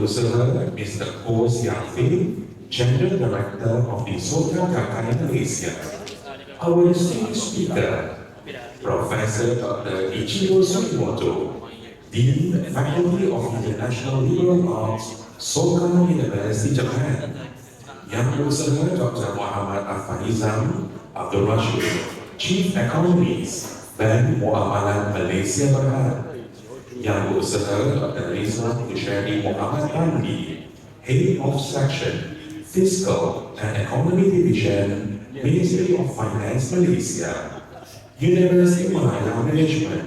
Berusaha Mr. Ko Siafi, General Director of the Soka Malaysia. Our distinguished speaker, Professor Dr. Ichiro Sugimoto, Dean, Faculty of International Liberal Arts, Soka University, Japan. Yang Berusaha Dr. Afzanizam, Abdul Rashid, Chief Economist, Bank Muamalat Malaysia Berhad. Yang Berusaha Dr. Ridzuan Kushairi Ramli, Head of Section, Fiscal and Economy Division, Ministry of Finance Malaysia. University Malaya Management,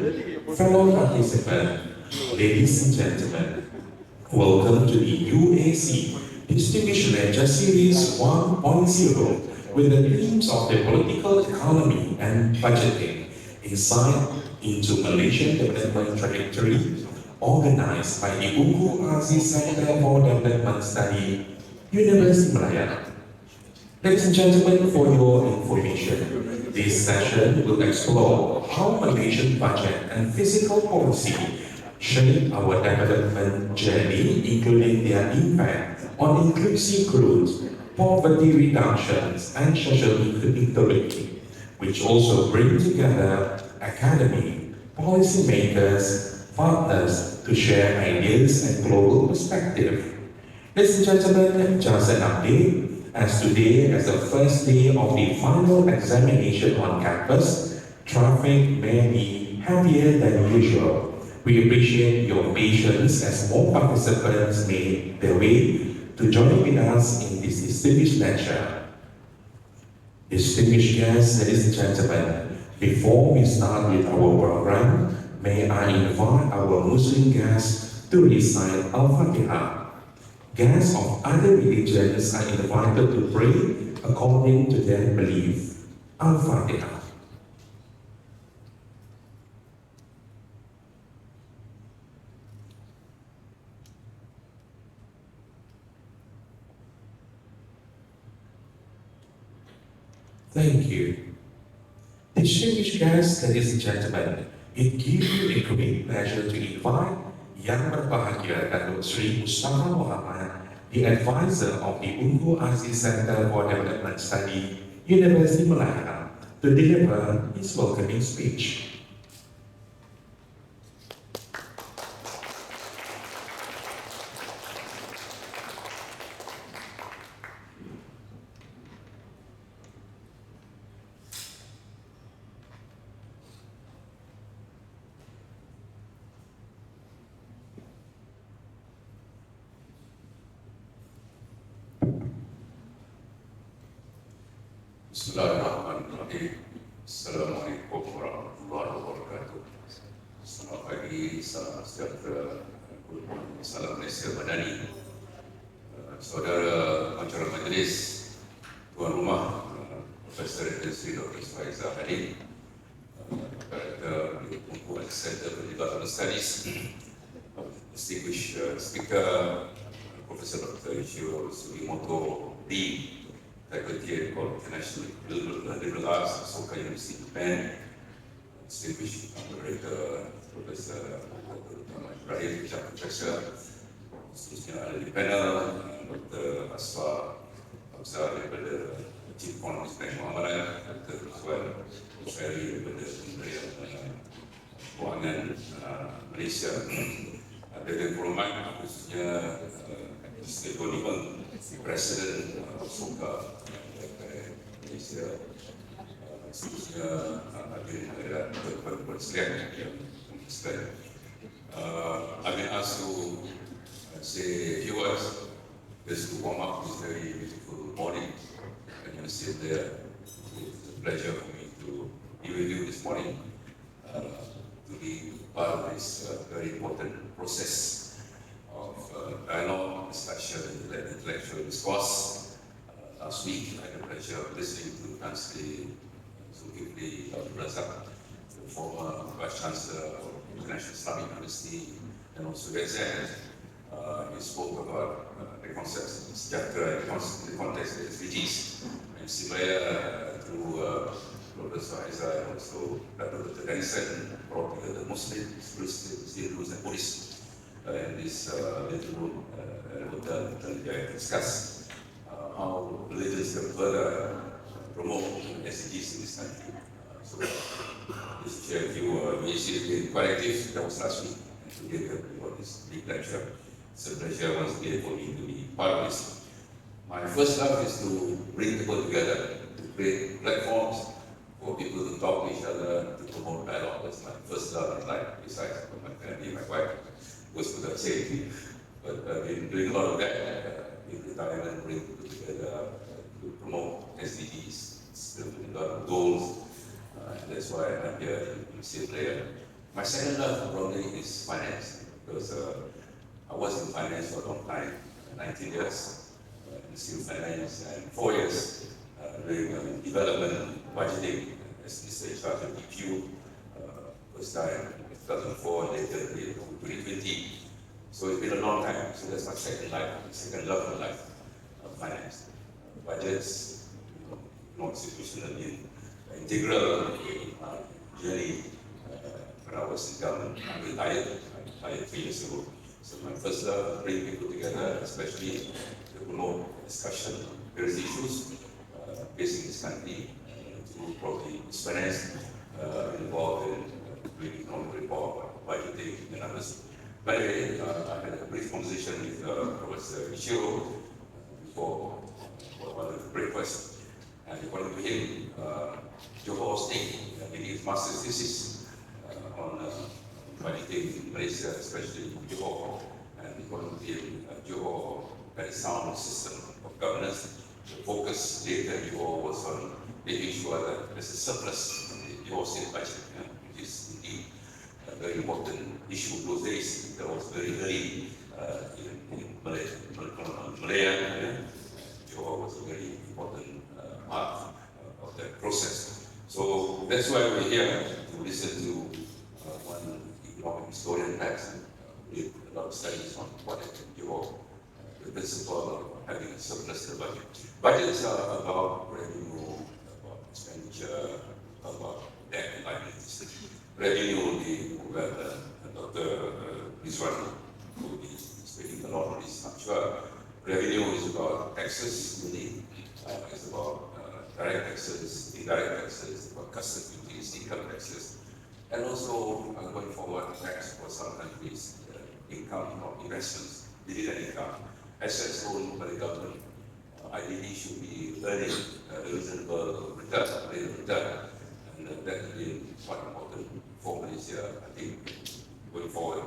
fellow participants, ladies and gentlemen, welcome to the UAC Distinguished Lecture Series 1.0 with the themes of the political economy and budgeting, insight into Malaysian development trajectory, organized by the UAC Center for Development Study, University Malaya. Ladies and gentlemen, for your information, this session will explore how Malaysian budget and fiscal policy shape our development journey, including their impact on inclusive growth, poverty reductions, and social equity, which also bring together academy, policymakers, partners to share ideas and global perspective. Ladies and gentlemen, just an update. As today, as the first day of the final examination on campus, traffic may be heavier than usual. We appreciate your patience as more participants make their way to join with us in this distinguished lecture. Distinguished guests, ladies and gentlemen, before we start with our program, may I invite our Muslim guests to recite Al-Fatiha. Guests of other religions are invited to pray according to their belief. Al-Fatiha. Thank you. Distinguished guests, ladies and gentlemen, it gives me a great pleasure to invite Yang Berbahagia Datuk Sri Mustafa Muhammad, the advisor of the UAC Center for Development Study, University Malaya, to deliver his welcoming speech. Bismillahirrahmanirrahim. Assalamualaikum warahmatullahi wabarakatuh. Selamat pagi, salam sejahtera, salam Malaysia Madani. Saudara pengacara majlis, tuan rumah, Profesor Dr. Faiza Hadim, Director di UAC Center for Development Studies, distinguished speaker, Profesor Dr. Ichiro Sugimoto, Dean, Faculty of International Liberal Arts, Soka University, Japan, distinguished Director, Professor Rashid, Professor, seterusnya ada di panel, Dr. Abdul daripada Chief Economist Bank Muamalat, Dr. Ridzuan, Kushairi daripada Kementerian Kewangan Malaysia, dengan hormat khususnya Economist, President Soka Malaysia, seterusnya hadirin hadirat bersekalian yang sekalian. I've been asked to say a few words just to warm up this very beautiful morning, and you see there. It's a pleasure for me to be with you this morning, to be part of this very important process of dialogue, discussion, and intellectual discourse. Last week, I had the pleasure of listening to Chancellor Zulkifli Abdul, the former Vice Chancellor of International Islamic University, and also Ridzuan. He spoke about the concepts of sejahtera in the context of SDGs, and similar through Professor Aiza and also Dr. Denison brought together Muslims, Hindus, and Buddhists. in this little room at a hotel to discuss how religions can further promote SDGs in this country. So, just to share with you, UAC has been quite active. That was last week, and today we got this big lecture. It's a pleasure once again for me to be part of this. My first love is to bring people together, to create platforms for people to talk to each other, to promote dialogue. That's my first love in life, besides my family, my wife, goes without saying. But I've been doing a lot of that in retirement, bring people together to promote SDGs, still a lot of goals, and that's why I'm here in Malaysia. My second love probably is finance, because I was in finance for a long time, 19 years. In civil finance, and 4 years doing development, budgeting, as Mr. Charge of DQ, first time in 2004, later in 2020. So it's been a long time. So that's my second love in life, finance. Budgets, non-institutionally integral in my journey when I was in government. I retired 3 years ago. So my first love, bring people together, especially to promote discussion on various issues facing this country, to probably finance involved in doing economic report, budgeting, and others. By the way, I had a brief conversation with Professor Ichiro before one of the breakfast, and according to him, Johor was taking his master's thesis on budgeting in Malaysia, especially Johor, and according to him, Johor had a sound system of governance. The focus later Johor was on making sure that there's a surplus in the Johor state budget, which is indeed a very important issue those days. That was very early in Malaya. Johor was a very important part of that process. So that's why we're here to listen to one economic historian, perhaps, who did a lot of studies on what happened in Johor. The principle of having a surplus in the budget. Budgets are about revenue, about expenditure, about debt and liabilities. Revenue will be where Dr. Ridzuan will be speaking a lot on this, I'm sure. Revenue is about taxes, really. It's about direct taxes, indirect taxes, about customs duties, income taxes, and also going forward, tax for some countries, income or investments, dividend income. Assets owned by the government ideally should be earning a reasonable return, and that will be quite important for Malaysia. I think going forward,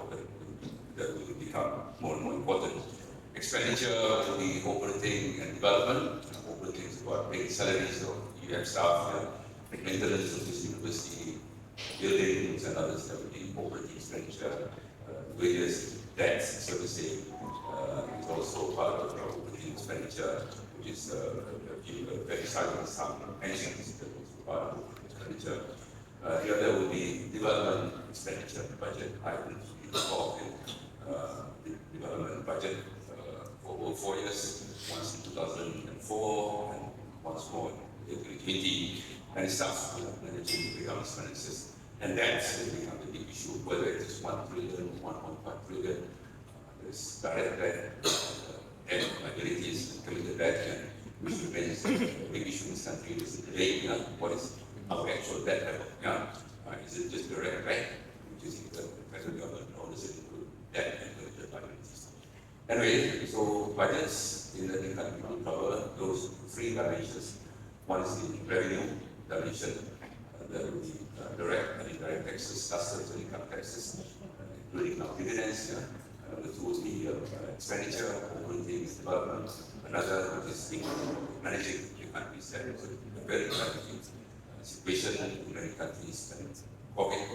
that will become more and more important. Expenditure will be operating and development. Operating is about paying salaries of UM staff, maintenance of this university, buildings and others. That will be operating expenditure, various debts, servicing. Is also part of our operating expenditure, which is a very sizable sum. Pensions is also part of expenditure. The other will be development expenditure budget items involved in the development budget for over 4 years, once in 2004 and once more in 2020, and staff managing the government's finances. And that's become the big issue, whether it is 1 trillion, 1.5 trillion. There's direct debt, debt liabilities, committed debt, and which remains a big issue in this country. Is the debate, what is our actual debt level? Is it just direct debt, which is the federal government, or does it include debt and committed liabilities? Anyway, so budgets in the country will cover those 3 dimensions. One is the revenue dimension, that will be direct and indirect taxes, customs and income taxes, including dividends. Number 2 is the expenditure, operating development. Another which is managing the country's debt. So a very challenging situation in many countries, and COVID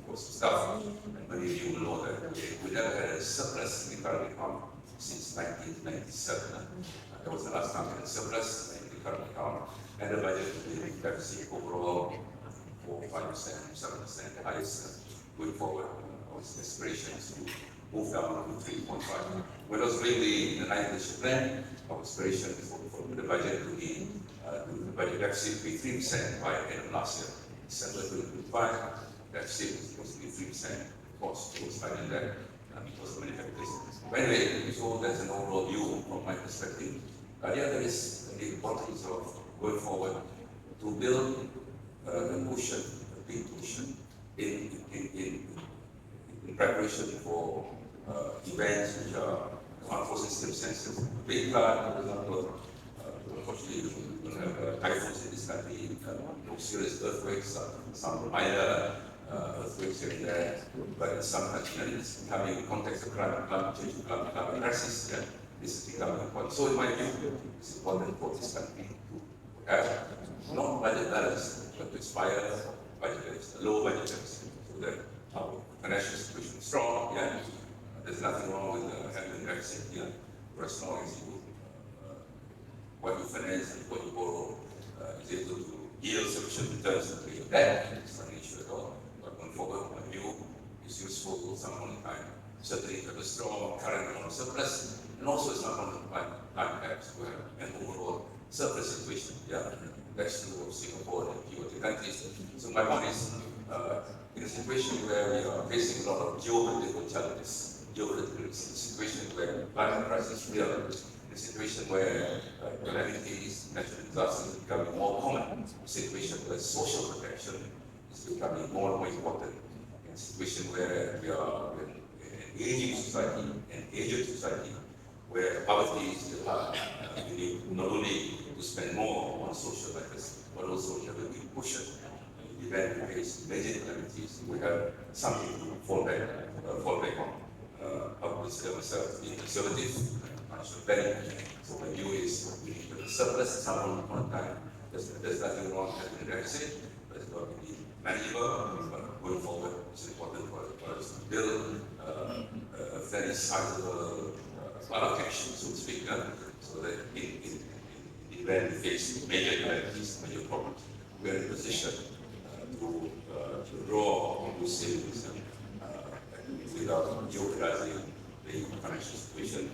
was stuff. And many of you will know that we never had a surplus in the current account since 1997. That was the last time we had a surplus in the current account. And the budget deficit overall 4%, 5%, 7%, the highest going forward. Our aspirations to move down to 3.5. When I was doing the 9th Leadership Plan, our aspiration for the budget to be the budget deficit to be 3% by the end of last year. December 2025, deficit was supposed to be 3%. Of course, it was higher than that. because of many factors. But anyway, so that's an overall view from my perspective. The other is the importance of going forward to build a cushion, a big cushion, in preparation for events which are unforeseen circumstances. Big flood, for example, unfortunately, we don't have typhoons in this country, no serious earthquakes, some minor earthquakes here and there, but in some countries, it's becoming in context of climate change, climate crisis, yeah, this is becoming important. So in my view, it's important for this country to have not budget balance, but to aspire budget balance, low budget balance, so that our financial situation is strong, yeah. There's nothing wrong with having a deficit, yeah, for as long as you what you finance and what you borrow is able to yield sufficient returns to pay your debt. It's not an issue at all. But going forward, my view is useful for some point in time. Certainly, to have a strong current account surplus, and also it's not going to find time perhaps to have an overall surplus situation. Yeah, that's true of Singapore and a few other countries. So my point is, in a situation where we are facing a lot of geopolitical challenges, geopolitical situation where climate crisis is real, a situation where calamities, natural disasters are becoming more common, a situation where social protection is becoming more and more important, a situation where we are in an aging society, an aged society, where poverty is still high. We need not only to spend more on social matters, but also we have a big push in the event we face major calamities. We have something to fall back on. I would consider myself being conservative. So my view is we need to surplus at some point in time. There's nothing wrong with having a deficit, but it's got to be manageable. But going forward, it's important for us to build a very sizable allocation, so to speak, so that in the event we face major calamities, major problems, we are in a position to draw on those savings without jeopardizing the financial situation.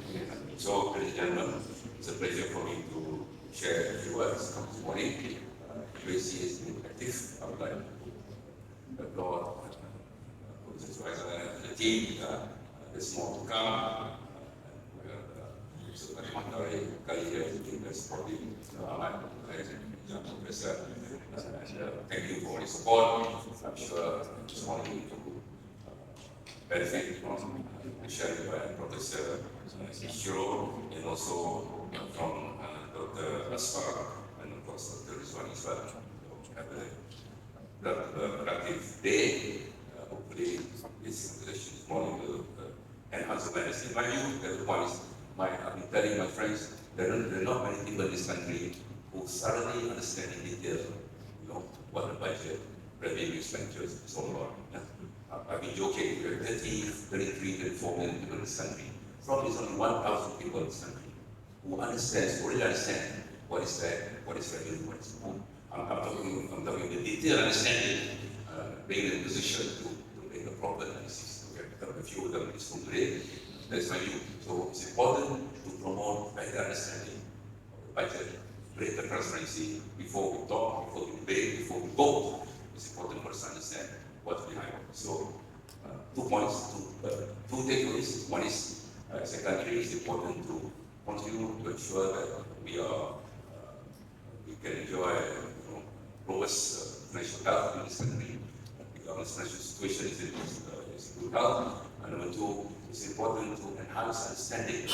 So, ladies and gentlemen, it's a pleasure for me to share a few words this morning. UAC has been active. I would like to applaud the team. There's more to come. Professor, thank you for the support. I'm sure this morning benefit from the sharing by Professor Ichiro and also from Dr. Asfar and of course Dr. Ridzuan as well. Have a productive day. Hopefully this conversation this morning will enhance awareness. In my view, the point is, I've been telling my friends, there are not many people in this country who thoroughly understand in detail, what the budget, revenue, expenditures is all about. I've been joking, we have 30, 33, 34 million people in this country. Probably there's only 1,000 people in this country who really understand what is that, what is revenue, what is not. I'm talking the detailed understanding, being in a position to make a proper analysis. We have a few of them in this room today. That's my view. So it's important to promote better understanding of the budget, greater transparency before we talk, before we debate, before we vote. It's important for us to understand what's behind it. So, 2 points, two takeaways. One is, as a country, it's important to continue to ensure that we can enjoy robust financial health in this country. The government's financial situation is in good health. And number 2, it's important to enhance understanding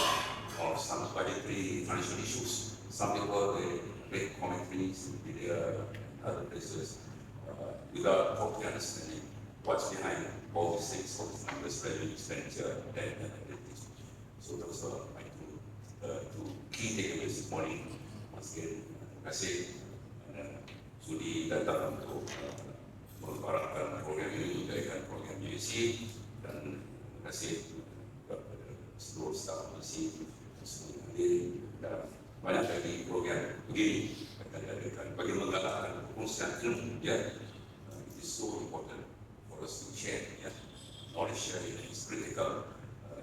of some budgetary financial issues. Some people, they make commentaries in media and other places without properly understanding what's behind all these things, all these numbers, revenue, expenditure, and everything. So those are my two key takeaways this morning. Once again, terima kasih sudi datang untuk membicarakan program ini, menjalankan program UAC, dan terima kasih kepada seluruh staf UAC semua hadir, dan banyak lagi program begini akan diadakan bagi menggalakkan pengurusan ilmu. It is so important for us to share. Knowledge sharing is critical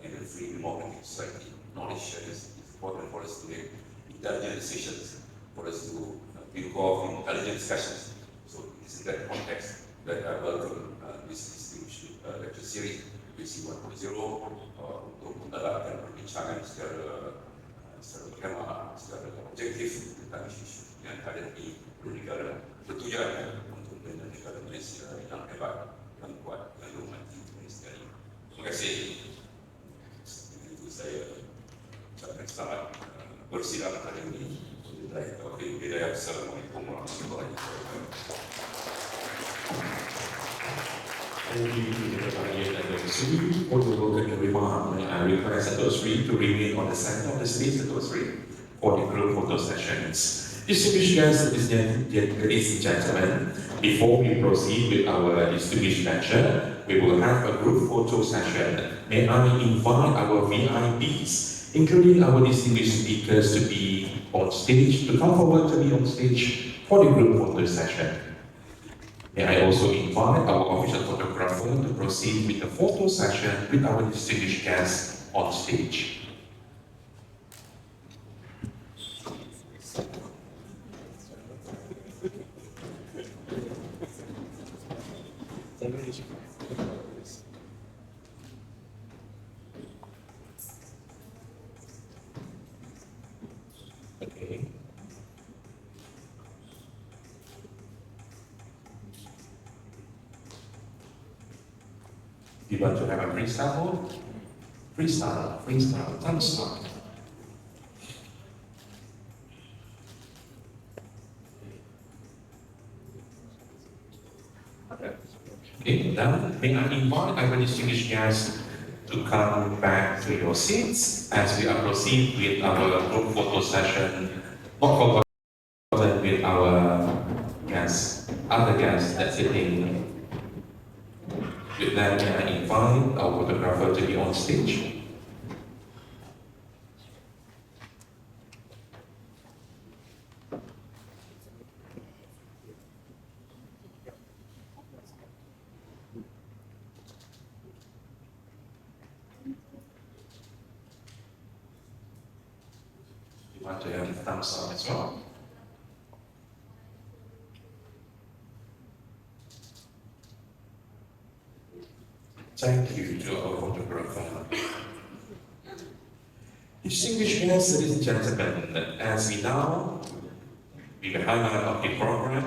in a free democratic society. Knowledge sharing is important for us to make intelligent decisions, for us to be involved in intelligent discussions. So it's in that context that that I welcome this distinguished lecture series UAC 1.0 untuk menggalakkan perbincangan secara berhemah, secara objektif tentang isu-isu yang ada di negara bertujuan untuk negara Malaysia yang hebat, yang kuat, yang hormati sekali. Terima kasih. Itu saya ucapkan selamat bersidang hari ini. Assalamualaikum warahmatullahi wabarakatuh. Thank you to the Bahagian and the Sui for the welcome remark. I request those three to remain on the center of the stage, those three, for the group photo sessions. Distinguished guests, ladies and gentlemen, before we proceed with our distinguished lecture, we will have a group photo session. May I invite our VIPs, including our distinguished speakers, to be on stage, to come forward to be on stage for the group photo session. May I also invite our official photographer to proceed with the photo session with our distinguished guests on stage. Okay. You want to have a freestyle? Freestyle, time start. Okay, now may I invite our distinguished guests to come back to your seats as we are proceed with our group photo session, not forgotten with our guests, other guests that's sitting. With that, may I invite our photographer to be on stage. You want to have a thumbs up as well? Thank you to our photographer. Distinguished guests, ladies and gentlemen, as we now, with the highlight of the program,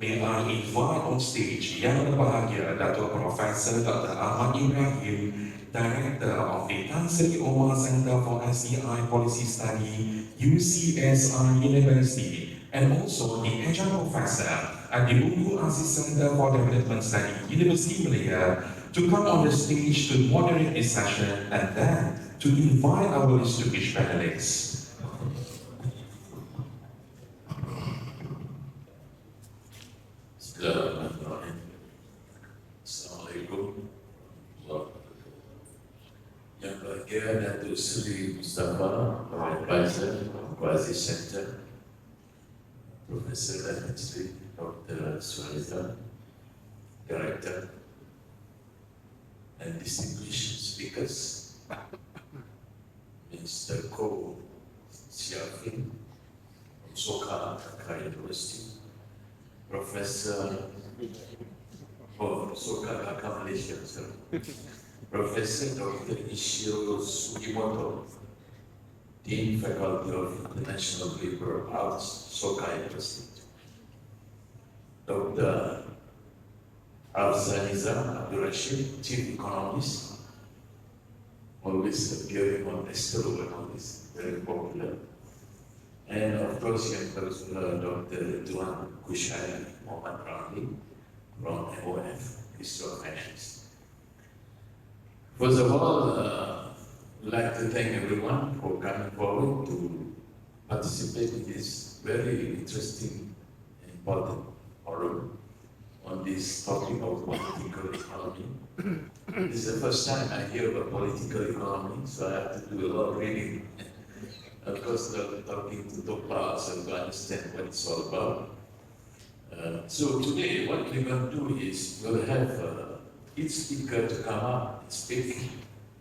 may I invite on stage Yang Berbahagia Dato' Professor Dr. Ahmad Ibrahim, Director of the Tan Sri Omar Center for SDI Policy Study, UCSI University, and also the Adjunct Professor at the Bungku Aziz Center for Development Study, University Malaya, to come on the stage to moderate this session and then to invite our distinguished panelists. Assalamualaikum. Yang berbahagia Datuk Seri Mustafa, Advisor Aziz Center, Profesor dan Menteri Dr. Afzanizam, Director, and distinguished speakers, Mr. Ko Siafin from Soka University, Professor Soka Malaysia, Professor Dr. Ichiro Sugimoto, Dean Faculty of International Liberal Arts, Soka University, Dr. Afzanizam, Abdul Rashid, Chief Economist, always appearing on Estero and all this, very popular. And of course, you have Dr. Ridzuan, Kushairi, Mohd, Ramli from MOF, History of Finance. First of all, I'd like to thank everyone for coming forward to participate in this very interesting and important forum on this topic of political economy. This is the first time I hear about political economy, so I have to do a lot of reading. Of course, talking to Topa, so to understand what it's all about. So today, what we're going to do is we'll have each speaker to come up and speak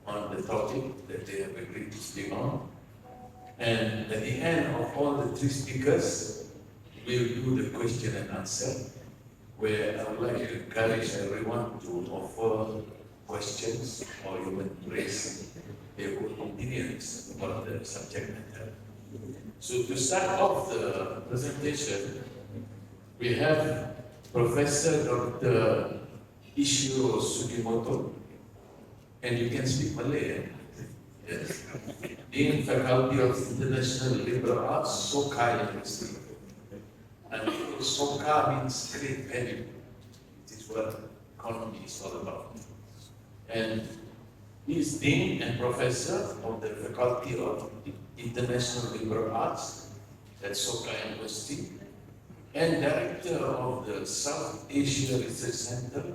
on the topic that they have agreed to speak on. And at the end of all the three speakers, we'll do the question and answer. where I would like to encourage everyone to offer questions or even raise their own opinions about the subject matter. So to start off the presentation, we have Professor Dr. Ichiro Sugimoto, and you can speak Malay. Yes. Dean Faculty of International Liberal Arts, Soka University. And Soka means great value. It is what economy is all about. And he is Dean and Professor of the Faculty of International Liberal Arts at Soka University, and Director of the South Asia Research Center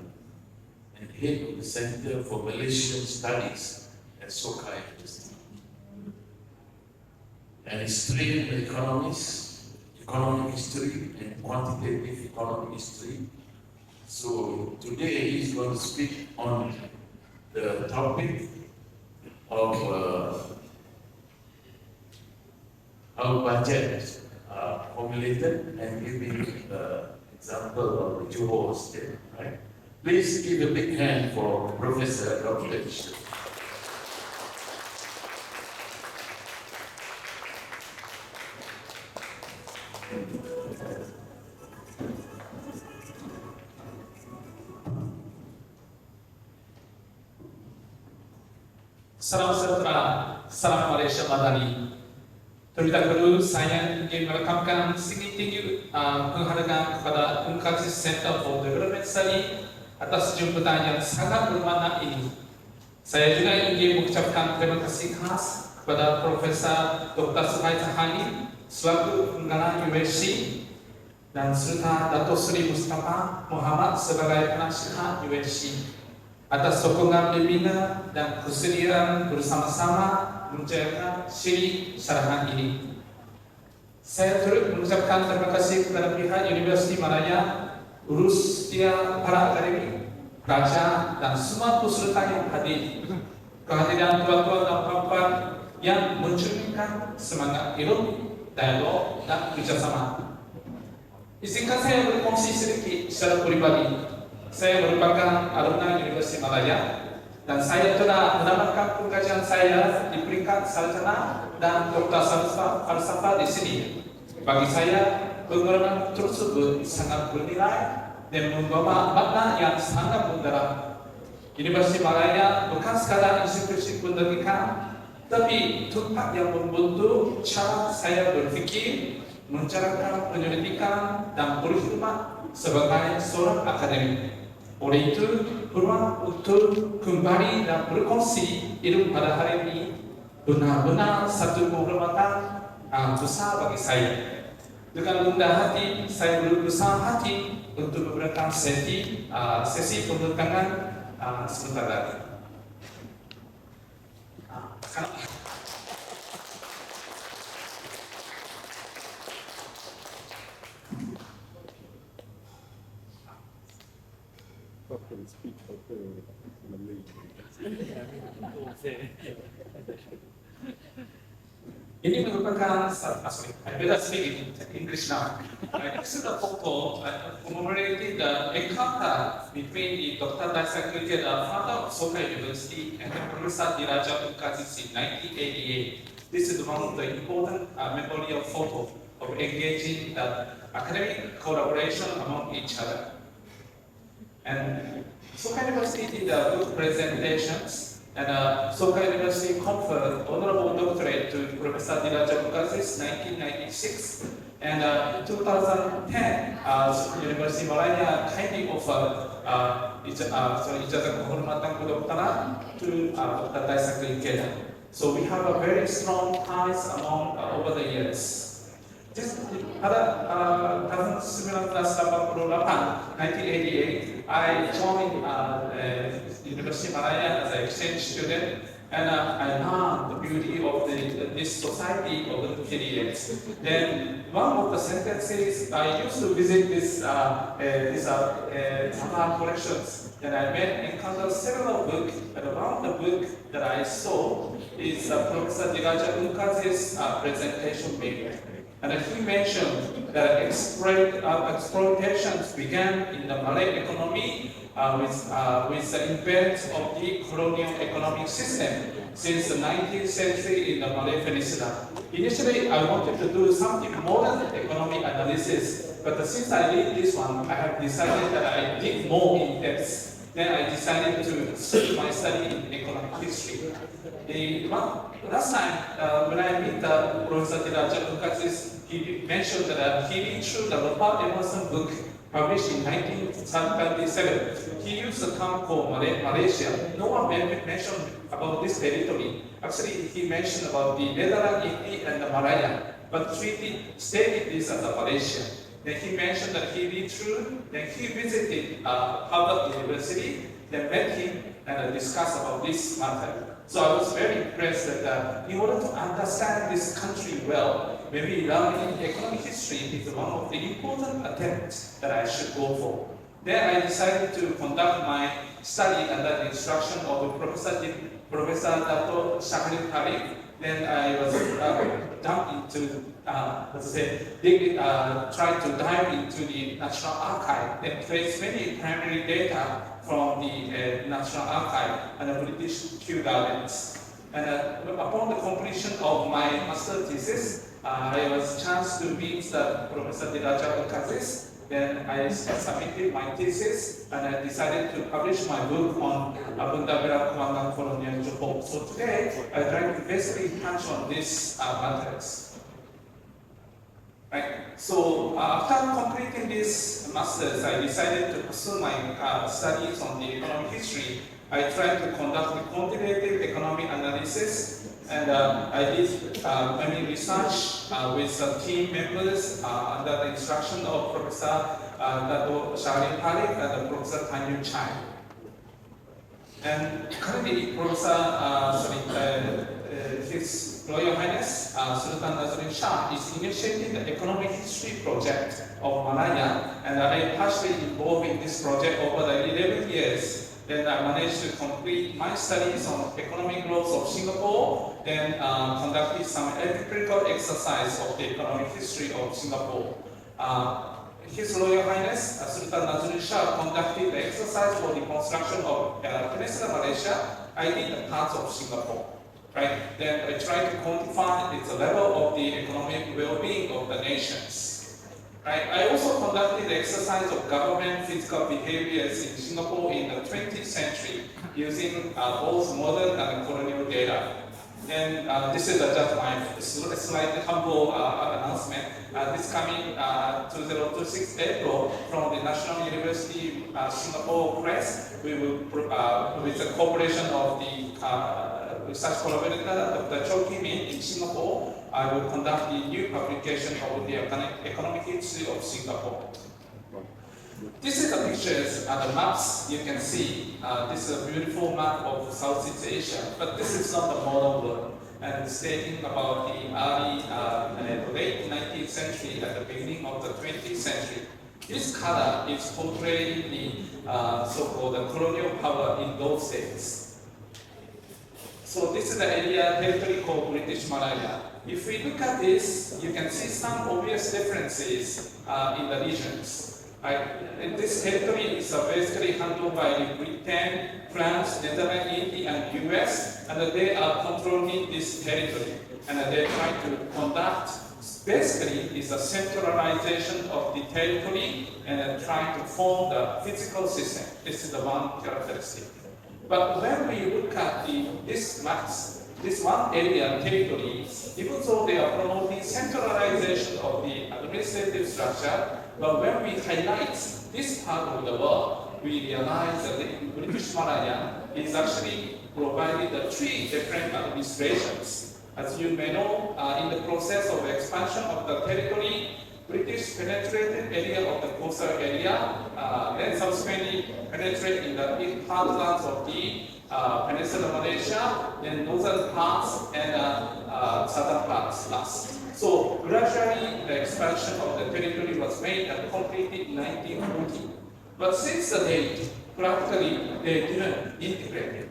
and Head of the Center for Malaysian Studies at Soka University. And he's trained economist, economic history, and quantitative economic history. So today he's going to speak on the topic of how budgets are formulated and giving example of the Johor state, right? Please give a big hand for Professor Dr. Ichiro. Salam sejahtera, salam Malaysia Madani. Terlebih dahulu saya ingin merakamkan tinggi penghargaan kepada Kushairi Center for Development Study atas jemputan yang sangat bermakna ini. Saya juga ingin mengucapkan terima kasih khas kepada Profesor Dr. Suhaitahani selaku penggarang UAC dan serta Dato' Seri Mustafa Muhammad sebagai penasihat UAC atas sokongan pembina dan kesediaan bersama-sama menjaga siri syarahan ini. Saya turut mengucapkan terima kasih kepada pihak Universiti Malaya, urus dia para akademik, pelajar dan semua peserta yang hadir. Kehadiran tuan-tuan dan puan-puan yang mencerminkan semangat hidup, dialog dan kerjasama. Izinkan saya berkongsi sedikit secara pribadi. Saya merupakan alumni Universiti Malaya dan saya telah mendapatkan pengajian saya di peringkat sarjana dan doktor falsafah di sini. Bagi saya, pengalaman tersebut sangat bernilai dan membawa makna yang sangat mendalam. Universiti Malaya bukan sekadar institusi pendidikan, tapi tempat yang membentuk cara saya berfikir, menjalankan penyelidikan dan berkhidmat sebagai seorang akademik. Oleh itu, peluang untuk kembali dan berkongsi ilmu pada hari ini benar-benar satu kehormatan besar bagi saya. Dengan rendah hati, saya berusaha hati untuk memberikan sesi pembentangan sebentar lagi. Ini merupakan I better speak in English now. This is a photo commemorating the encounter between the Dr. Daisakri, the founder of Soka University, and the Professor Diraja Ukazis in 1988. This is one of the important memorial photo of engaging the academic collaboration among each other. And Soka University did good presentations. And Soka University conferred honorable doctorate to Professor Diraja Ukazis in 1996. And in 2010, University Malaya kindly offered ijazah kehormatan kedokteran to Dr. Daisakri. So we have a very strong ties among over the years. Pada tahun 1988, I joined University Malaya as an exchange student, and I learned the beauty of this society over the periods. Then one of the sentences, I used to visit this collections, and I encountered several books, and one of the book that I saw is Professor Diraja Ukazis' presentation paper. And he mentioned that exploitations began in the Malay economy with the advent of the colonial economic system since the 19th century in the Malay Peninsula. Initially, I wanted to do something more than economic analysis, but since I did this one, I have decided that I did more in depth. Then I decided to switch my study in economic history. Last time, when I met Professor Ridzuan, he mentioned that he read through the Robert Emerson book published in 1927. He used the term called Malaysia. No one mentioned about this territory. Actually, he mentioned about the Netherlands, Italy, and the Malaya, but stated this as a Malaysia. Then he mentioned that he read through, then he visited Harvard University, then met him and discussed about this matter. So I was very impressed that in order to understand this country well, maybe learning economic history is one of the important attempts that I should go for. Then I decided to conduct my study under the instruction of Professor Kushairi. Then I was dumped into, tried to dive into the National Archive and trace many primary data from the National Archive and the British Kew Gardens. And upon the completion of my master thesis, I was chance to meet Professor Ridzuan. Then I submitted my thesis and I decided to publish my book on Bunda-Bera Kuangan Colonial Johor. So today, I try to basically touch on these matters. Right. So after completing this master's, I decided to pursue my studies on the economic history. I tried to conduct the quantitative economic analysis, and I did many research with some team members under the instruction of Professor Kushairi and Professor Tanyu Chai. And currently, His Royal Highness Sultan Nazrin Shah is initiating the economic history project of Malaya, and I partially involved in this project over the 11 years. Then I managed to complete my studies on economic growth of Singapore, then conducted some empirical exercise of the economic history of Singapore. His Royal Highness Sultan Nazrin Shah conducted the exercise for the construction of Peninsula Malaysia. I did the parts of Singapore. Right? Then I tried to quantify the level of the economic well-being of the nations. Right? I also conducted the exercise of government fiscal behaviors in Singapore in the 20th century using both modern and colonial data. And this is just my slightly humble announcement. This coming 2026 April from the National University Singapore Press, we will, with the cooperation of the research collaborator Dr. Chow Kim in Singapore, I will conduct the new publication of the economic history of Singapore. This is the pictures and the maps you can see. This is a beautiful map of Southeast Asia, but this is not the modern world. And stating about the early late 19th century and the beginning of the 20th century. This color is portraying the so-called colonial power in those days. So this is the area territory called British Malaya. If we look at this, you can see some obvious differences in the regions. And this territory is basically handled by Britain, France, Netherlands, India, and US, and they are controlling this territory. And they try to conduct, basically, is a centralization of the territory and trying to form the physical system. This is the one characteristic. But when we look at this maps, this one area territory, even though they are promoting centralization of the administrative structure, but when we highlight this part of the world, we realize that the British Malaya is actually provided the 3 different administrations. As you may know, in the process of expansion of the territory, British penetrated area of the coastal area, then subsequently penetrated in the heartlands of the Peninsula Malaysia, then northern parts and southern parts last. So gradually the expansion of the territory was made and completed in 1940. But since the date, practically they didn't integrate it.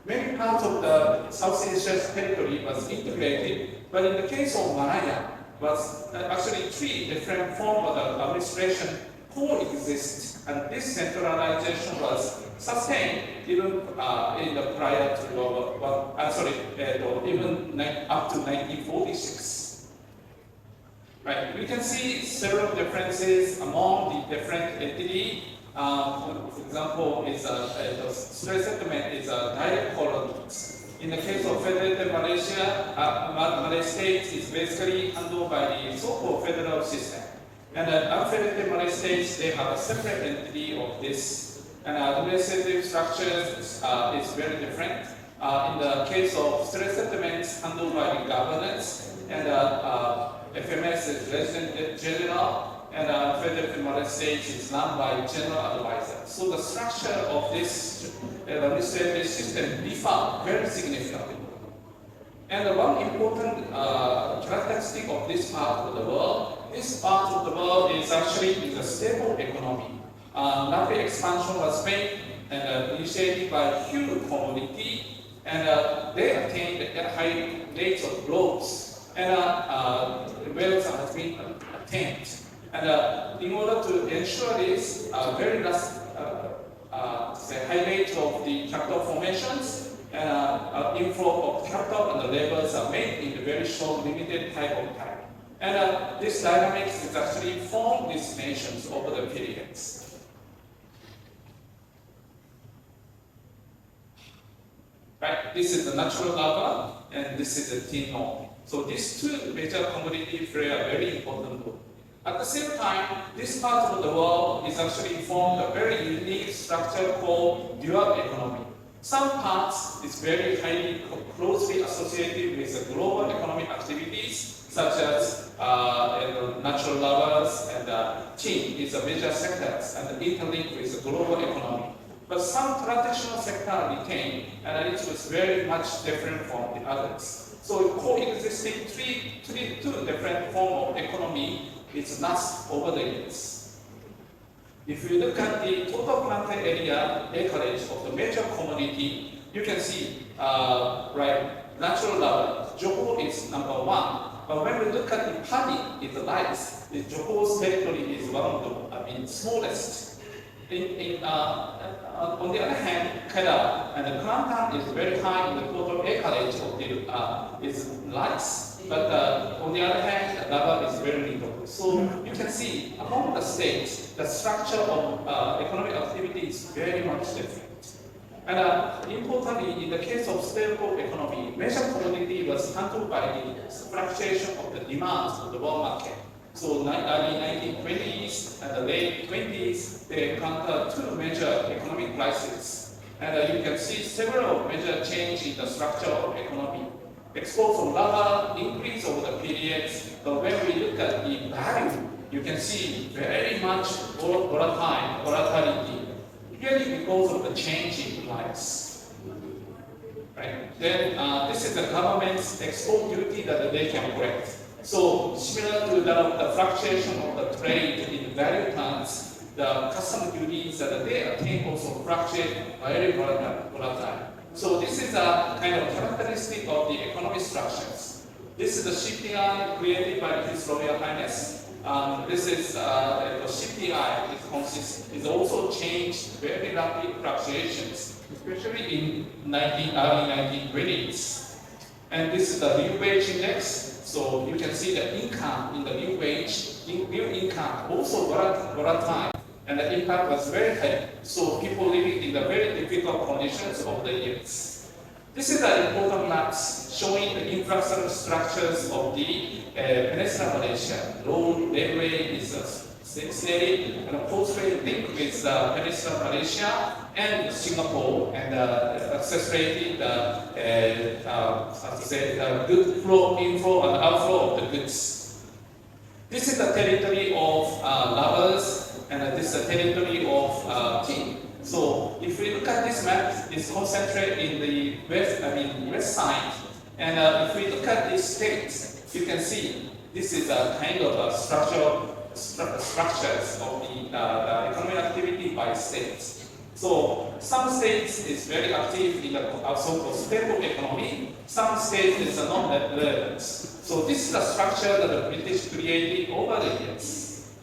Many parts of the South Asia's territory was integrated, but in the case of Malaya, was actually three different forms of the administration coexist, and this centralization was sustained even in the prior to even up to 1946. Right, we can see several differences among the different entities. For example, the stress settlement is a direct colonies. In the case of Federated Malaysia, Malay state is basically handled by the so-called federal system. And unfederated Malay states, they have a separate entity of this. And administrative structures is very different. In the case of stress settlements handled by the governance, and FMS is resident general, and Federated Malay States is run by general advisor. So the structure of this administrative system differ very significantly. And one important characteristic of this part of the world, this part of the world is actually a stable economy. Rapid expansion was made and initiated by huge commodity, and they attained high rates of growth, and wealth has been attained. And in order to ensure this very high rate of the capital formations, and inflow of capital and the labors are made in a very short, limited type of time. And this dynamics is actually formed these nations over the periods. Right, this is the natural lava, and this is the tin ore. So these two major commodities play a very important role. At the same time, this part of the world is actually formed a very unique structure called dual economy. Some parts is very highly closely associated with the global economic activities, such as natural lavas and tin is a major sectors and interlinked with the global economy. But some traditional sector retained, and it was very much different from the others. So coexisting two different forms of economy is lost over the years. If you look at the total planted area acreage of the major commodity, you can see, natural lava, Johor is number one. But when we look at the paddy, it lies. The Johor's territory is one of the smallest. On the other hand, Kedah and the Kelantan is very high in the total acreage of the is lies. But on the other hand, lava is very little. So you can see among the states, the structure of economic activity is very much different. And importantly, in the case of stable economy, major commodity was handled by the fluctuation of the demands of the world market. So early 1920s and the late 20s, they encountered two major economic crises. And you can see several major changes in the structure of economy. Exports from lava increase over the periods, but when we look at the value, you can see very much volatility, really because of the change in price. Right? Then this is the government's export duty that they can collect. So similar to the fluctuation of the trade in value terms, the custom duties that they attain also fluctuate very volatile. So this is a kind of characteristic of the economic structures. This is the CPI created by His Royal Highness. This is the CPI. It also changed very rapid fluctuations, especially in early 1920s. And this is the real wage index. So you can see the income in the new wage, new income also volatile, and the impact was very high. So people living in the very difficult conditions over the years. This is an important maps showing the infrastructure structures of the Peninsula Malaysia. Road, railway is steady and closely linked with Peninsula Malaysia and Singapore, and accelerated good flow, inflow and outflow of the goods. This is the territory of lavas, and this is the territory of tin. So if we look at this map, it's concentrated in the west side, and if we look at these states, you can see this is a kind of structures of the economic activity by states. So some states is very active in the so-called stable economy, some states is not that relevant. So this is a structure that the British created over the years.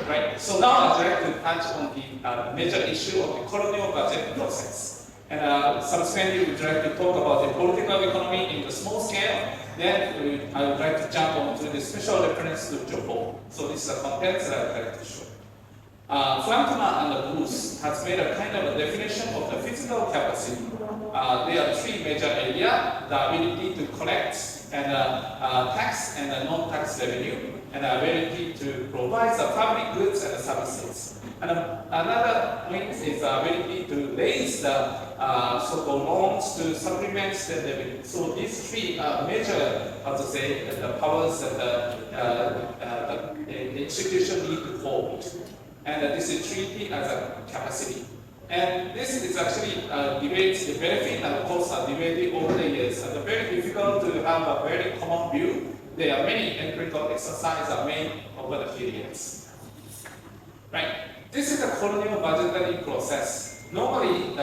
Right? So now I'd like to touch on the major issue of the colonial budget process. And subsequently, we'd like to talk about the political economy in the small scale. Then I would like to jump on to the special reference to Japan. So this is the contents that I'd like to show. Frankman and Bruce has made a kind of a definition of the physical capacity. There are three major areas: the ability to collect and tax and non-tax revenue, and the ability to provide the public goods and services. And another point is the ability to raise the so-called loans to supplement the revenue. So these three are major, how to say, the powers that the institution need to hold. And this is treated as a capacity. And this is actually debates, the benefit and costs are debated over the years. And it's very difficult to have a very common view. There are many empirical exercises are made over the periods. Right? This is the colonial budgetary process. Normally,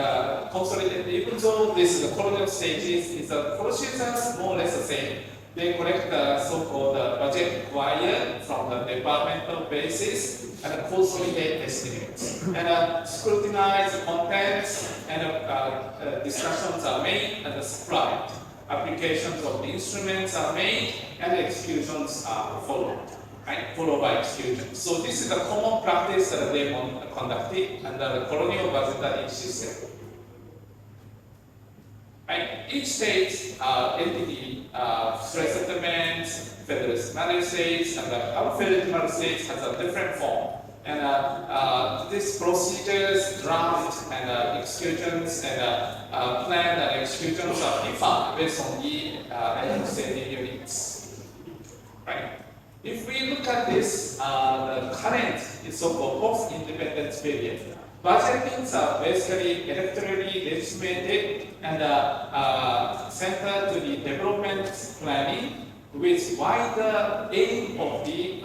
consolidated, even though this is the colonial stages, is the procedures more or less the same. They collect the so-called budget required from the departmental basis and consolidate estimates. And scrutinize the contents and discussions are made and supplied. Applications of the instruments are made and executions are followed. Right? Followed by execution. So this is a common practice that they conducted under the colonial budgetary system. Right? Each state entity, stress settlements, federal states, and unfederal states has a different form. And these procedures, draft, and executions, and plan and executions are defined based on the administrative units. Right? If we look at this, the current so-called post-independence period, budgetings are basically electorally legitimated and centered to the development planning with wider aim of the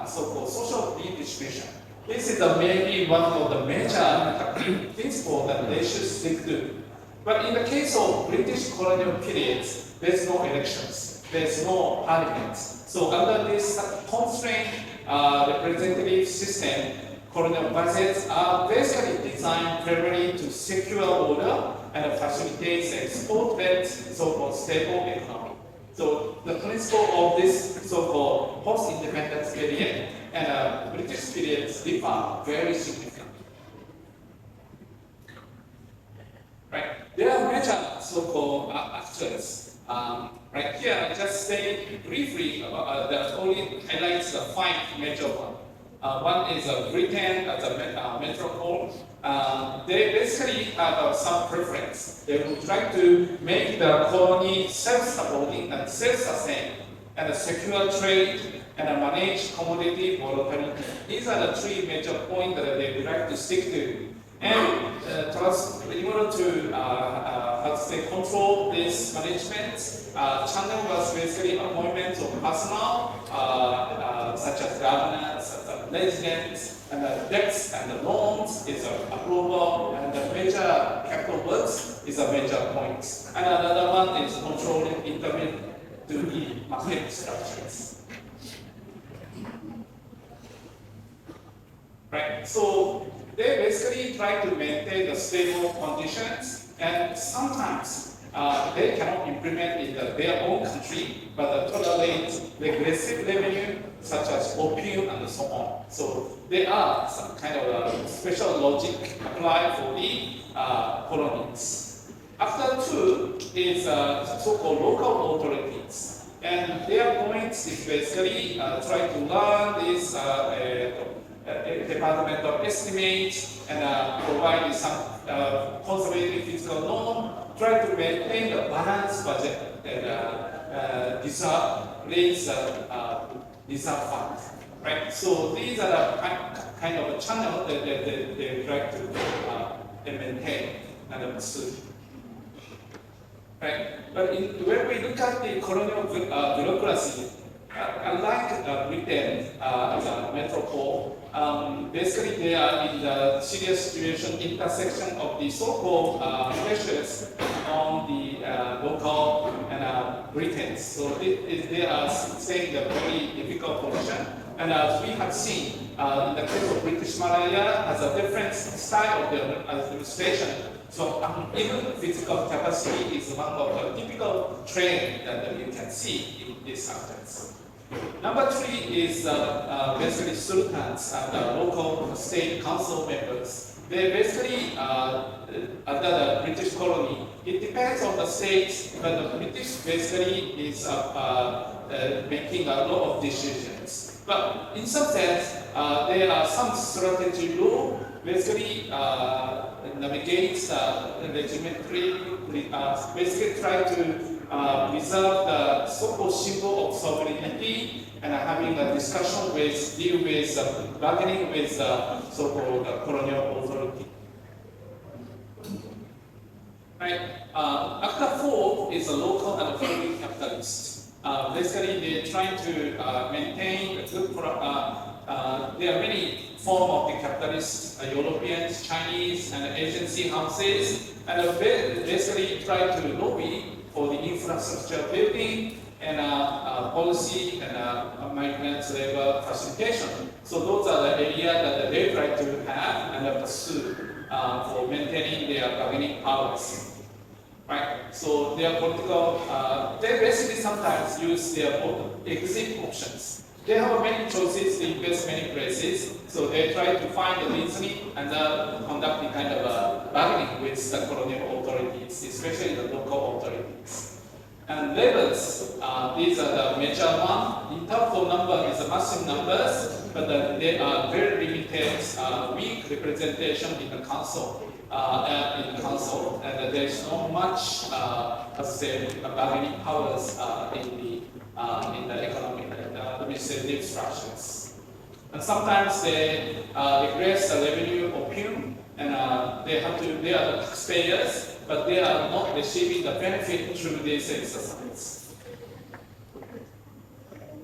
so-called social redistribution. This is maybe one of the major principles that they should stick to. But in the case of British colonial periods, there's no elections, there's no parliament. So under this constrained representative system, colonial budgets are basically designed primarily to secure order and facilitate the export-led so-called stable economy. So the principle of this so-called post-independence period and British periods differ very significantly. Right? There are major so-called actors. Right here, I just say briefly about that only highlights the 5 major ones. One is Britain as a metropole. They basically have some preference. They would try to make the colony self-supporting and self-sustaining, and secure trade and manage commodity volatility. These are the 3 major points that they would like to stick to. And in order to how to say, control this management, channel was basically appointments of personnel such as governors, such as residents, and the debts and the loans is approval, and the major capital works is a major point. And another one is controlling intervention to the market structures. Right? So they basically try to maintain the stable conditions, and sometimes they cannot implement in their own country, but tolerate regressive revenue such as opium and so on. So there are some kind of special logic applied for the colonies. After 2 is so-called local authorities, and their point is basically try to learn this departmental estimates and provide some conservative fiscal norm, try to maintain the balanced budget and raise reserve funds. Right? So these are the kind of a channel that they try to maintain and pursue. Right? But when we look at the colonial bureaucracy, unlike Britain as a metropole, basically they are in the serious situation intersection of the so-called pressures on the local and Britons. So they are staying in a very difficult position. And as we have seen, in the case of British Malaya, has a different style of the administration. So even physical capacity is one of the typical trend that you can see in these subjects. Number 3 is basically sultans and local state council members. They basically, under the British colony, it depends on the states, but the British basically is making a lot of decisions. But in some sense, there are some strategy law basically navigates regimentary, basically try to preserve the so-called symbol of sovereignty and having a discussion with, deal with, bargaining with so-called colonial authority. Right. Actor 4 is a local and foreign capitalist. Basically, they're trying to maintain a good there are many forms of the capitalist, Europeans, Chinese, and agency houses, and basically try to lobby for the infrastructure building and policy and migrant labor facilitation. So those are the areas that they try to have and pursue for maintaining their bargaining powers. Right? So their political, they basically sometimes use their exit options. They have many choices to invest many places, so they try to find the reasoning and conduct the kind of bargaining with the colonial authorities, especially the local authorities. And labels, these are the major one. In terms of number, is massive numbers, but they are very limited, weak representation in the council. And there is not much, bargaining powers in the economic administrative structures. And sometimes they regress the revenue opium, and they are the taxpayers, but they are not receiving the benefit through this exercise.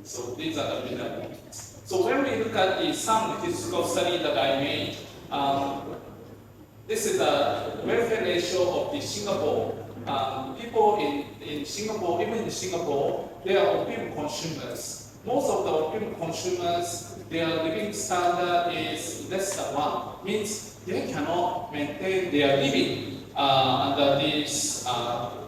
So these are the middle points. So when we look at the some statistical study that I made, this is the welfare ratio of the Singapore. People in Singapore, even in Singapore, they are opium consumers. Most of the opium consumers, their living standard is less than 1, means they cannot maintain their living under these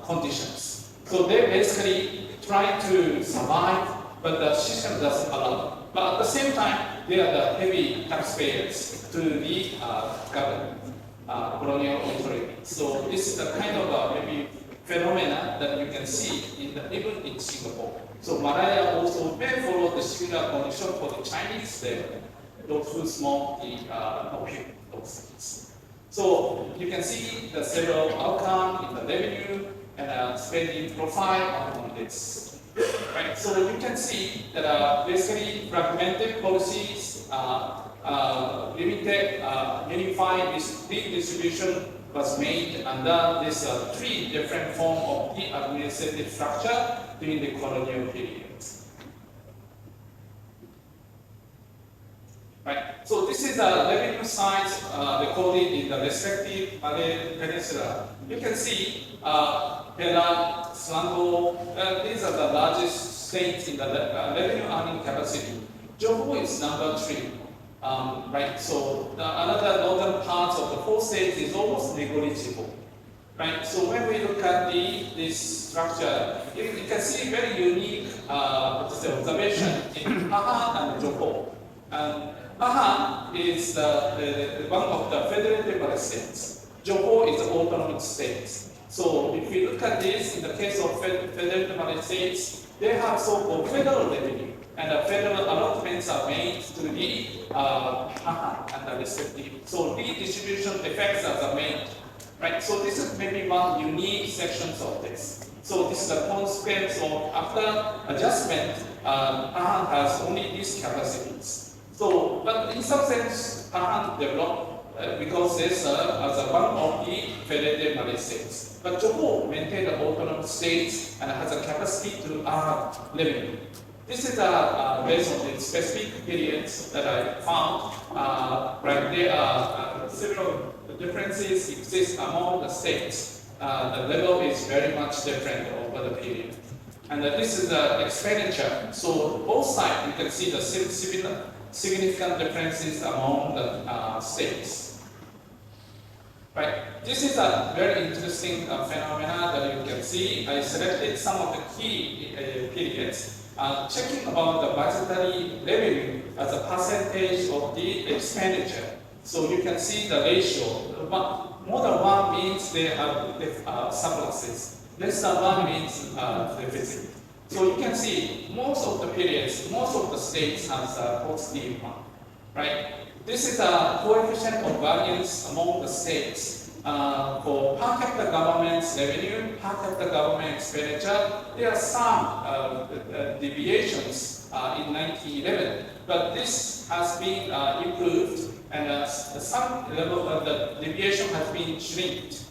conditions. So they basically try to survive, but the system doesn't allow. But at the same time, they are the heavy taxpayers to the government, colonial authority. So this is the kind of maybe phenomena that you can see even in Singapore. So Malaya also may follow the similar condition for the Chinese labor, those who smoke the opium, those things. So you can see the several outcomes in the revenue and spending profile on this. Right? So you can see that basically fragmented policies, limited, unified redistribution was made under this 3 different forms of the administrative structure during the colonial period. Right. So this is the revenue size recorded in the respective Malay Peninsula. You can see Perak, Selangor, these are the largest states in the revenue earning capacity. Johor is number 3. Right, so another northern parts of the 4 states is almost negligible. Right, so when we look at this structure, you can see very unique observation in Pahang and Johor. Pahang is one of the federated states. Johor is an autonomous state. So if we look at this, in the case of federated states, they have so-called federal revenue. And the federal allotments are made to the and the respective. So redistribution effects are made. Right? So this is maybe one unique section of this. So this is the consequence of after adjustment, Pahang has only these capacities. So, but in some sense, Pahang developed because they serve as one of the federated Malay states. But Johor maintained the autonomous states and has a capacity to earn revenue. This is based on the specific periods that I found. Right, there are several differences exist among the states. The level is very much different over the period. And this is the expenditure. So both sides, you can see the significant differences among the states. Right. This is a very interesting phenomena that you can see. I selected some of the key periods, checking about the budgetary revenue as a percentage of the expenditure. So you can see the ratio. More than one means they have surpluses. Less than one means deficit. So you can see most of the periods, most of the states has a positive one, right? This is a coefficient of variance among the states. For per capita government's revenue, per capita government expenditure, there are some deviations in 1911, but this has been improved, and some level of the deviation has been shrinked.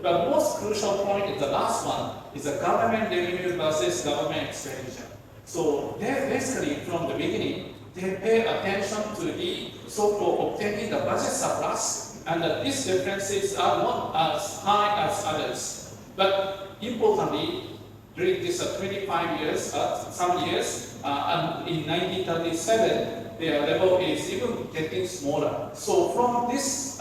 The most crucial point is the last one, is the government revenue versus government expenditure. So they basically, from the beginning, they pay attention to the so-called obtaining the budget surplus, and these differences are not as high as others. But importantly, during this 25 years, some years, and in 1937, their level is even getting smaller. So from this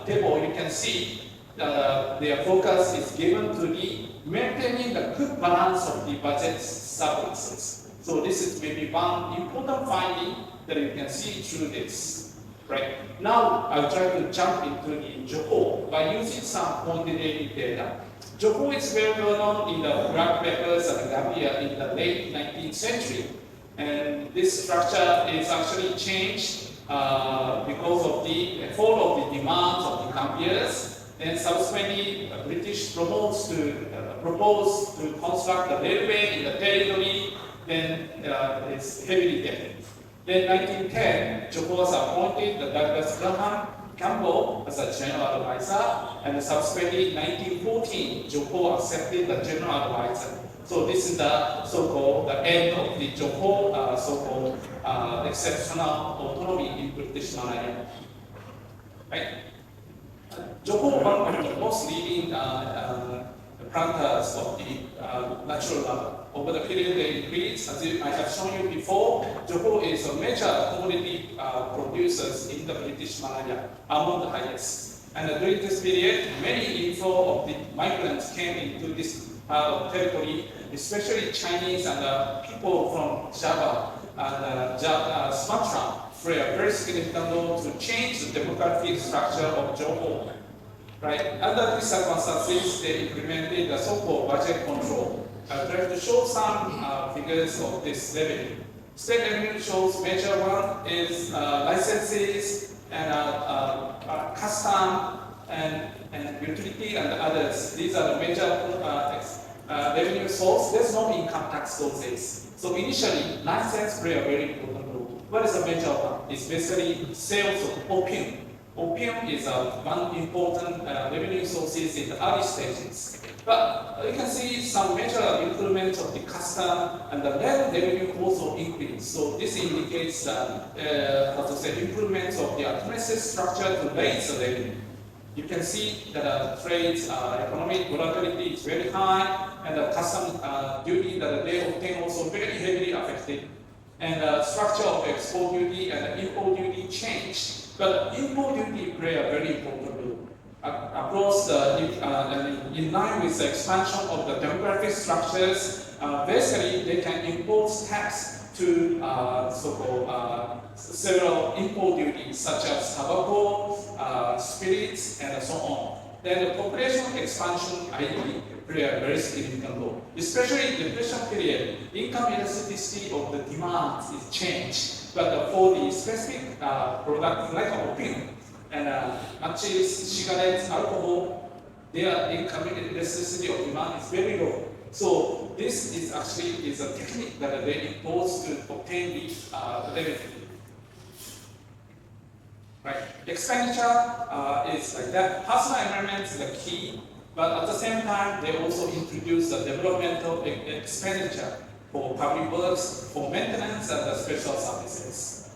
table, you can see their focus is given to the maintaining the good balance of the budget surpluses. So this is maybe one important finding that you can see through this. Right. Now I'll try to jump into the Johor by using some quantitative data. Johor is very well known in the graph papers of Gambia in the late 19th century. And this structure is actually changed because of the fall of the demands of the Gambians. And subsequently, the British proposed to construct a railway in the territory, then it's heavily debt. Then 1910, Johor was appointed the Douglas Graham Campbell as a general advisor, and subsequently 1914, Johor accepted the general advisor. So this is the so-called the end of the Johor so-called exceptional autonomy in British Malaya. Right? Johor, one of the most leading planters of the natural rubber. Over the period they increased, as I have shown you before, Johor is a major commodity producers in the British Malaya, among the highest. And during this period, many inflow of the migrants came into this part of territory, especially Chinese and people from Java and Sumatra play a very significant role to change the demographic structure of Johor. Right? Under these circumstances, they implemented the so-called budget control. I'll try to show some figures of this revenue. State revenue shows major one is licenses and custom and utility and others. These are the major revenue source. There's no income tax those days. So initially, license play a very important role. What is a major one? It's basically sales of opium. Opium is one important revenue sources in the early stages. But you can see some major improvements of the custom and the land revenue also increased. So this indicates improvements of the administrative structure to raise the revenue. You can see that trade's economic volatility is very high, and the custom duty that they obtain also very heavily affected. And the structure of export duty and import duty changed. But import duty play a very important role. Across in line with the expansion of the demographic structures, basically they can import tax to so-called several import duties such as tobacco, spirits, and so on. Then the population expansion ideally play a very significant role. Especially in the depression period, income elasticity of the demand is changed. But for the specific products like opium and matches, cigarettes, alcohol, their income elasticity of demand is very low. So this is actually a technique that they impose to obtain the revenue. Right. Expenditure is like that. Personal environment is the key, but at the same time, they also introduce the developmental expenditure. for public works, for maintenance, and the special services.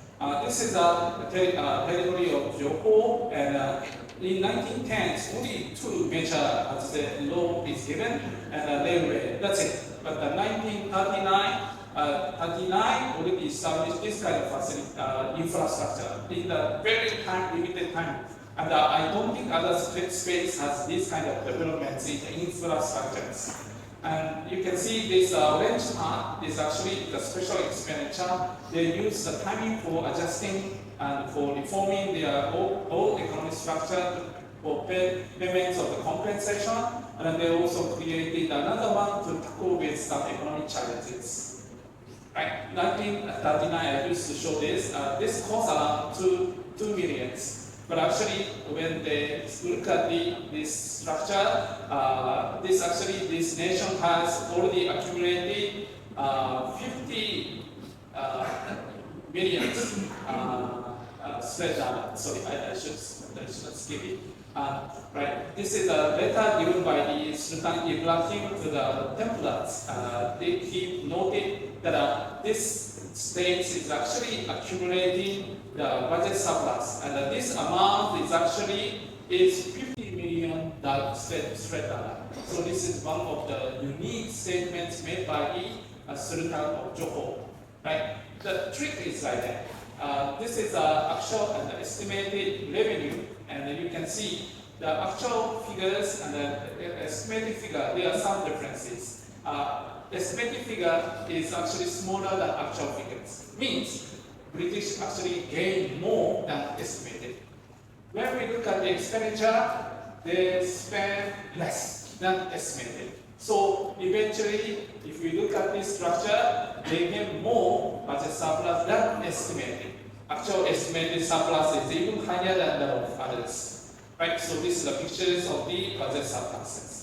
This is a territory of Johor, and in 1910s, only two major law is given, and railway, that's it. But in 1939 already established this kind of facility, infrastructure in the very limited time. And I don't think other states has this kind of developments in the infrastructures. And you can see this orange part is actually the special expenditure. They use the timing for adjusting and for reforming their whole economic structure for payments of the compensation. And then they also created another one to tackle with some economic challenges. Right, 1939, I used to show this. This costs around 2 million. But actually, when they look at this structure, this nation has already accumulated 50 million spread out. Sorry, I should skip it. Right, this is a letter given by the Sultan Ibrahim to the Templars. He noted that this state is actually accumulating the budget surplus, and this amount is actually 50 million spread out. So this is one of the unique statements made by the Sultan of Johor. Right, the trick is like that. This is the actual and the estimated revenue, and you can see the actual figures and the estimated figure, there are some differences. Estimated figure is actually smaller than actual figures. Means British actually gain more than estimated. When we look at the expenditure, they spend less than estimated. So eventually, if we look at this structure, they get more budget surplus than estimated. Actual estimated surplus is even higher than that of others. Right, so this is the pictures of the budget surpluses.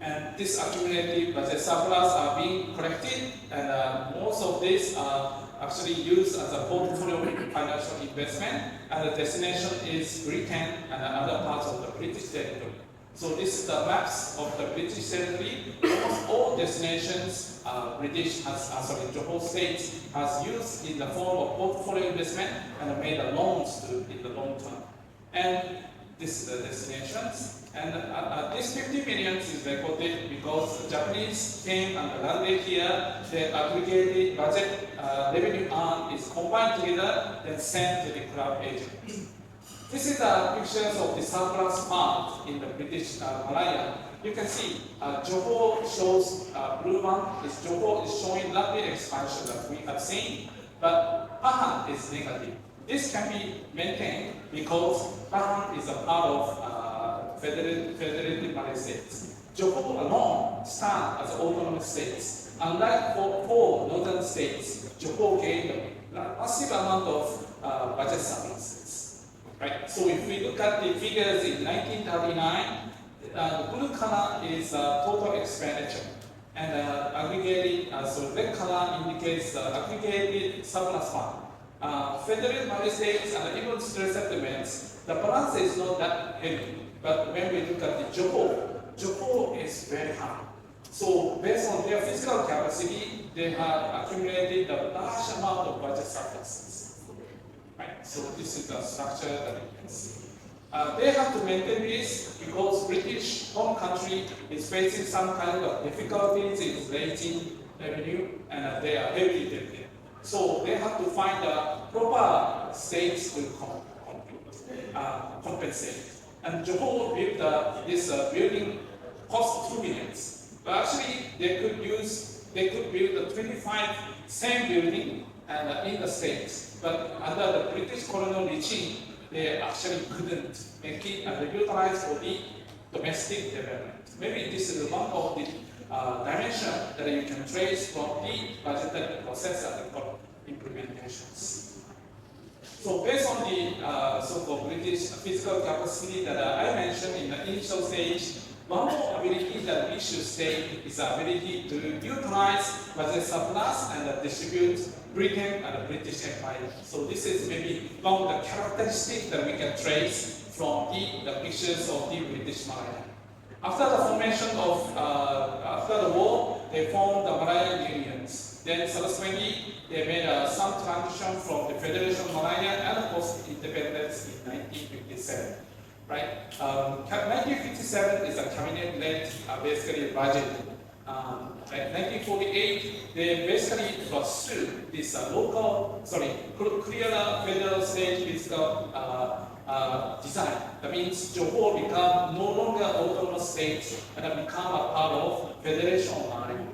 And this accumulated budget surplus are being collected, and most of these are actually used as a portfolio financial investment, and the destination is Britain and other parts of the British territory. So this is the maps of the British territory. Almost all destinations Johor State has used in the form of portfolio investment and made loans to in the long term. And this is the destinations. And this 50 million is recorded because the Japanese came and landed here. The aggregated budget revenue earned is combined together and sent to the club agent. This is the pictures of the surplus fund in the British Malaya. You can see Johor shows blue one. Johor is showing rapid expansion that we have seen, but Pahang is negative. This can be maintained because Pahang is a part of federated Malaysia. Johor alone stands as autonomous states. Unlike four northern states, Johor gained a massive amount of budget surpluses. Right? So if we look at the figures in 1939, the blue color is total expenditure, and aggregated, so red color indicates the aggregated surplus fund. Federal Malaysia and even stress settlements, the balance is not that heavy. But when we look at the Johor is very high. So based on their fiscal capacity, they have accumulated a large amount of budget surpluses. Right? So this is the structure that you can see. They have to maintain this because British home country is facing some kind of difficulties in raising revenue, and they are heavily debted. So they have to find a proper states to compensate. And Johor built this building cost 2 million. But actually, they could build the 25 same building and in the states. But under the British colonial regime, they actually couldn't make it and utilize for the domestic development. Maybe this is one of the dimension that you can trace from the budgetary process and implementations. So based on the so-called British fiscal capacity that I mentioned in the initial stage, one more ability that we should state is the ability to utilize budget surplus and distribute Britain and the British Empire. So this is maybe one of the characteristics that we can trace from the pictures of the British Malaya. After the formation of, after the war, they formed the Malayan unions. Then subsequently, they made some transition from the Federation of Malaya and post-independence in 1957. Right? 1957 is a cabinet-led basically budget. Like 1948, they basically pursued this clearer federal state fiscal design. That means Johor become no longer autonomous states and become a part of Federation of Malaya.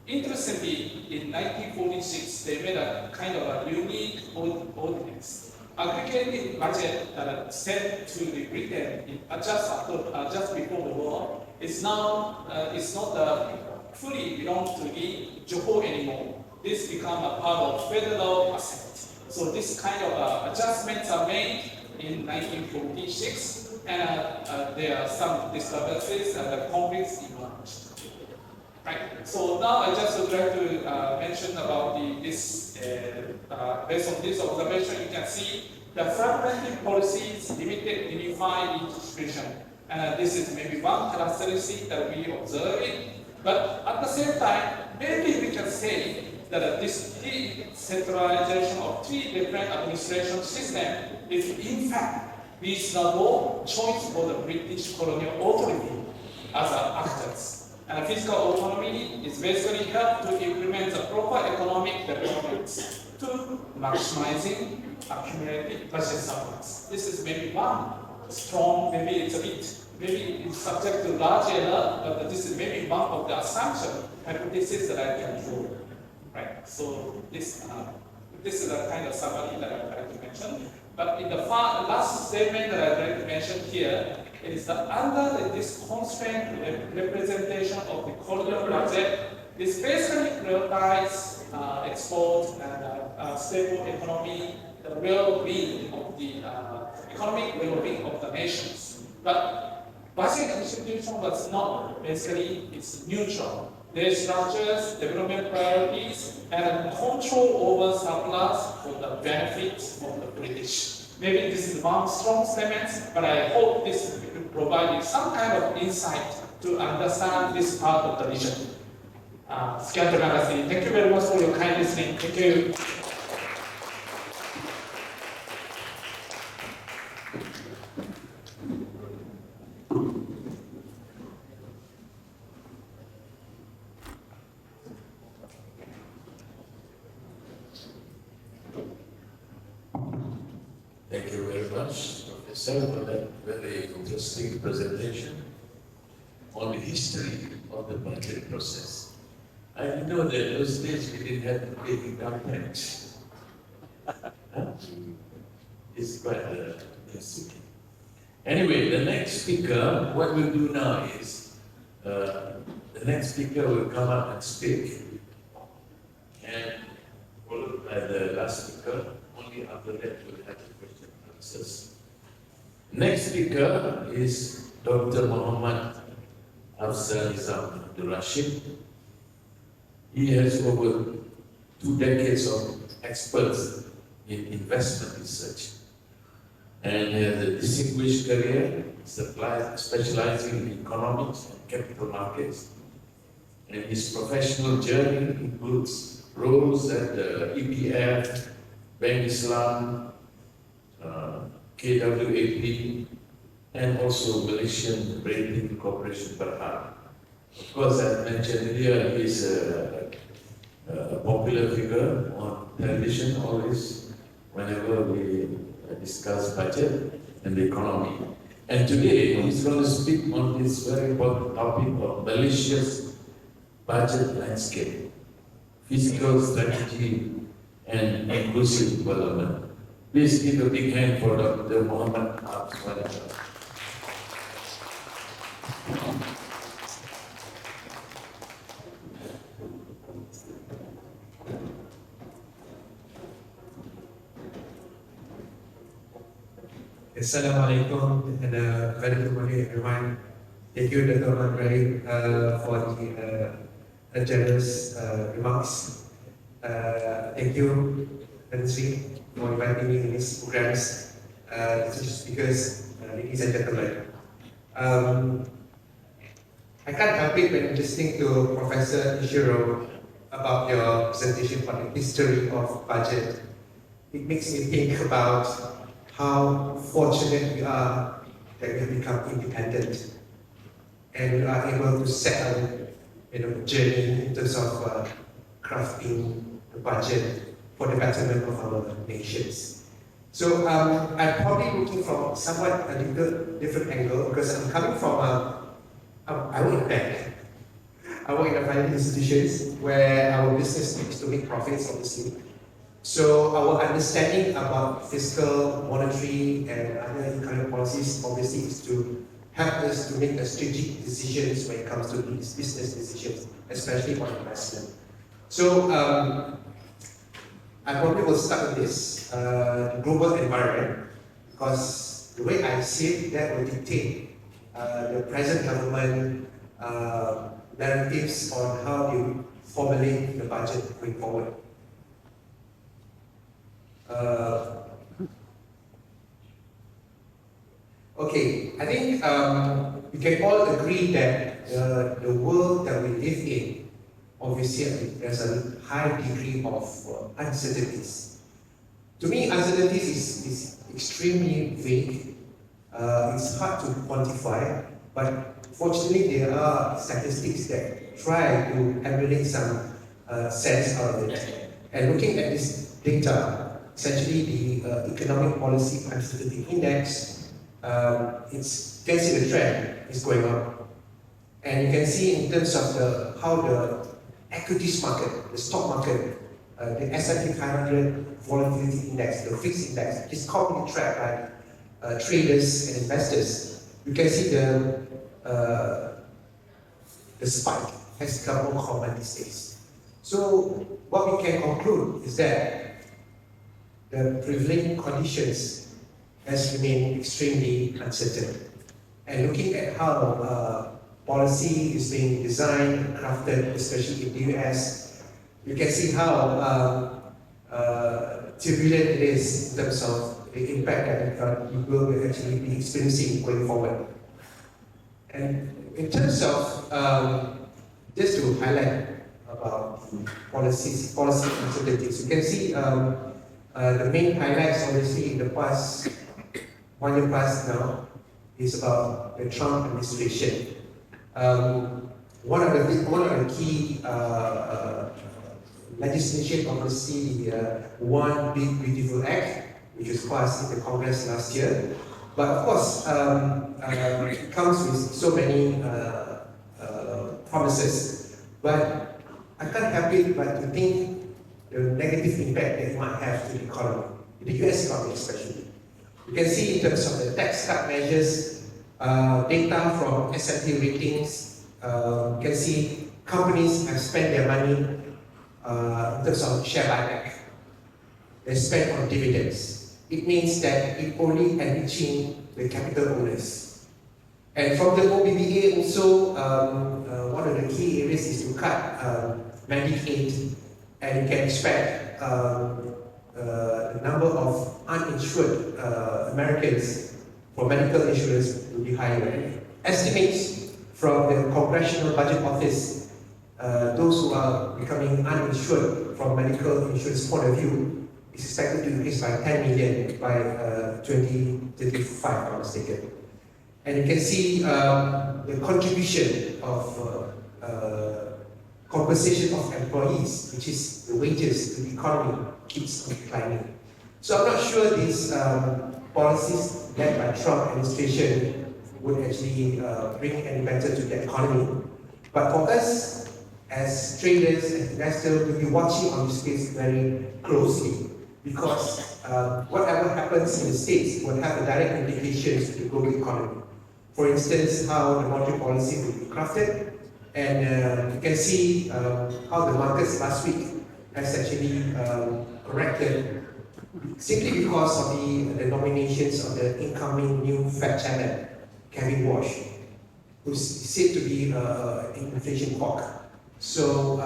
Interestingly, in 1946, they made a kind of a unique ordinance. Aggregated budget that sent to the Britain just before the war is now it's not fully belong to the Johor anymore. This become a part of federal asset. So this kind of adjustments are made in 1946, and there are some disturbances and conflicts emerged. Right. So now I just would like to mention about based on this observation, you can see the fragmented policies, limited unified distribution. This is maybe one characteristic that we observe it. But at the same time, maybe we can say that this decentralization of three different administration systems is in fact reasonable choice for the British colonial authority as actors. And fiscal autonomy is basically help to implement the proper economic development to maximizing accumulated budget surplus. This is maybe one strong, maybe it's subject to large error, but this is maybe one of the assumption hypothesis that I can draw. Right. So this is a kind of summary that I'd like to mention. But in the last statement that I'd like to mention here is that under this constraint representation of the colonial budget, this basically prioritize export and stable economy, the well-being of the economic well-being of the nations. But budget distribution was not basically, it's neutral. Their structures, development priorities, and control over surplus for the benefits of the British. Maybe this is one strong statement, but I hope this will provide you some kind of insight to understand this part of the region. Thank you very much for your kind listening. Thank you. Thank you very much, Professor, for that very interesting presentation on the history of the budget process. I know that those days we didn't have to pay income tax. It's quite interesting. Anyway, the next speaker, what we'll do now is, the next speaker will come up and speak, and followed by the last speaker. Only after that we'll have the question and answers. Next speaker is Dr. Muhammad Afzanizam Abdul Rashid. He has over 2 decades of expertise in investment research and has a distinguished career specializing in economics and capital markets. And his professional journey includes roles at the EPF, Bank Islam, KWAP, and also Malaysian Rating Corporation Berhad. Of course, as mentioned earlier, he is a popular figure on television always whenever we discuss budget and the economy. And today, he's going to speak on this very important topic of Malaysia's budget landscape, fiscal strategy, and inclusive development. Please give a big hand for Dr. Muhammad Afzanizam. Assalamualaikum and very good morning everyone. Thank you Dr. Ramli for the generous remarks. Thank you Ridzuan for inviting me in these programs. Distinguished speakers, ladies and gentlemen. I can't help it when listening to Professor Ichiro about your presentation on the history of budget. It makes me think about how fortunate we are that we have become independent and we are able to set our journey in terms of crafting the budget for the betterment of our nations. So I'm probably looking from somewhat a little different angle because I'm coming from I work in a bank. I work in a financial institutions where our business is to make profits, obviously. So our understanding about fiscal, monetary, and other economic policies, obviously, is to help us to make strategic decisions when it comes to these business decisions, especially on investment. So I probably will start with this, the global environment, because the way I see it, that will dictate the present government narratives on how you formulate the budget going forward. Okay, I think we can all agree that the world that we live in, obviously there's a high degree of uncertainties. To me, uncertainties is extremely vague. It's hard to quantify, but fortunately there are statistics that try to emulate some sense out of it. And looking at this data, essentially the economic policy uncertainty index, you can see the trend is going up. And you can see in terms of how the equities market, the stock market, the S&P 500 volatility index, the fixed index, which is commonly tracked by traders and investors, you can see the spike has become more common these days. So what we can conclude is that the prevailing conditions has remained extremely uncertain. And looking at how policy is being designed and crafted, especially in the US, you can see how turbulent it is in terms of the impact that we will actually be experiencing going forward. And in terms of, just to highlight about policy uncertainties, you can see the main highlights obviously in the past 1 year past now is about the Trump administration. One of the key legislation, obviously, the One Big Beautiful Act, which was passed in the Congress last year. But of course, it comes with so many promises. But I can't help it but to think the negative impact that it might have to the economy, the US economy especially. You can see in terms of the tax cut measures, data from S&P ratings, you can see companies have spent their money in terms of share buyback. They spend on dividends. It means that it only enriching the capital owners. And from the OBBA also, one of the key areas is to cut Medicaid, and you can expect the number of uninsured Americans for medical insurance will be higher. Estimates from the Congressional Budget Office, those who are becoming uninsured from medical insurance point of view is expected to increase by 10 million by 2035, if I'm not mistaken. And you can see the contribution of compensation of employees, which is the wages to the economy, keeps declining. So I'm not sure these policies led by Trump administration would actually bring any better to the economy. But for us, as traders and investors, we'll be watching on this space very closely because whatever happens in the States will have a direct implications to the global economy. For instance, how the monetary policy will be crafted, and you can see how the markets last week has actually corrected simply because of the nominations of the incoming new Fed chairman, Kevin Walsh, who's said to be an inflation hawk. So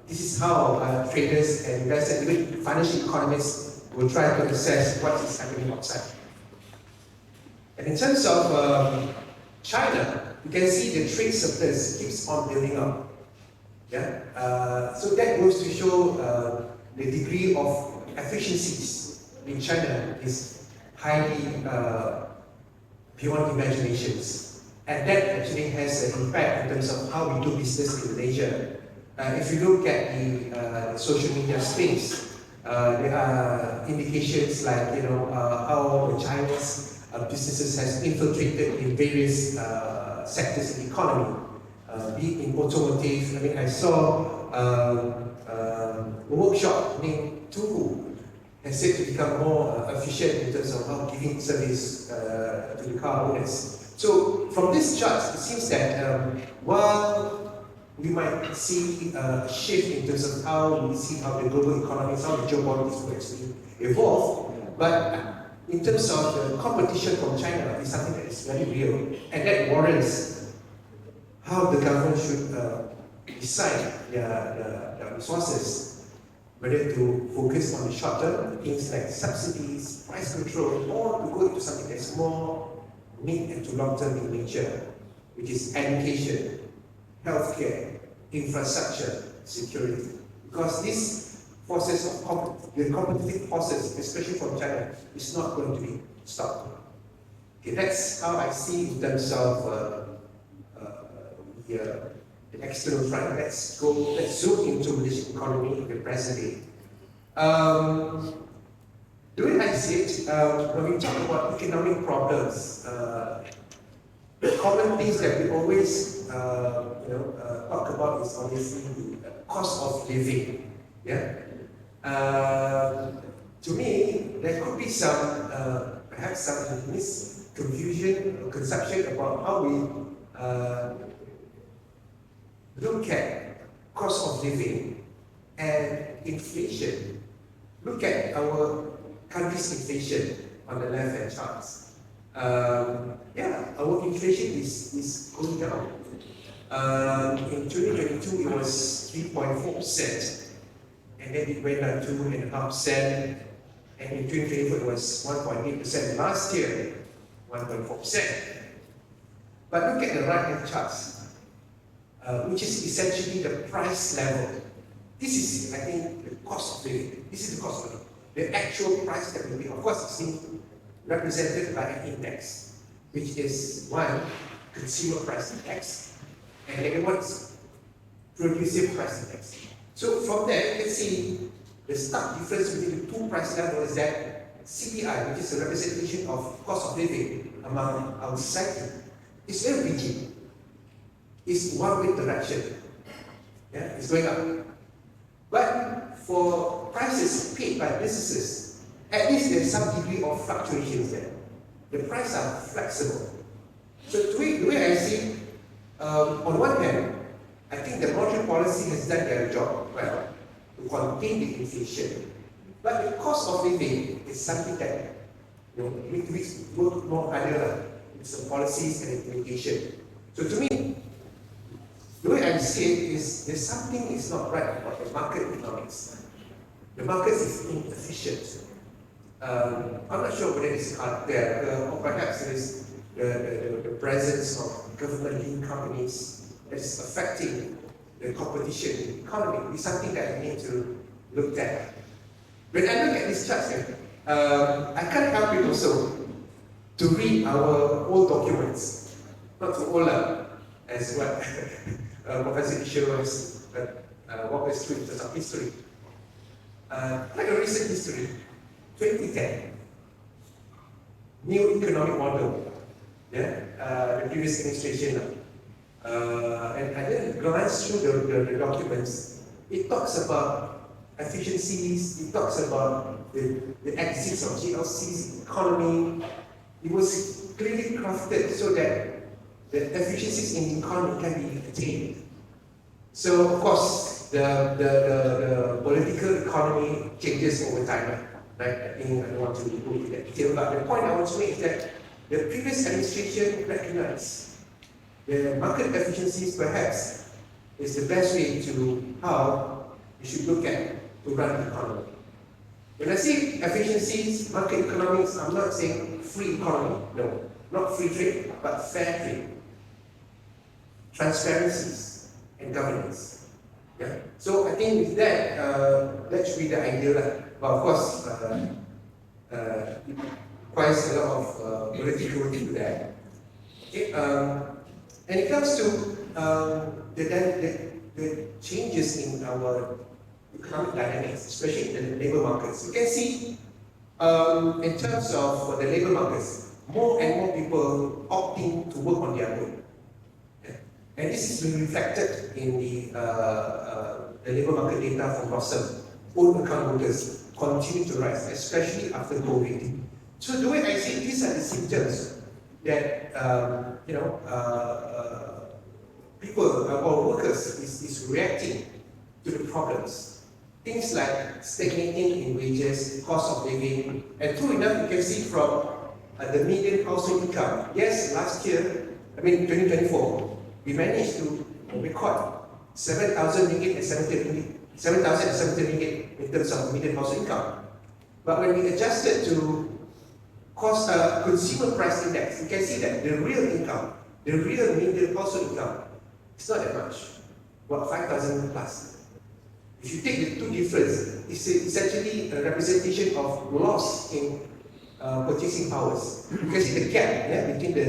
this is how traders and investors, even financial economists, will try to assess what is happening outside. And in terms of China, you can see the trade surplus keeps on building up. Yeah? So that goes to show the degree of efficiencies in China is highly beyond imaginations. And that actually has an impact in terms of how we do business in Malaysia. If you look at the social media space, there are indications like how the Chinese businesses has infiltrated in various sectors in the economy, be it in automotive. I mean, I saw a workshop named Tuhu has said to become more efficient in terms of how giving service to the car owners. So from this chart, it seems that while we might see a shift in terms of how we see how the global economies, how the geopolitics will actually evolve, but in terms of the competition from China is something that is very real, and that warrants how the government should decide their resources, whether to focus on the short term, things like subsidies, price control, or to go into something that's more mid and to long term in nature, which is education, healthcare, infrastructure, security. Because these forces of the competitive forces, especially from China, is not going to be stopped. Okay, that's how I see in terms of the external front. Let's zoom into Malaysian economy in the present day. The way I see it, when we talk about economic problems, the common things that we always talk about is obviously the cost of living. Yeah. To me, there could be some perhaps some confusion or conception about how we look at cost of living and inflation. Look at our country's inflation on the left-hand charts. Our inflation is going down. In 2022, it was 3.4%, and then it went down to 2.5%, and in 2024, it was 1.8%. Last year, 1.4%. But look at the right-hand charts, which is essentially the price level. This is, I think, the cost of living. This is the cost of living. The actual price that we pay. Of course, it's being represented by an index, which is one, consumer price index, and the other one is producer price index. So from there, you can see the stark difference between the two price levels is that CPI, which is a representation of cost of living among our society, is very rigid. It's one-way direction. Yeah, it's going up. But for prices paid by businesses, at least there's some degree of fluctuations there. The prices are flexible. So the way I see, on one hand, I think the monetary policy has done their job well to contain the inflation. But the cost of living is something that we need to work more harder with some policies and implementation. So to me, the way I see it is there's something is not right about the market economics. The market is inefficient. I'm not sure whether it's there, or perhaps it is the presence of government-linked companies that is affecting the competition in the economy. It's something that we need to look at. When I look at these charts, I can't help it also to read our old documents, not too old as what Professor Ichiro has walked us through in terms of history. Like a recent history, 2010, new economic model, the previous administration. And I then glanced through the documents. It talks about efficiencies, it talks about the exits of GLC's economy. It was clearly crafted so that the efficiencies in the economy can be attained. So, of course, the political economy changes over time, right? I think I don't want to go into that detail, but the point I want to make is that the previous administration recognized the market efficiencies perhaps is the best way to how we should look at to run the economy. When I say efficiencies, market economics, I'm not saying free economy, no, not free trade, but fair trade. transparencies and governance. Yeah. So I think with that, that should be the idea. But of course, it requires a lot of political to do that. Okay. And it comes to the changes in our economic dynamics, especially in the labor markets. You can see in terms of the labor markets, more and more people opting to work on their own. Yeah. And this is being reflected in the labor market data from Blossom. Own account workers continue to rise, especially after COVID. So the way I see it, these are the symptoms that people or workers is reacting to the problems. Things like stagnating in wages, cost of living, and true enough, you can see from the median household income. Yes, last year, 2024, we managed to record 7,000 ringgit and 7,070 ringgit in terms of median household income. But when we adjusted to consumer price index, you can see that the real income, the real median household income, it's not that much, about 5,000 plus. If you take the two differences, it's essentially a representation of loss in purchasing powers. You can see the gap between the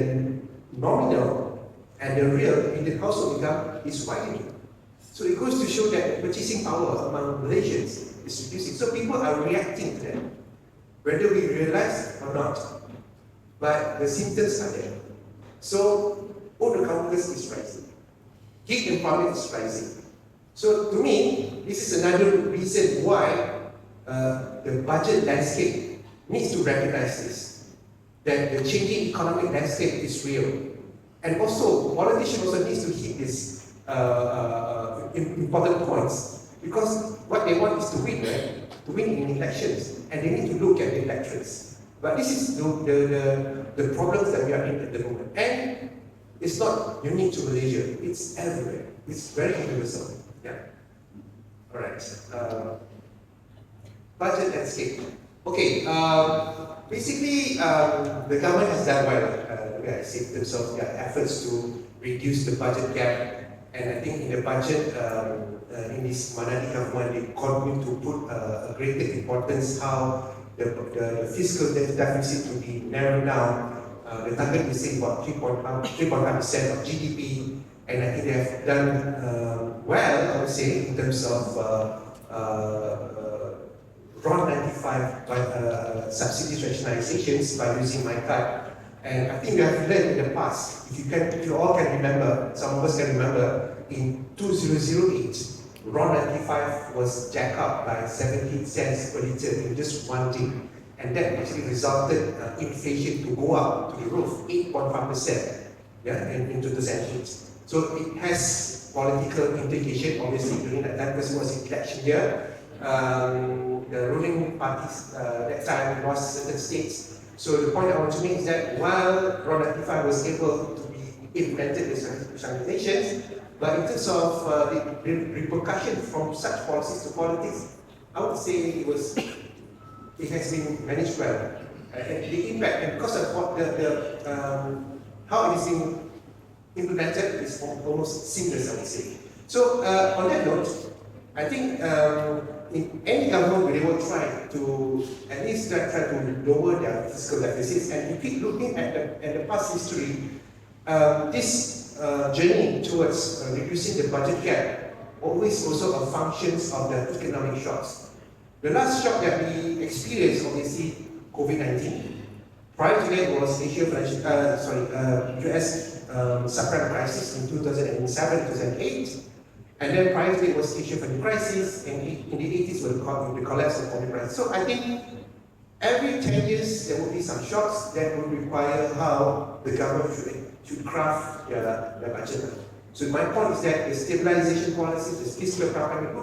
nominal and the real in the household income is widening. So it goes to show that purchasing power among Malaysians is reducing. So people are reacting to that, whether we realize or not. But the symptoms are there. So all the counters is rising. Gig employment is rising. So to me, this is another reason why the budget landscape needs to recognize this, that the changing economic landscape is real. And also, politicians also need to hit these important points, because what they want is to win, right? To win in elections, and they need to look at the electorates. But this is the problems that we are in at the moment. And it's not unique to Malaysia, it's everywhere. It's very universal. Yeah. All right. Budget landscape. Okay. Basically, the government has done well. I see in terms of their efforts to reduce the budget gap. And I think in the budget, in this Manali government, they continue to put a greater importance how the fiscal deficit to be narrowed down. The target is saying about 3.5% of GDP. And I think they have done well, I would say, in terms of RON 95 subsidies rationalizations by using my card. And I think we have learned in the past, if you all can remember, some of us can remember, in 2008, RON 95 was jacked up by 17 cents per litre in just one day. And that actually resulted inflation to go up to the roof, 8.5%, in 2008. So it has political implication, obviously, during that time, because it was election year. The ruling parties that time lost certain states. So the point I want to make is that while RON 95 was able to be implemented with rationalizations, but in terms of the repercussion from such policies to politics, I would say it has been managed well. And the impact, and because of what how it is being implemented is almost seamless, I would say. So on that note, I think in any government they will try to at least try to lower their fiscal deficits. And if you keep looking at the past history, this journey towards reducing the budget gap always also a functions of the economic shocks. The last shock that we experienced, obviously, COVID-19. Prior to that was US subprime crisis in 2007, 2008. And then prior to it was Asia financial crisis, and in the 80s was the collapse of oil price. So I think every 10 years there will be some shocks that will require how the government should craft their budget. So my point is that the stabilization policies, the fiscal program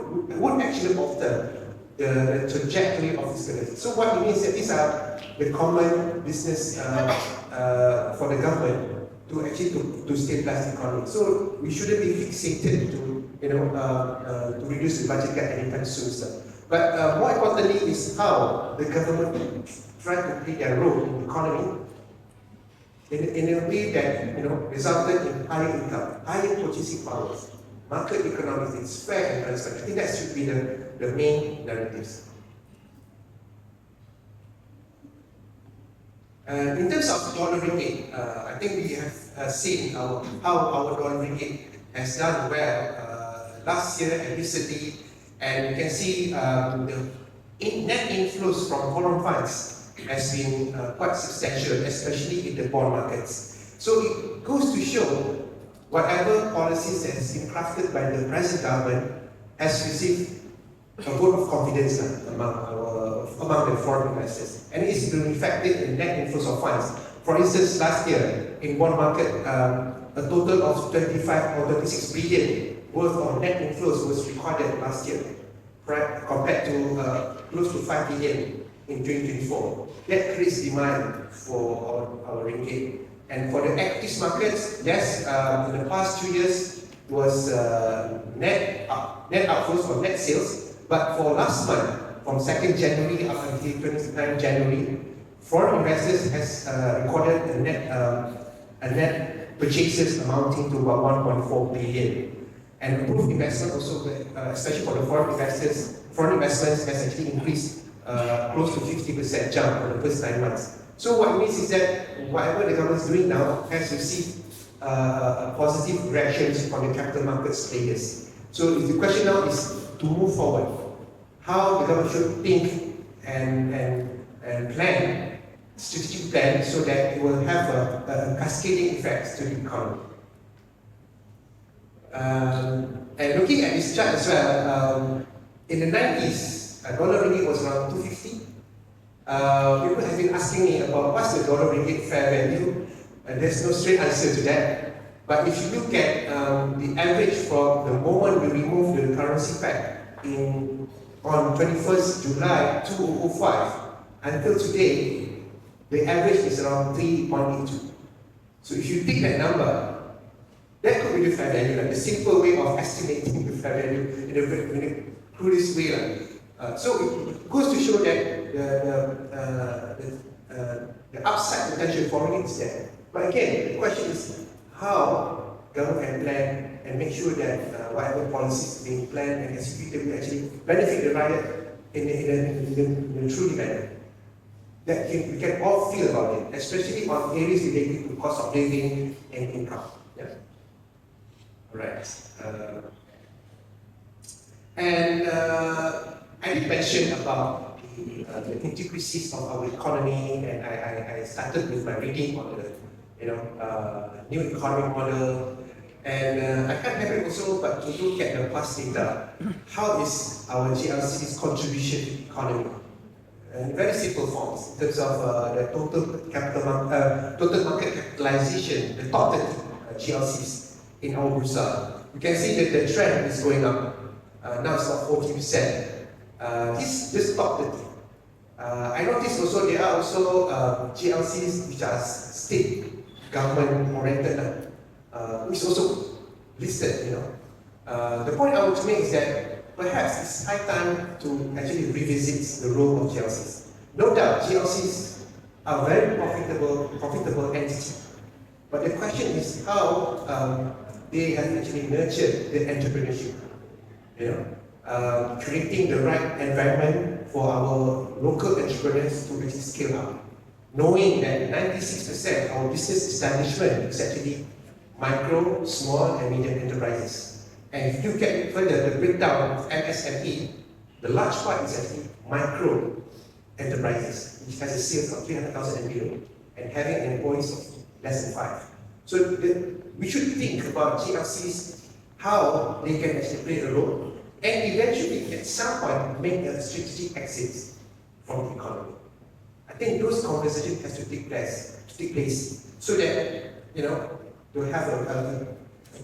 would actually alter the trajectory of fiscal deficit. So what it means that these are the common business for the government to actually to stabilize the economy. So we shouldn't be fixated to to reduce the budget gap anytime soon, sir. But more importantly is how the government try to play their role in the economy, in a way that resulted in higher income, higher purchasing powers, market economics, it's fair and transparent. I think that should be the main narratives. In terms of dollar ringgit, I think we have seen how our dollar ringgit has done well last year and recently, and you can see the net inflows from foreign funds has been quite substantial, especially in the bond markets. So it goes to show whatever policies that has been crafted by the present government has received a vote of confidence among the foreign investors, and it's been reflected in net inflows of funds. For instance, last year in bond market, a total of 25 or 36 billion worth of net inflows was recorded last year, compared to close to 5 billion in 2024. That creates demand for our ringgit. And for the equities markets, yes, in the past 2 years was net outflows or net sales. But for last month, from 2nd January up until 29th January, foreign investors has recorded a net purchases amounting to about 1.4 billion. And approved investment also, especially for the foreign investors, foreign investments has actually increased close to 50% jump for the first 9 months. So what it means is that whatever the government is doing now has received positive reactions from the capital markets players. So the question now is to move forward, how the government should think and plan, strategic plan, so that it will have a cascading effect to the economy. And looking at this chart as well, in the 90s, dollar ringgit was around 250. People have been asking me about what's the dollar ringgit fair value, and there's no straight answer to that. But if you look at the average from the moment we removed the currency peg on 21st July 2005 until today, the average is around 3.82. So if you take that number, that could be the fair value, like the simple way of estimating the fair value in the crudest way. So it goes to show that the upside potential for it is there. But again, the question is how government can plan and make sure that whatever policies being planned and executed will actually benefit the riot in a true manner. That we can all feel about it, especially on areas related to cost of living and income. Yeah. All right. I did mention about the intricacies of our economy, and I started with my reading on the new economic model, and I can't help it also but to look at the past data. How is our GLC's contribution to the economy? In very simple forms, in terms of the total market capitalization, the top 30 GLCs in our bursa. You can see that the trend is going up. Now it's about 40%. This just top 30. I noticed also there are also GLCs which are state government oriented, which is also listed. The point I want to make is that perhaps it's high time to actually revisit the role of GLCs. No doubt, GLCs are very profitable entity, but the question is how they have actually nurtured the entrepreneurship. Creating the right environment for our local entrepreneurs to actually scale up. Knowing that 96% of our business establishment is actually micro, small and medium enterprises. And if you look at further the breakdown of MSME, the large part is actually micro enterprises, which has a sales of 300,000 and below, and having an employees of less than 5. So we should think about GLCs, how they can actually play a role, and eventually, at some point, make a strategic exit from the economy. I think those conversations have to take place, so that to have a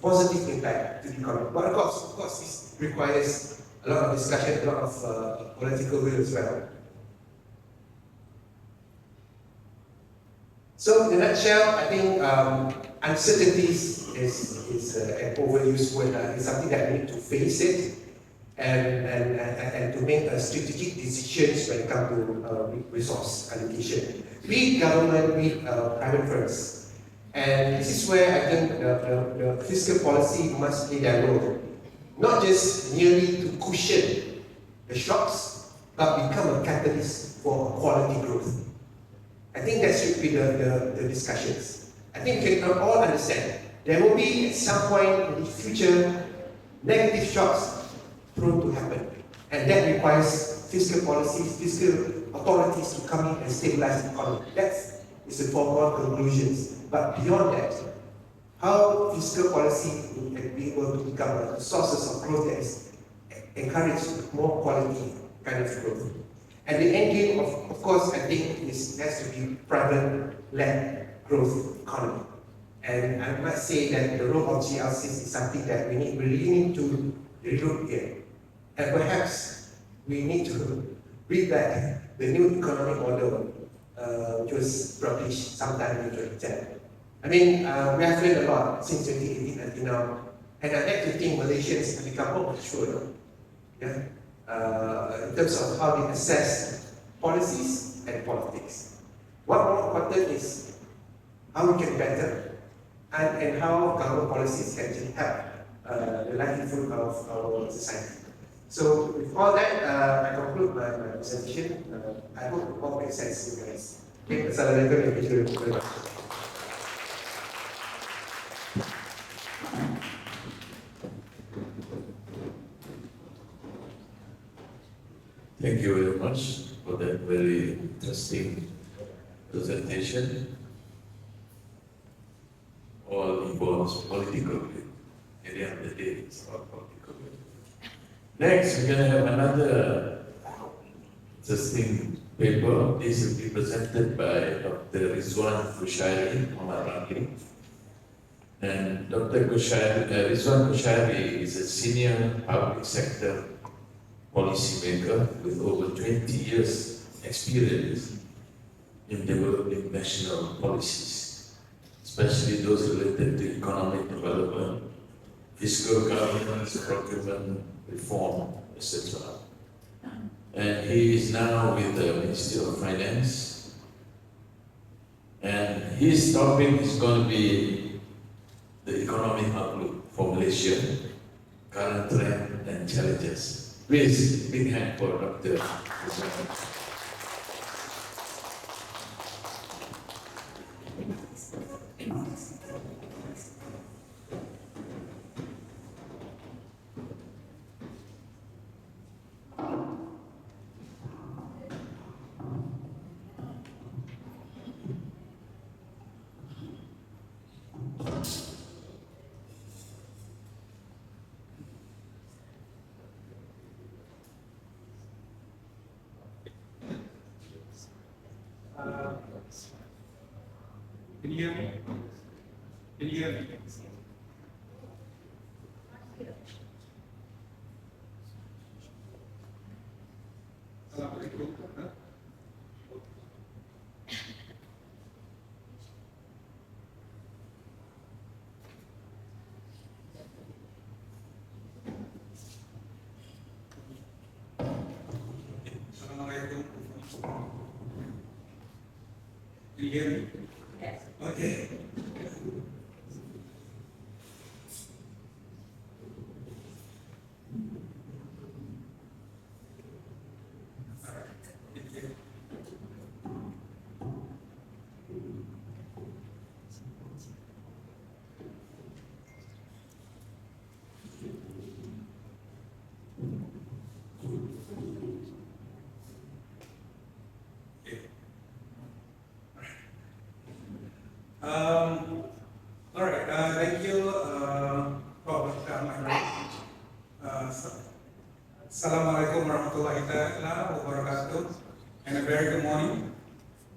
positive impact to the economy. But of course, this requires a lot of discussion, a lot of political will as well. So, in a nutshell, I think uncertainties is an overused word. It's something that we need to face it. And to make strategic decisions when it comes to resource allocation. Be it government, be it private firms. And this is where I think the fiscal policy must play their role. Not just merely to cushion the shocks, but become a catalyst for quality growth. I think that should be the discussions. I think we can all understand there will be at some point in the future negative shocks prone to happen. And that requires fiscal policies, fiscal authorities to come in and stabilize the economy. That is the foregone conclusions. But beyond that, how fiscal policy will be able to become sources of growth that is encourage more quality kind of growth. And the end game, of course, I think has to be private-led growth economy. And I must say that the role of GLCs is something that we really need to relook at. And perhaps we need to read back the new economic model which was published sometime in 2010. I mean, we have learned a lot since 2018 until now. And I'd like to think Malaysians have become more mature, in terms of how they assess policies and politics. What more important is how we can better and how government policies can actually help the livelihood of our society. So with all that, I conclude my presentation. I hope it all makes sense to you guys. Okay, Assalamualaikum and thank you very much. Thank you very much for that very interesting presentation. All involves political will. At the end of the day, it's all political will. Next, we're going to have another interesting paper. This will be presented by Dr. Kushairi, Ramli. And Dr. Ridzuan is a senior public sector policymaker with over 20 years experience in developing national policies, especially those related to economic development, fiscal governance, procurement, reform, etc. And he is now with the Ministry of Finance. And his topic is going to be the economic outlook for Malaysia, current trend and challenges. Please, big hand for Dr. Can you hear me? Can you hear me? Assalamualaikum. Assalamualaikum. Can you hear me? Yes. Okay. All right, thank you, Prof. Assalamualaikum warahmatullahi wabarakatuh, and a very good morning.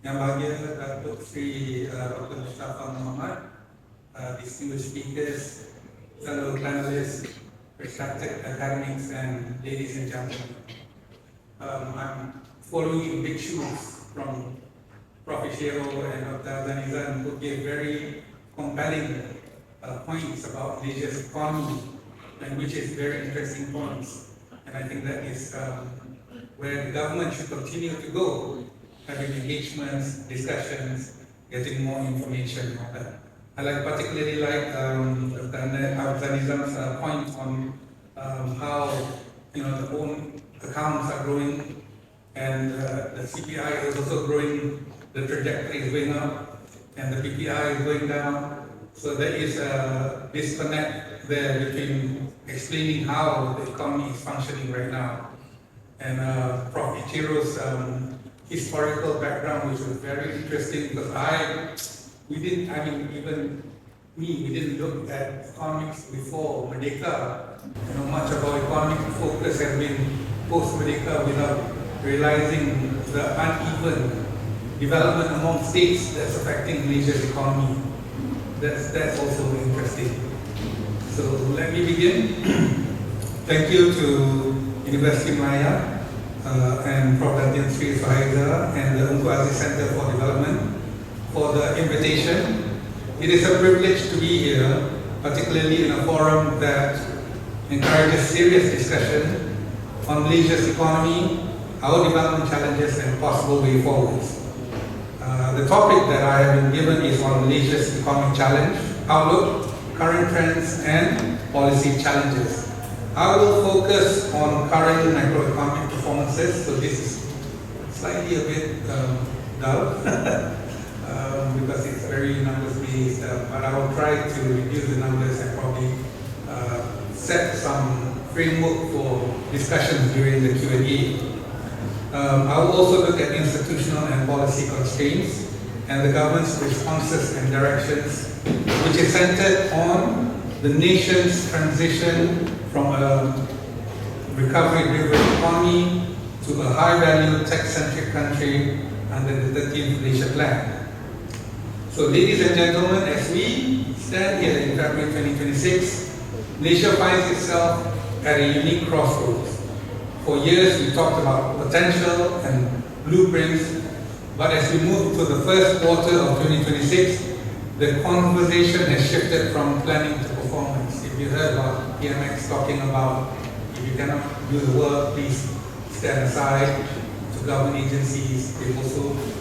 Yang bahagia Datuk Sri Dr. Mustafa Mohd, distinguished speakers, fellow panelists, respected academics, and ladies and gentlemen. I'm following in big shoes from Prof. Ichiro and Dr. Afzanizam, who gave very compelling points about Malaysia's economy, and which is very interesting points. And I think that is where the government should continue to go, having engagements, discussions, getting more information on that. particularly like Afzanizam's point on how the own accounts are growing, and the CPI is also growing, the trajectory is going up, and the PPI is going down. So there is a disconnect there between explaining how the economy is functioning right now. And Prof. Ichiro's historical background, which was very interesting, because we didn't look at economics before Merdeka. Much of our economic focus has been post-Merdeka without realizing the uneven development among states that's affecting Malaysia's economy. That's also interesting. So let me begin. Thank you to University Malaya and Prof. Dr. Sri Fahaiza and the Unku Aziz Center for Development for the invitation. It is a privilege to be here, particularly in a forum that encourages serious discussion on Malaysia's economy, our development challenges, and possible way forwards. The topic that I have been given is on Malaysia's economic challenge, outlook, current trends, and policy challenges. I will focus on current macroeconomic performances, so this is slightly a bit dull because it's very numbers-based, but I will try to reduce the numbers and probably set some framework for discussions during the Q&A. I will also look at institutional and policy constraints and the government's responses and directions, which is centered on the nation's transition from a recovery-driven economy to a high-value, tech-centric country under the 13th Malaysia Plan. So, ladies and gentlemen, as we stand here in February 2026, Malaysia finds itself at a unique crossroads. For years, we talked about potential and blueprints, but as we move to the first quarter of 2026, the conversation has shifted from planning to performance. If you heard about PMX talking about, if you cannot do the work, please stand aside. To government agencies,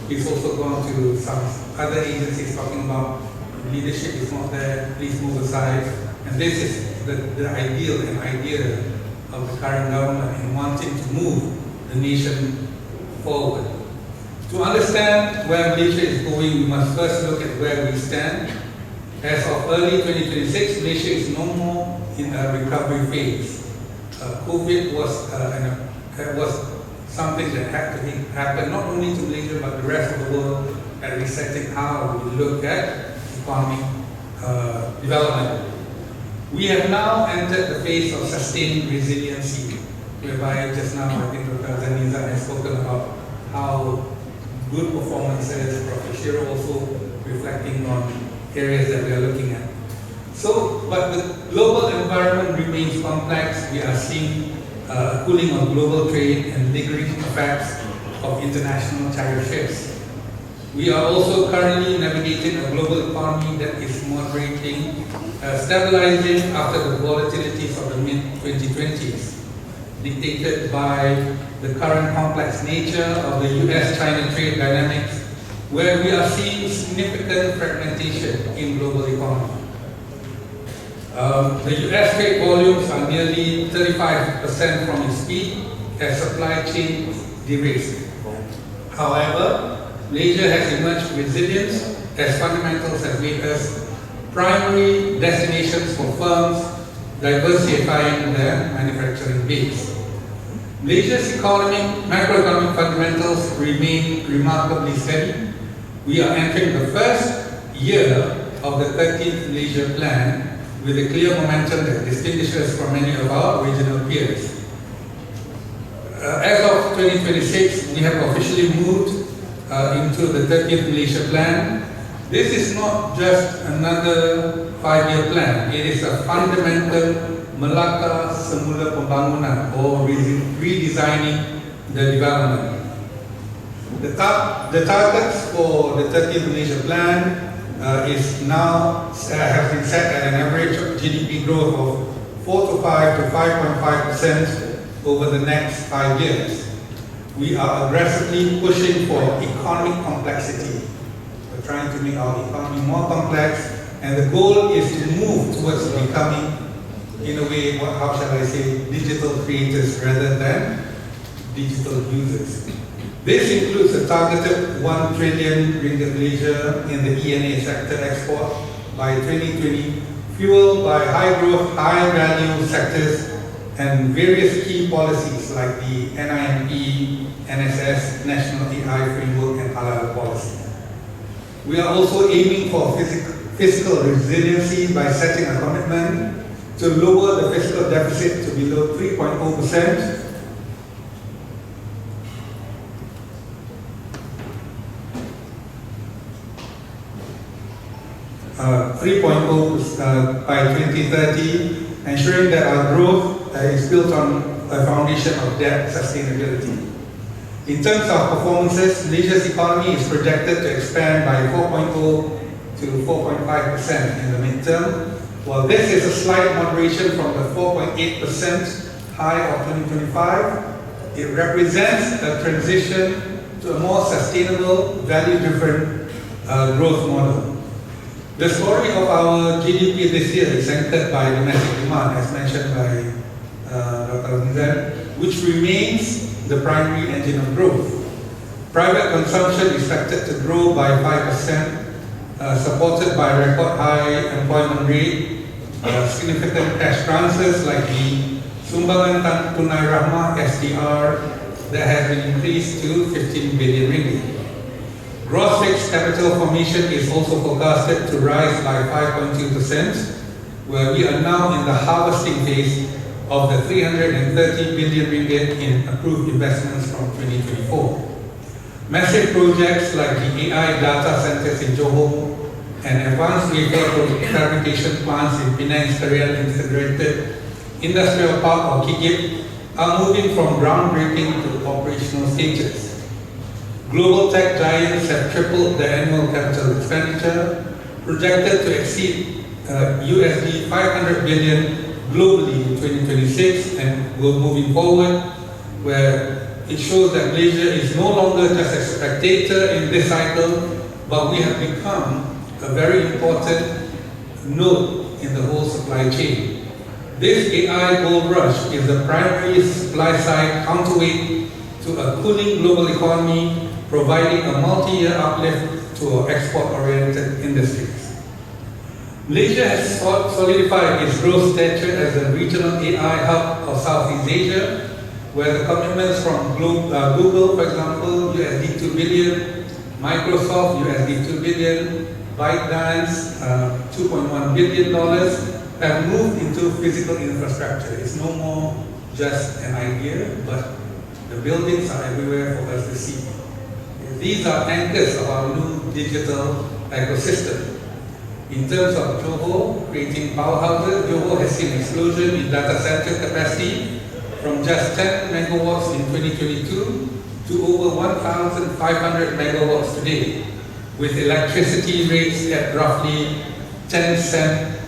it's also gone to some other agencies talking about leadership is not there, please move aside. And this is the ideal and idea of the current government in wanting to move the nation forward. To understand where Malaysia is going, we must first look at where we stand. As of early 2026, Malaysia is no more in a recovery phase. COVID was something that had to happen not only to Malaysia but the rest of the world, at resetting how we look at economic development. We have now entered the phase of sustained resiliency, whereby just now I think Dr. Afzanizam has spoken about how good performances, Prof. Ichiro also reflecting on areas that we are looking at. So, but the global environment remains complex. We are seeing cooling of global trade and lingering effects of international tariff shifts. We are also currently navigating a global economy that is moderating, stabilizing after the volatilities of the mid-2020s, dictated by the current complex nature of the US-China trade dynamics, where we are seeing significant fragmentation in global economy. The US trade volumes are nearly 35% from its peak as supply chains de-risk. However, Malaysia has emerged resilient as fundamentals have made us primary destinations for firms diversifying their manufacturing base. Malaysia's macroeconomic fundamentals remain remarkably steady. We are entering the first year of the 13th Malaysia Plan with a clear momentum that distinguishes us from many of our regional peers. As of 2026, we have officially moved into the 13th Malaysia Plan. This is not just another 5-year plan. It is a fundamental Melaka Semula Pembangunan, or redesigning the development. The targets for the 13th Malaysia Plan is now have been set at an average of GDP growth of 4 to 5 to 5.5% over the next 5 years. We are aggressively pushing for economic complexity. We're trying to make our economy more complex And the goal is to move towards becoming, in a way, how shall I say, digital creators rather than digital users. This includes a targeted 1 trillion ringgit Malaysia in the E&A sector export by 2020, fueled by high growth, high value sectors and various key policies like the NIMP, NSS, National AI Framework and Halal policy. We are also aiming for fiscal resiliency by setting a commitment to lower the fiscal deficit to below 3.0%. 3.0 by 2030, ensuring that our growth is built on a foundation of debt sustainability. In terms of performances, Malaysia's economy is projected to expand by 4.0 to 4.5% in the midterm. While this is a slight moderation from the 4.8% high of 2025, it represents a transition to a more sustainable, value-driven growth model. The story of our GDP this year is anchored by domestic demand, as mentioned by Dr. Afzanizam, which remains the primary engine of growth. Private consumption is expected to grow by 5%, supported by record high employment rate, significant cash transfers like the Sumbangan Tunai Rahmah SDR that has been increased to 15 billion ringgit. Gross fixed capital formation is also forecasted to rise by 5.2%, where we are now in the harvesting phase of the 330 billion ringgit in approved investments from 2024. Massive projects like the AI data centers in Johor and advanced wafer fabrication plants in Penang's Korean Integrated Industrial Park or KIGIP are moving from groundbreaking to operational stages. Global tech giants have tripled their annual capital expenditure, projected to exceed USD 500 billion globally in 2026, and we're moving forward, where it shows that Malaysia is no longer just a spectator in this cycle, but we have become a very important node in the whole supply chain. This AI gold rush is the primary supply side counterweight to a cooling global economy, providing a multi-year uplift to our export-oriented industries. Malaysia has solidified its growth stature as a regional AI hub of Southeast Asia, where the commitments from Google, for example, USD 2 billion, Microsoft, USD 2 billion, ByteDance, $2.1 billion, have moved into physical infrastructure. It's no more just an idea, but the buildings are everywhere for us to see. These are anchors of our new digital ecosystem. In terms of Johor creating powerhouses, Johor has seen an explosion in data center capacity from just 10 megawatts in 2022 to over 1,500 megawatts today, with electricity rates at roughly 0.10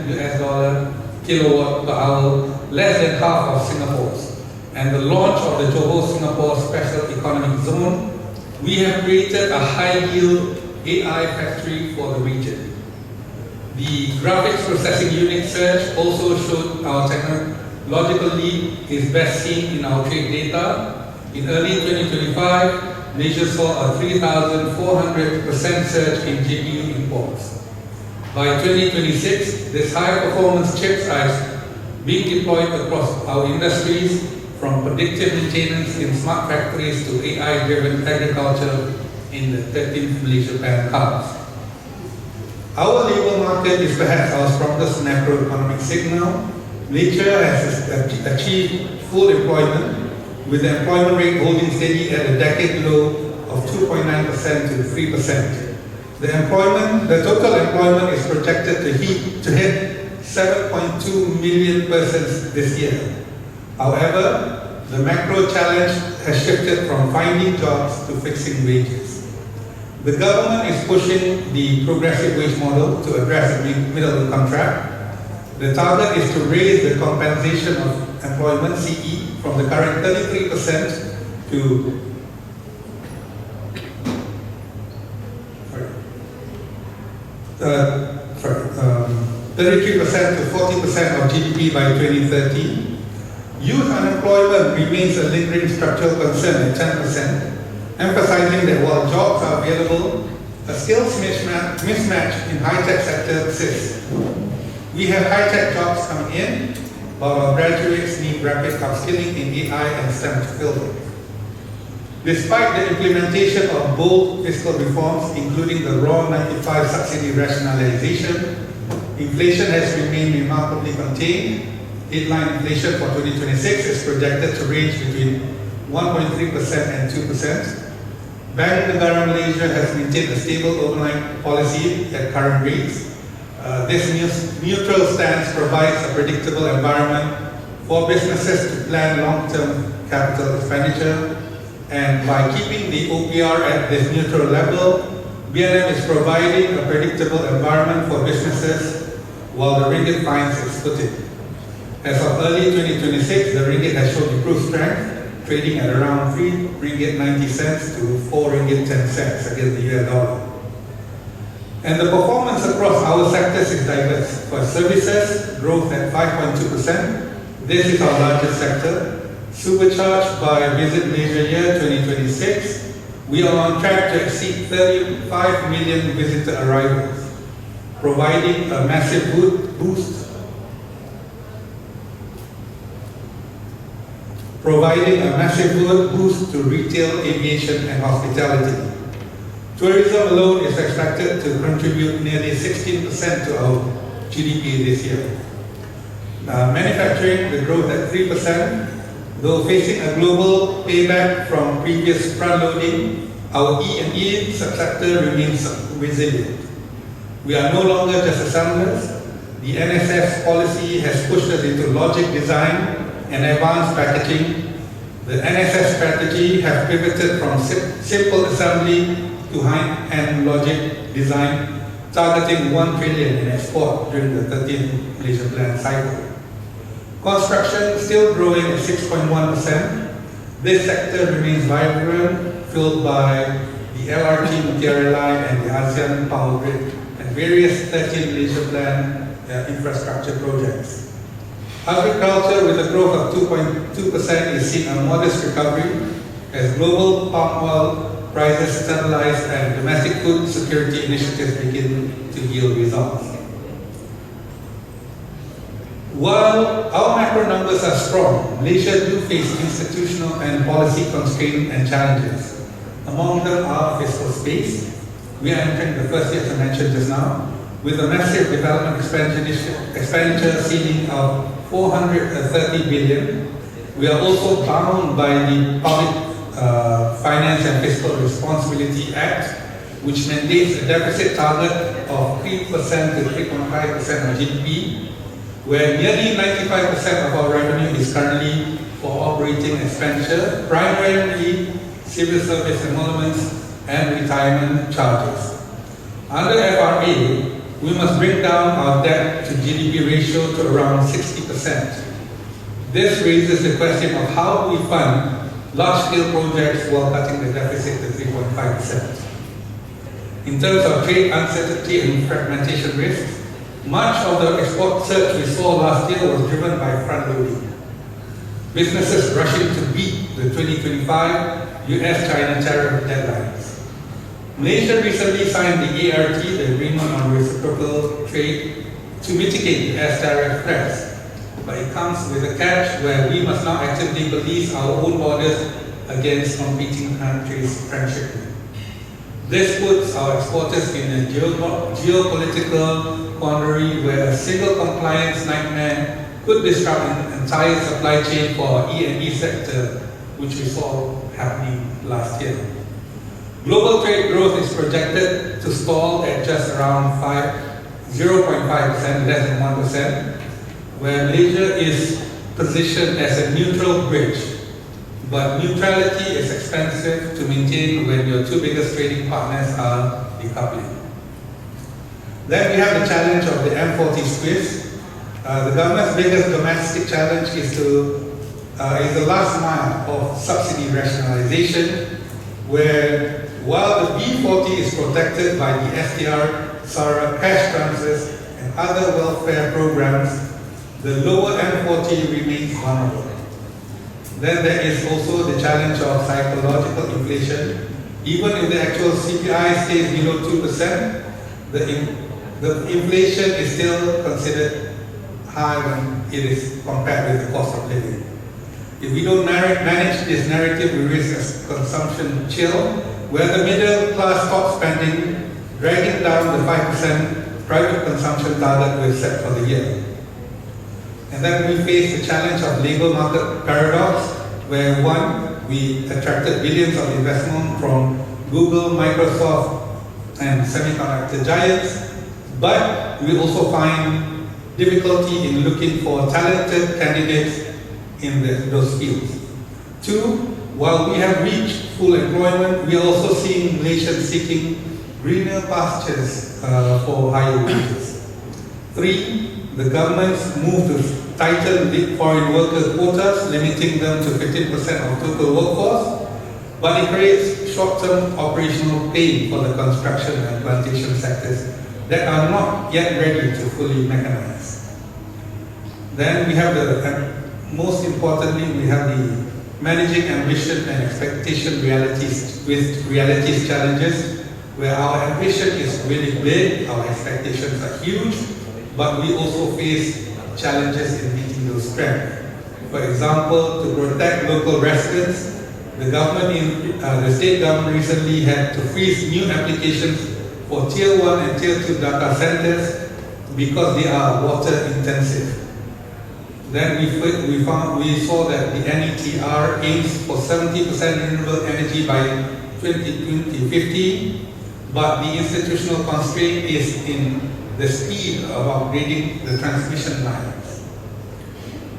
US dollar kilowatt per hour, less than half of Singapore's. And the launch of the Johor Singapore Special Economic Zone, we have created a high-yield AI factory for the region. The graphics processing unit surge also showed our technological lead is best seen in our trade data. In early 2025, Malaysia saw a 3,400% surge in GPU imports. By 2026, these high-performance chips are being deployed across our industries, from predictive maintenance in smart factories to AI-driven agriculture in the 13th Malaysia Pan hubs. Our labour market is perhaps our strongest macroeconomic signal. Malaysia has achieved full employment, with the employment rate holding steady at a decade low of 2.9% to 3%. The total employment is projected to hit 7.2 million persons this year. However, the macro challenge has shifted from finding jobs to fixing wages. The government is pushing the progressive wage model to address the middle income trap. The target is to raise the compensation of employment CE from the current 33% to to 40% of GDP by 2030. Youth unemployment remains a lingering structural concern at 10%, emphasizing that while jobs are available, a skills mismatch in high-tech sector persists. We have high-tech jobs coming in, but our graduates need rapid upskilling in AI and STEM to fill them. Despite the implementation of bold fiscal reforms, including the Raw 95 subsidy rationalization, inflation has remained remarkably contained. Headline inflation for 2026 is projected to range between 1.3% and 2%. Bank Negara Malaysia has maintained a stable overnight policy at current rates. This neutral stance provides a predictable environment for businesses to plan long-term capital expenditure. And by keeping the OPR at this neutral level, BNM is providing a predictable environment for businesses while the ringgit finds its footing. As of early 2026, the ringgit has shown improved strength, trading at around 3 ringgit 90 cents to 4 ringgit 10 cents against the US dollar. And the performance across our sectors is diverse. For services, growth at 5.2%. This is our largest sector. Supercharged by Visit Malaysia Year 2026, we are on track to exceed 35 million visitor arrivals, providing a massive boost to retail, aviation, and hospitality. Tourism alone is expected to contribute nearly 16% to our GDP this year. Manufacturing, the growth at 3%, though facing a global payback from previous front-loading, our E&E subsector remains resilient. We are no longer just assemblers. The NSS policy has pushed us into logic design and advanced packaging. The NSS strategy has pivoted from simple assembly to high-end logic design, targeting 1 trillion in export during the 13th Malaysia Plan cycle. Construction still growing at 6.1%. This sector remains vibrant, fueled by the LRT Mutiara Line and the ASEAN Power Grid and various 13th Malaysia Plan infrastructure projects. Agriculture, with a growth of 2.2%, is seeing a modest recovery as global palm oil prices stabilize and domestic food security initiatives begin to yield results. While our macro numbers are strong, Malaysia do face institutional and policy constraints and challenges. Among them are fiscal space. We are entering the first year, as I mentioned just now, with a massive development expenditure ceiling of 430 billion. We are also bound by the Public Finance and Fiscal Responsibility Act, which mandates a deficit target of 3% to 3.5% of GDP, where nearly 95% of our revenue is currently for operating expenditure, primarily civil service emoluments and retirement charges. Under FRA, we must bring down our debt to GDP ratio to around 60%. This raises the question of how we fund large-scale projects while cutting the deficit to 3.5%. In terms of trade uncertainty and fragmentation risks, much of the export surge we saw last year was driven by front-loading. Businesses rushing to beat the 2025 US-China tariff deadlines. Malaysia recently signed the ART, the Agreement on Reciprocal Trade, to mitigate the US tariff threats. But it comes with a catch where we must now actively police our own borders against competing countries' friendship. This puts our exporters in a geopolitical quandary where a single compliance nightmare could disrupt an entire supply chain for our E&E sector, which we saw happening last year. Global trade growth is projected to stall at just around 0.5%, less than 1%, where Malaysia is positioned as a neutral bridge. But neutrality is expensive to maintain when your two biggest trading partners are decoupling. Then we have the challenge of the M40 squeeze. The government's biggest domestic challenge is the last mile of subsidy rationalization, where while the B40 is protected by the STR SARA cash transfers, and other welfare programs, the lower M40 remains vulnerable. Then there is also the challenge of psychological inflation. Even if the actual CPI stays below 2%, the inflation is still considered high when it is compared with the cost of living. If we don't manage this narrative, we risk a consumption chill, where the middle class stops spending, dragging down the 5% private consumption target we've set for the year. And then we face the challenge of labor market paradox, where one, we attracted billions of investment from Google, Microsoft, and semiconductor giants, but we also find difficulty in looking for talented candidates in those fields. Two, while we have reached full employment, we are also seeing Malaysians seeking greener pastures for higher wages. Three, the government's move to tighten foreign worker quotas, limiting them to 15% of total workforce, but it creates short-term operational pain for the construction and plantation sectors that are not yet ready to fully mechanize. Then we have most importantly, we have the managing ambition and expectation realities with realities challenges, where our ambition is really big, our expectations are huge, but we also face challenges in meeting those strengths. For example, to protect local residents, the state government recently had to freeze new applications for Tier 1 and Tier 2 data centers because they are water intensive. Then we saw that the NETR aims for 70% renewable energy by 2050, but the institutional constraint is in the speed of upgrading the transmission lines.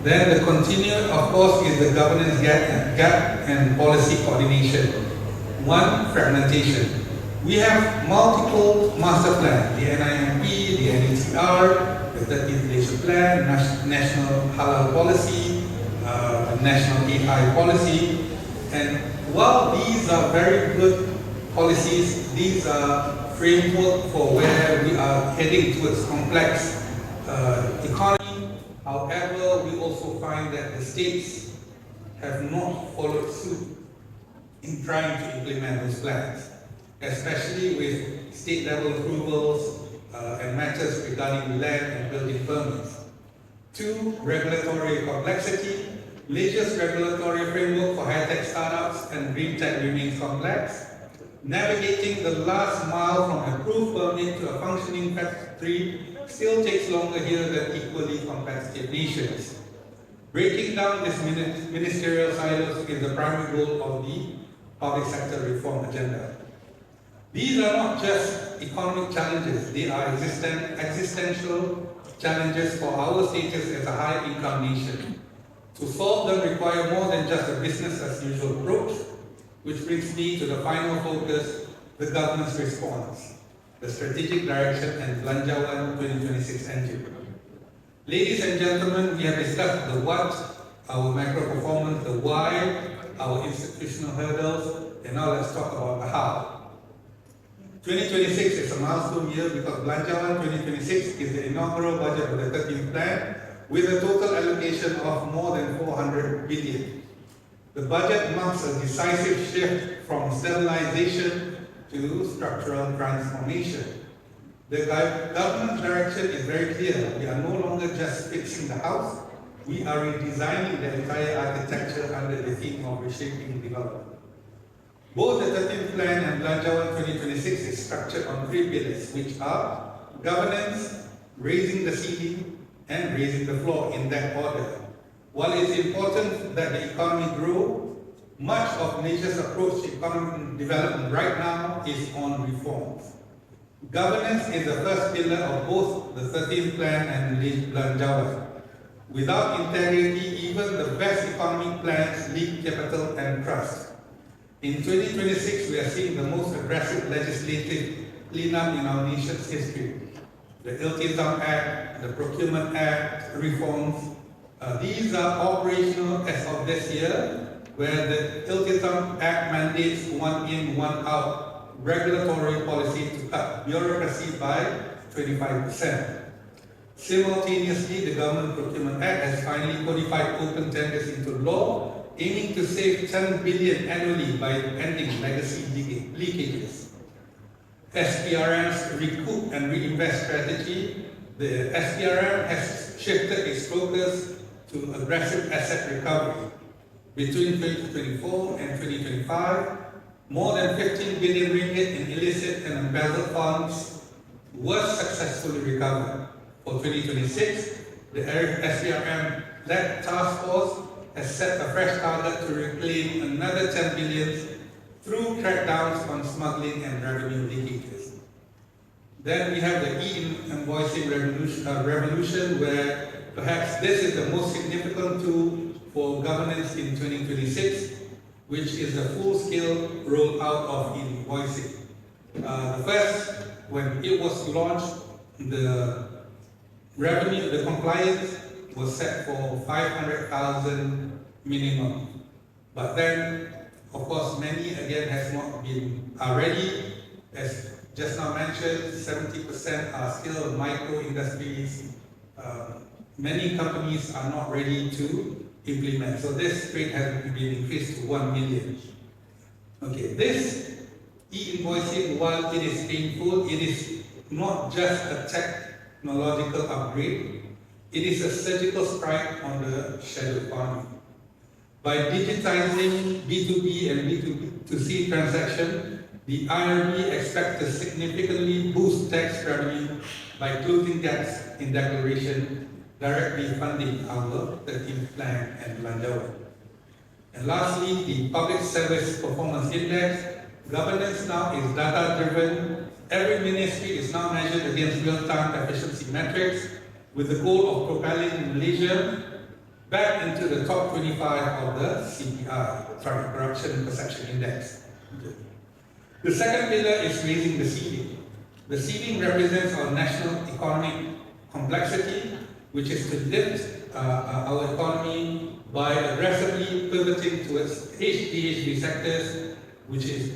Then the continued, of course, is the governance gap and policy coordination. One, fragmentation. We have multiple master plans, the NIMP, the NETR, the 13th Malaysia Plan, National Halal Policy, National AI Policy. And while these are very good policies, these are framework for where we are heading towards complex economy. However, we also find that the states have not followed suit in trying to implement those plans, especially with state-level approvals and matters regarding land and building permits. Two, regulatory complexity. Malaysia's regulatory framework for high-tech startups and green tech remains complex. Navigating the last mile from approved permit to a functioning factory still takes longer here than equally competitive nations. Breaking down these ministerial silos is the primary goal of the public sector reform agenda. These are not just economic challenges, they are existential challenges for our status as a high-income nation. To solve them require more than just a business-as-usual approach, which brings me to the final focus, the government's response, the strategic direction and Belanjawan 2026 engine. Ladies and gentlemen, we have discussed the what, our macro performance, the why, our institutional hurdles, and now let's talk about the how. 2026 is a milestone year because Belanjawan 2026 is the inaugural budget of the 13th plan with a total allocation of more than 400 billion. The budget marks a decisive shift from stabilization to structural transformation. The government's direction is very clear. We are no longer just fixing the house, we are redesigning the entire architecture under the theme of reshaping development. Both the 13th Plan and Belanjawan 2026 is structured on three pillars, which are governance, raising the ceiling, and raising the floor in that order. While it's important that the economy grow, much of Malaysia's approach to economic development right now is on reforms. Governance is the first pillar of both the 13th Plan and Belanjawan. Without integrity, even the best economic plans leak capital and trust. In 2026, we are seeing the most aggressive legislative cleanup in our nation's history. The Iltizam Act, the Procurement Act, reforms, these are operational as of this year, where the Iltizam Act mandates one in, one out regulatory policy to cut bureaucracy by 25%. Simultaneously, the Government Procurement Act has finally codified open tenders into law, aiming to save 10 billion annually by ending legacy leakages. SPRM's recoup and reinvest strategy, the SPRM has shifted its focus to aggressive asset recovery. Between 2024 and 2025, more than 15 billion ringgit in illicit and embezzled funds was successfully recovered. For 2026, the SPRM-led task force has set a fresh target to reclaim another 10 billion through crackdowns on smuggling and revenue leakages. Then we have the e-invoicing revolution, where perhaps this is the most significant tool for governance in 2026, which is the full-scale rollout of invoicing. The first, when it was launched, the compliance was set for 500,000 minimum. But then, of course, many again are ready. As just now mentioned, 70% are still micro industries. Many companies are not ready to implement. So this rate has been increased to 1 million. Okay, this e-invoicing, while it is painful, it is not just a technological upgrade, it is a surgical strike on the shadow economy. By digitizing B2B and B2C transactions, the IRB expects to significantly boost tax revenue by closing gaps in declaration, directly funding our 13th plan and Landawan. And lastly, the Public Service Performance Index. Governance now is data-driven. Every ministry is now measured against real-time efficiency metrics with the goal of propelling Malaysia back into the top 25 of the CPI, Corruption Perception Index. The second pillar is raising the ceiling. The ceiling represents our national economic complexity, which is to lift our economy by aggressively pivoting towards HDHD sectors, which is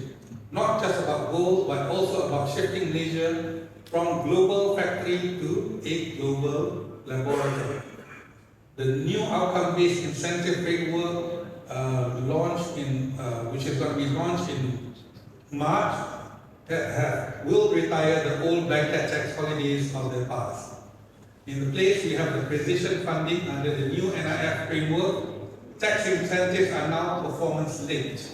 not just about gold, but also about shifting Malaysia from global factory to a global laboratory. The new outcome-based incentive framework which is going to be launched in March, will retire the old blanket tax holidays of the past. In the place, we have the precision funding under the new NIF framework. Tax incentives are now performance-linked.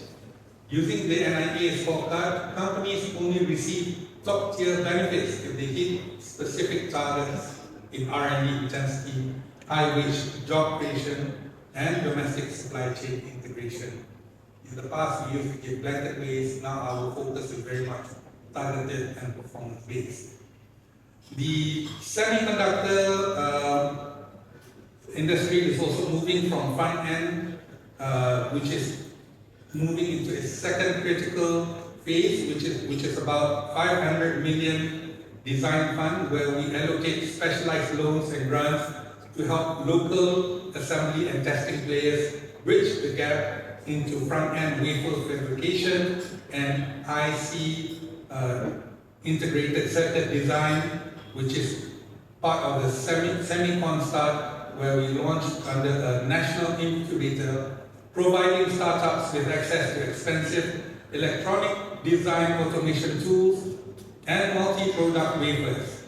Using the NIA scorecard, companies only receive top-tier benefits if they hit specific targets in R&D intensity, high-wage job creation, and domestic supply chain integration. In the past, we used to give blanket ways. Now our focus is very much targeted and performance-based. The semiconductor industry is also moving from front end, which is moving into a second critical phase, which is about 500 million design fund, where we allocate specialized loans and grants to help local assembly and testing players bridge the gap into front-end wafer fabrication and IC integrated circuit design, which is part of the Semicon Start, where we launched under a national incubator, providing startups with access to expensive electronic design automation tools and multi-product wafers.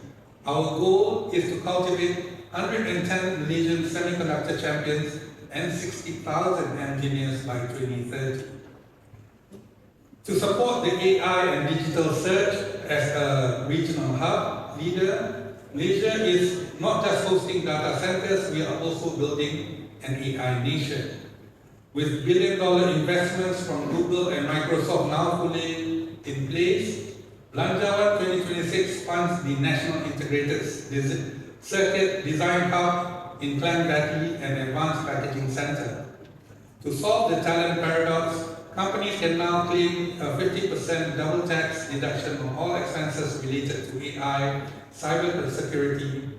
Our goal is to cultivate 110 Malaysian semiconductor champions and 60,000 engineers by 2030. To support the AI and digital search as a regional hub leader, Malaysia is not just hosting data centers, we are also building an AI nation. With billion-dollar investments from Google and Microsoft now fully in place, Landawan 2026 funds the National Integrated Circuit Design Hub in Klang Battery and Advanced Packaging Center. To solve the talent paradox, companies can now claim a 50% double tax deduction on all expenses related to AI, cyber security.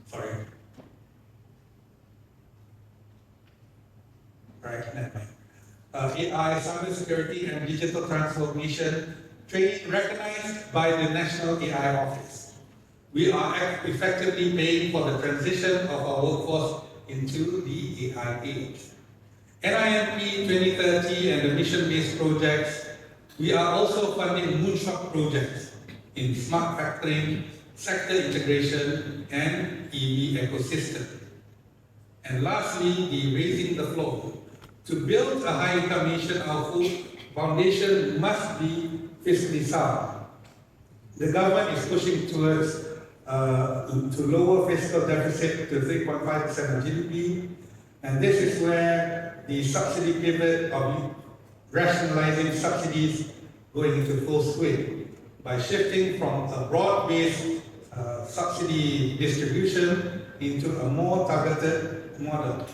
Sorry. Right, never mind. AI, cybersecurity, and digital transformation training recognized by the National AI Office. We are effectively paying for the transition of our workforce into the AI age. NIMP 2030 and the mission-based projects, we are also funding moonshot projects in smart factoring, sector integration, and EV ecosystem. And lastly, the raising the floor. To build a high-income nation, our foundation must be fiscally sound. The government is pushing towards to lower fiscal deficit to 3.5% of GDP, and this is where the subsidy pivot of rationalizing subsidies going into full swing by shifting from a broad-based subsidy distribution into a more targeted model.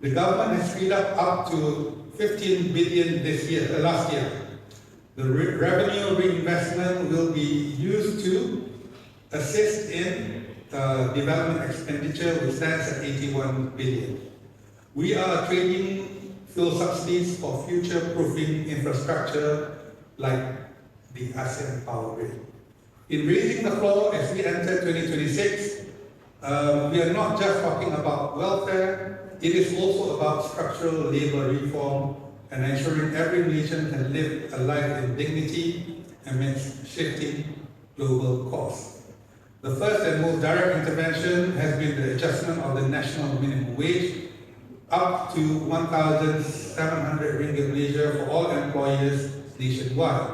The government has freed up to 15 billion last year. The revenue reinvestment will be used to assist in development expenditure, which stands at 81 billion. We are trading fuel subsidies for future-proofing infrastructure like the ASEAN Power Grid. In raising the floor as we enter 2026, we are not just talking about welfare, it is also about structural labor reform and ensuring every nation can live a life in dignity amidst shifting global costs. The first and most direct intervention has been the adjustment of the national minimum wage up to 1,700 ringgit Malaysia for all employers nationwide.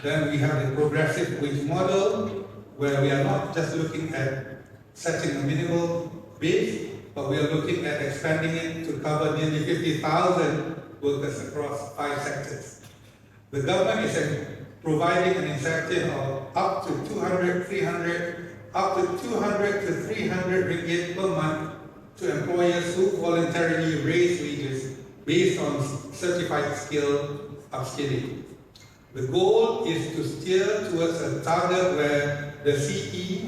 Then we have the progressive wage model, where we are not just looking at setting a minimal wage, but we are looking at expanding it to cover nearly 50,000 workers across 5 sectors. The government is providing an incentive of up to 200 to 300 ringgit per month to employers who voluntarily raise wages based on certified skill upskilling. The goal is to steer towards a target where the CE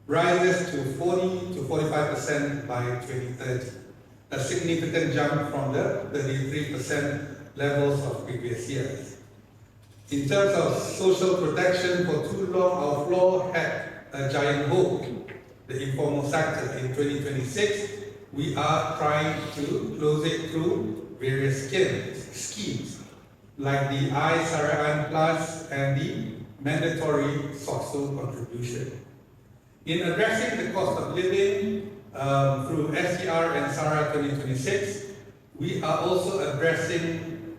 rises to 40 to 45% by 2030, a significant jump from the 33% levels of previous years. In terms of social protection, for too long our floor had a giant hole, the informal sector. In 2026, we are trying to close it through various schemes like the I-Saraan Plus and the mandatory social contribution. In addressing the cost of living through SCR and SARA 2026, we are also addressing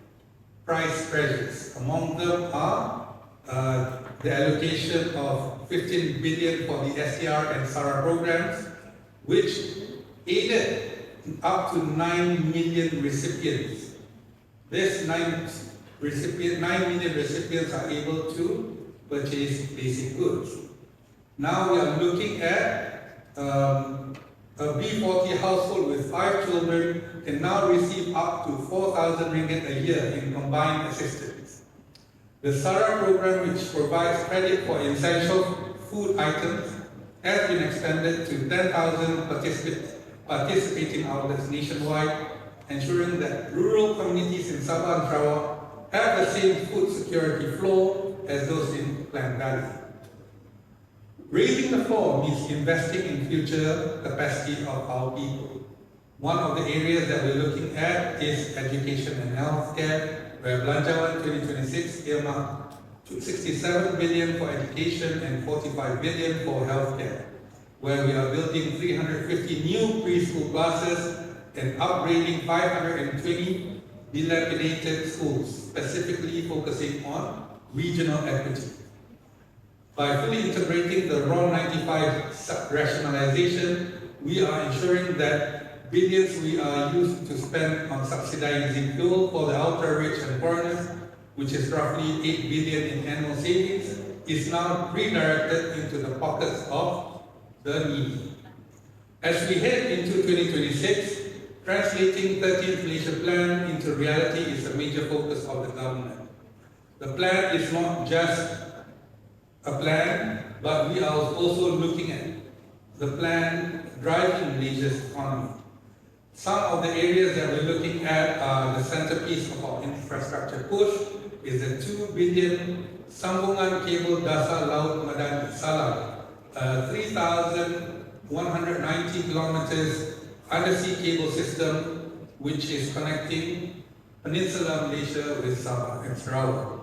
price pressures. Among them are the allocation of 15 billion for the SCR and SARA programs, which aided up to 9 million recipients. This 9 million recipients are able to purchase basic goods. Now we are looking at a B40 household with 5 children can now receive up to 4,000 ringgit a year in combined assistance. The SARA program, which provides credit for essential food items, has been expanded to 10,000 participating outlets nationwide, ensuring that rural communities in Sabah and Sarawak have the same food security floor as those in Klang Valley. Raising the floor means investing in future capacity of our people. One of the areas that we're looking at is education and healthcare, where Belanjawan 2026 earmarked 67 billion for education and 45 billion for healthcare, where we are building 350 new preschool classes and upgrading 520 dilapidated schools, specifically focusing on regional equity. By fully integrating the RON 95 rationalization, we are ensuring that billions we are used to spend on subsidizing fuel for the ultra-rich and foreigners, which is roughly 8 billion in annual savings, is now redirected into the pockets of the needy. As we head into 2026, translating 13th Malaysia Plan into reality is a major focus of the government. The plan is not just a plan, but we are also looking at the plan driving Malaysia's economy. Some of the areas that we're looking at are the centerpiece of our infrastructure push is the 2 billion Sambungan Cable Dasar Laut Madani Salam, 3,190 kilometers undersea cable system which is connecting Peninsula Malaysia with Sabah and Sarawak.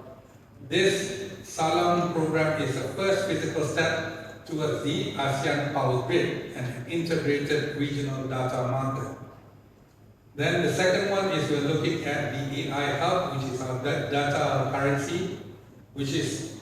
This Salam program is the first physical step towards the ASEAN Power Grid and an integrated regional data market. Then the second one is we're looking at the AI Hub, which is our data currency, which is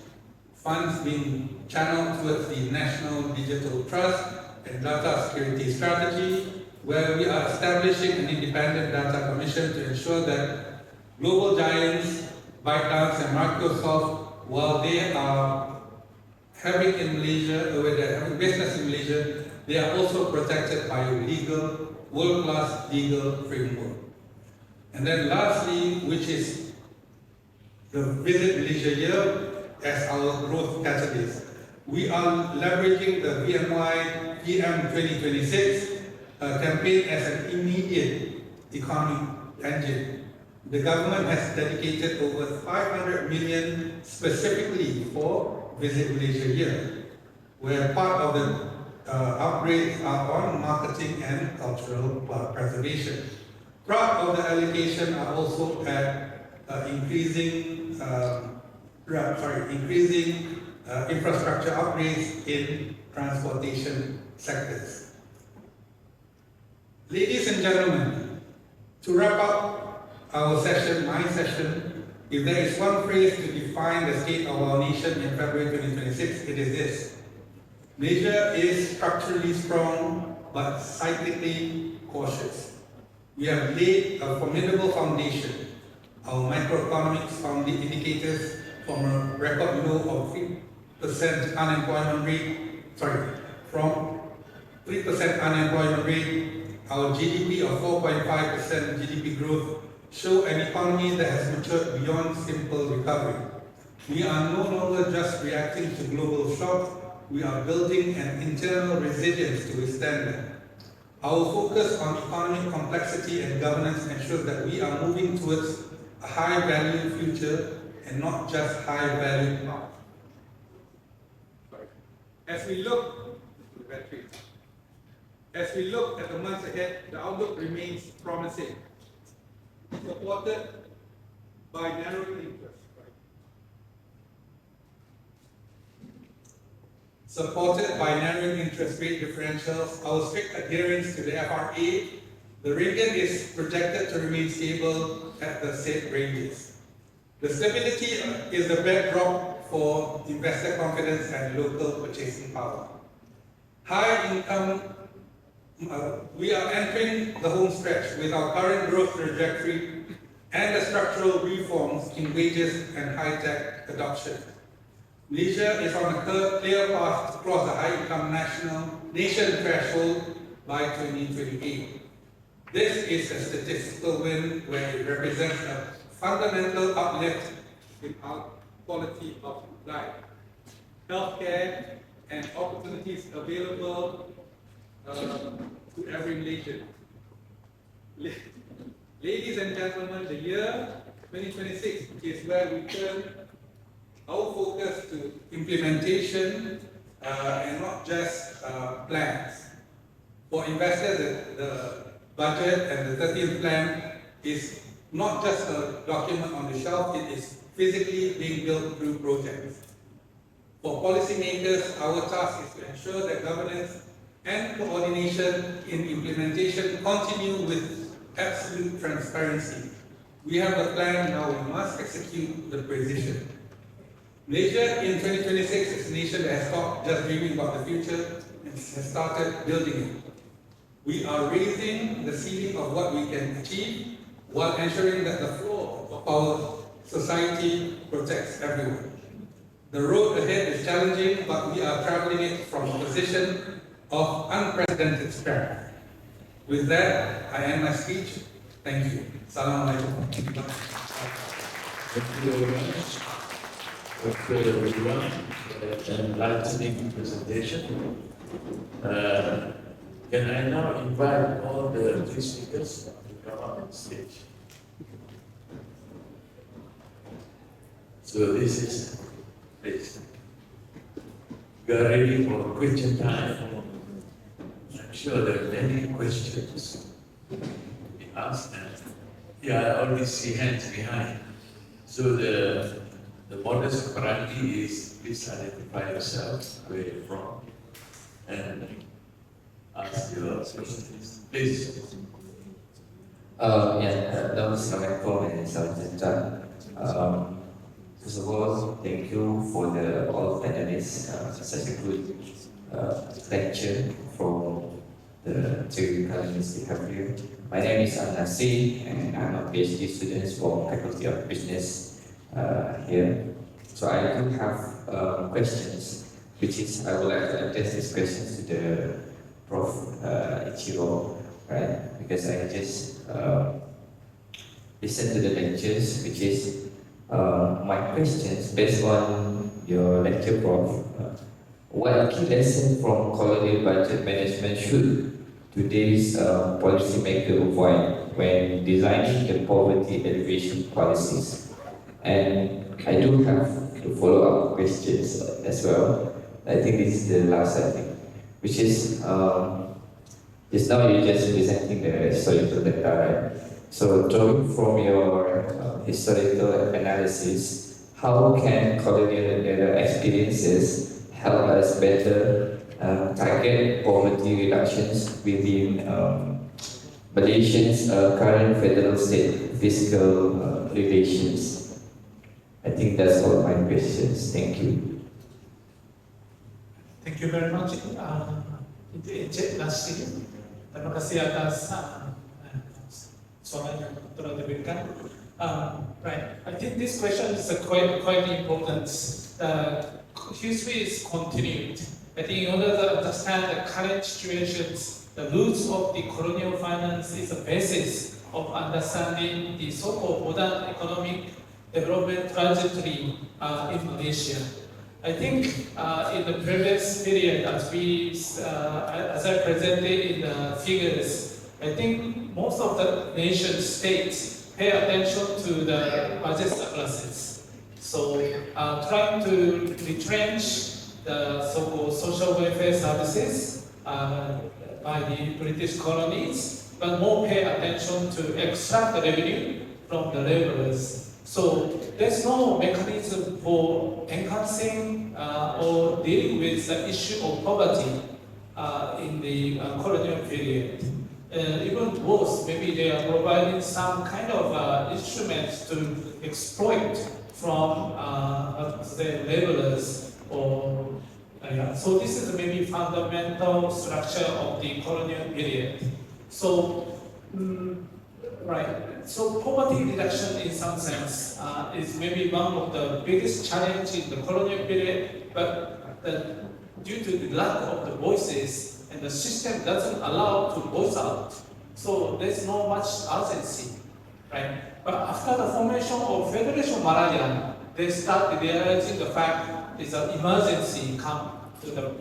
funds being channeled towards the National Digital Trust and Data Security Strategy, where we are establishing an independent data commission to ensure that global giants, ByteDance and Microsoft, while they are having in Malaysia, where they're having business in Malaysia, they are also protected by a legal, world-class legal framework. And then lastly, which is the Visit Malaysia year as our growth catalyst. We are leveraging the VMY PM 2026 campaign as an immediate economic engine. The government has dedicated over 500 million specifically for Visit Malaysia year, where part of the upgrades are on marketing and cultural preservation. Part of the allocation are also at increasing infrastructure upgrades in transportation sectors. Ladies and gentlemen, to wrap up our session, my session, if there is one phrase to define the state of our nation in February 2026, it is this: Malaysia is structurally strong but cyclically cautious. We have laid a formidable foundation. Our macroeconomics indicators from a record low of 3% unemployment rate, from 3% unemployment rate, our GDP of 4.5% GDP growth show an economy that has matured beyond simple recovery. We are no longer just reacting to global shocks, we are building an internal resilience to withstand them. Our focus on economic complexity and governance ensures that we are moving towards a high-value future and not just high-value now. As we look at the months ahead, the outlook remains promising, supported by narrowing interest. Supported by narrowing interest rate differentials, our strict adherence to the FRA, the ringgit is projected to remain stable at the said ranges. The stability is the bedrock for investor confidence and local purchasing power. High income, we are entering the home stretch with our current growth trajectory and the structural reforms in wages and high-tech adoption. Malaysia is on a clear path to cross the high-income nation threshold by 2028. This is a statistical win where it represents a fundamental uplift in our quality of life, healthcare, and opportunities available to every Malaysian. Ladies and gentlemen, the year 2026 is where we turn our focus to implementation and not just plans. For investors, the budget and the 13th plan is not just a document on the shelf, it is physically being built through projects. For policymakers, our task is to ensure that governance and coordination in implementation continue with absolute transparency. We have a plan, now we must execute the precision. Malaysia in 2026 is a nation that has stopped just dreaming about the future and has started building it. We are raising the ceiling of what we can achieve while ensuring that the floor of our society protects everyone. The road ahead is challenging, but we are traveling it from a position of unprecedented strength. With that, I end my speech. Thank you. Assalamualaikum. Thank you very much. Dr. Ridzuan, enlightening presentation. Can I now invite all the three speakers to come up on stage? So this is, please. We are ready for question time. I'm sure there are many questions to be asked. Yeah, I already see hands behind. So the modus operandi is please identify yourself, where you're from, and ask your questions. Please. Assalamualaikum and Assalamualaikum. First of all, thank you for all panelists. Such a good lecture from the two economists we have here. My name is Nasir, and I'm a PhD student from Faculty of Business here. So I do have questions, which is I would like to address these questions to the Prof. Ichiro, right? Because I just listened to the lectures, which is my questions based on your lecture, Prof. What key lesson from colonial budget management should today's policymaker avoid when designing the poverty alleviation policies? And I do have the follow-up questions as well. I think this is the last, which is just now you're just presenting the historical data, right? So drawing from your historical analysis, how can colonial era experiences help us better target poverty reductions within Malaysia's current federal state fiscal relations? I think that's all my questions. Thank you. Thank you very much, Encik Rashid. Terima kasih atas soalan yang telah diberikan. Right, I think this question is quite important. History is continued. I think in order to understand the current situations, the roots of the colonial finance is the basis of understanding the so-called modern economic development trajectory in Malaysia. I think in the previous period, as I presented in the figures, I think most of the nation states pay attention to the budget surpluses. So trying to retrench the so-called social welfare services by the British colonies, but more pay attention to extract the revenue from the laborers. So there's no mechanism for enhancing or dealing with the issue of poverty in the colonial period. Even worse, maybe they are providing some kind of instruments to exploit from the laborers. So this is maybe fundamental structure of the colonial period. So. Right. So poverty reduction in some sense is maybe one of the biggest challenges in the colonial period, but due to the lack of the voices and the system doesn't allow to voice out, so there's no much urgency, right? But after the formation of Federation Malayan, they start realizing the fact there's an emergency come to the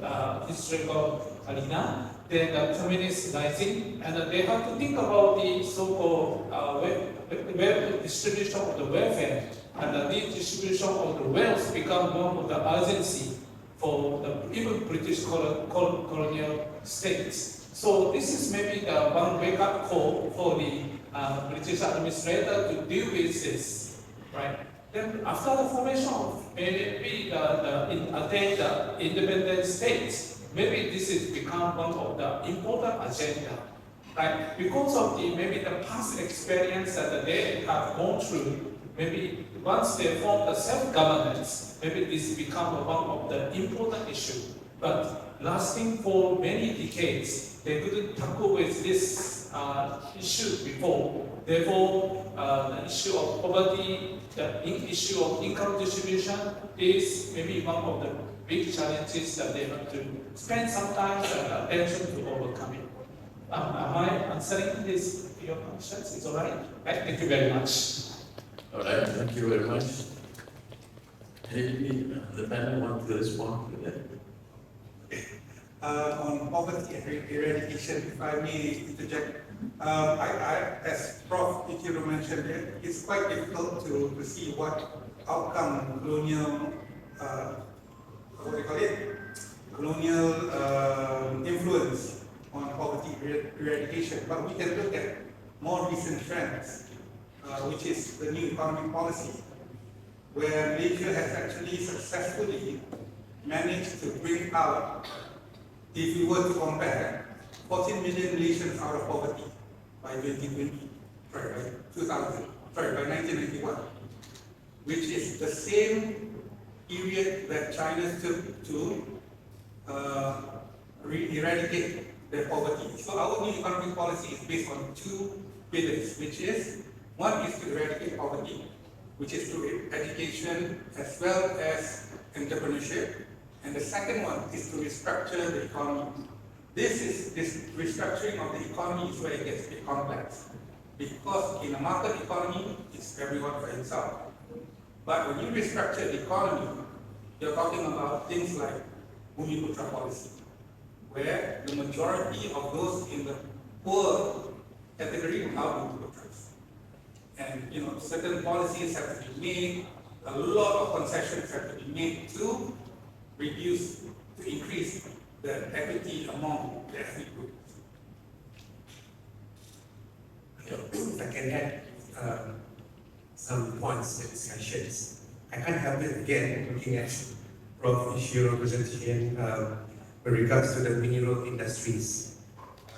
historical arena. Then the communists rising, and they have to think about the so-called distribution of the welfare, and the redistribution of the wealth become one of the urgency for the even British colonial states. So this is maybe the one wake-up call for the British administrator to deal with this, right? Then after the formation of maybe the independent states, maybe this has become one of the important agenda, right? Because of maybe the past experience that they have gone through, maybe once they form the self-governance, maybe this become one of the important issue. But lasting for many decades, they couldn't tackle with this issue before. Therefore, the issue of poverty, the issue of income distribution is maybe one of the big challenges that they have to spend some time and attention to overcome it. Am I answering this your questions? It's all right? Right? Thank you very much. All right, thank you very much. Maybe the panel want to respond to that. on poverty eradication, if I may interject. As Prof. Ichiro mentioned, it's quite difficult to see what outcome colonial, what do you call it? Colonial influence on poverty eradication. But we can look at more recent trends, which is the new economic policy, where Malaysia has actually successfully managed to bring out, if we were to compare, 14 million Malaysians out of poverty by 2020, sorry, by 2000, sorry, by 1991, which is the same period that China took to eradicate their poverty. So our new economic policy is based on two pillars, which is, one is to eradicate poverty, which is through education as well as entrepreneurship, and the second one is to restructure the economy. This restructuring of the economy is where it gets a bit complex, because in a market economy, it's everyone for himself. But when you restructure the economy, you're talking about things like Bumi Putra policy, where the majority of those in the poor category are Bumi Putras. And certain policies have to be made, a lot of concessions have to be made to increase the equity among the ethnic groups. If I can add some points to discussions. I can't help it again looking at Prof. Ichiro's presentation with regards to the mineral industries.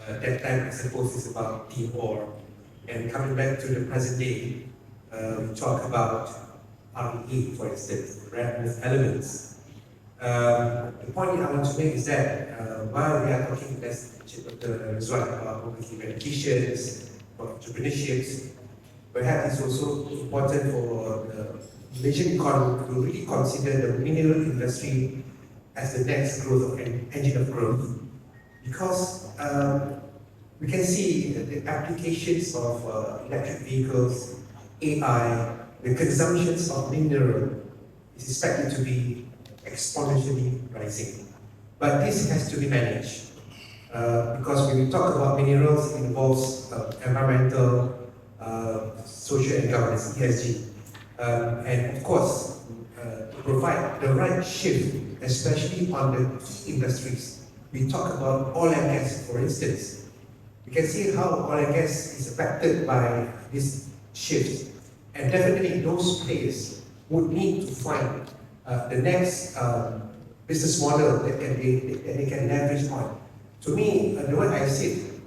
That time I suppose is about the ore. And coming back to the present day, we talk about RE, for instance, rare earth elements. The point that I want to make is that while we are talking, as Ridzuan, about poverty eradications, about entrepreneurships, perhaps it's also important for the Malaysian economy to really consider the mineral industry as the next engine of growth, because we can see the applications of electric vehicles, AI, the consumptions of mineral is expected to be exponentially rising. But this has to be managed because when we talk about minerals, it involves environmental, social and governance, ESG. And of course, to provide the right shift, especially on the key industries. We talk about oil and gas, for instance. You can see how oil and gas is affected by this shift. And definitely those players would need to find the next business model that they can leverage on. To me, the way I see it,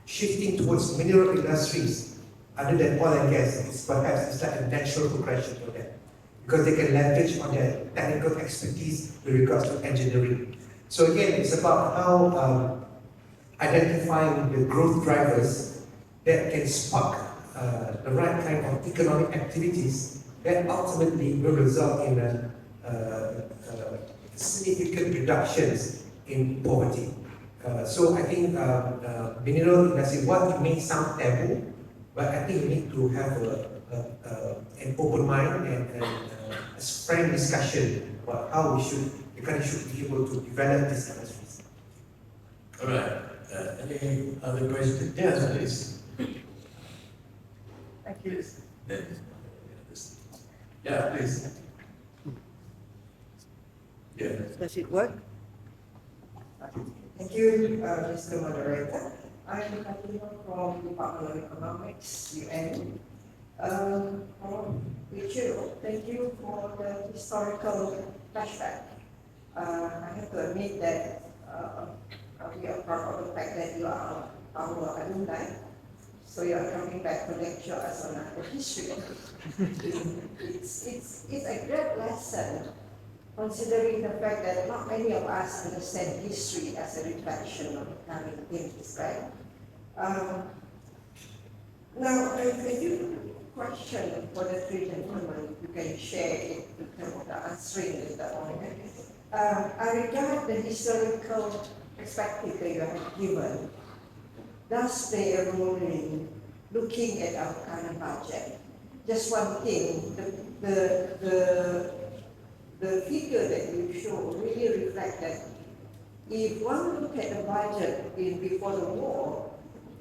shifting towards mineral industries other than oil and gas is perhaps like a natural progression for them, because they can leverage on their technical expertise with regards to engineering. So again, it's about how identifying the growth drivers that can spark the right kind of economic activities that ultimately will result in significant reductions in poverty. So I think mineral industry, what it may sound taboo, but I think we need to have an open mind and a frank discussion about how the country should be able to develop these industries. All right. Any other questions? Yes, please. Thank you. Yeah, please. Yeah. Does it work? Thank you, Mr. Moderator. I'm Ichiro from Department of Economics, UN. Ichiro, thank you for the historical flashback. I have to admit that we are proud of the fact that you are our alumni. So you are coming back to lecture us on the history. It's a great lesson, considering the fact that not many of us understand history as a reflection of the current things, right? Now, I do question for the three gentlemen, if you can share it in terms of the answering later on. I regard the historical perspective that you have given does play a role in looking at our current budget. Just one thing, the figure that you show really reflects that if one look at the budget before the war,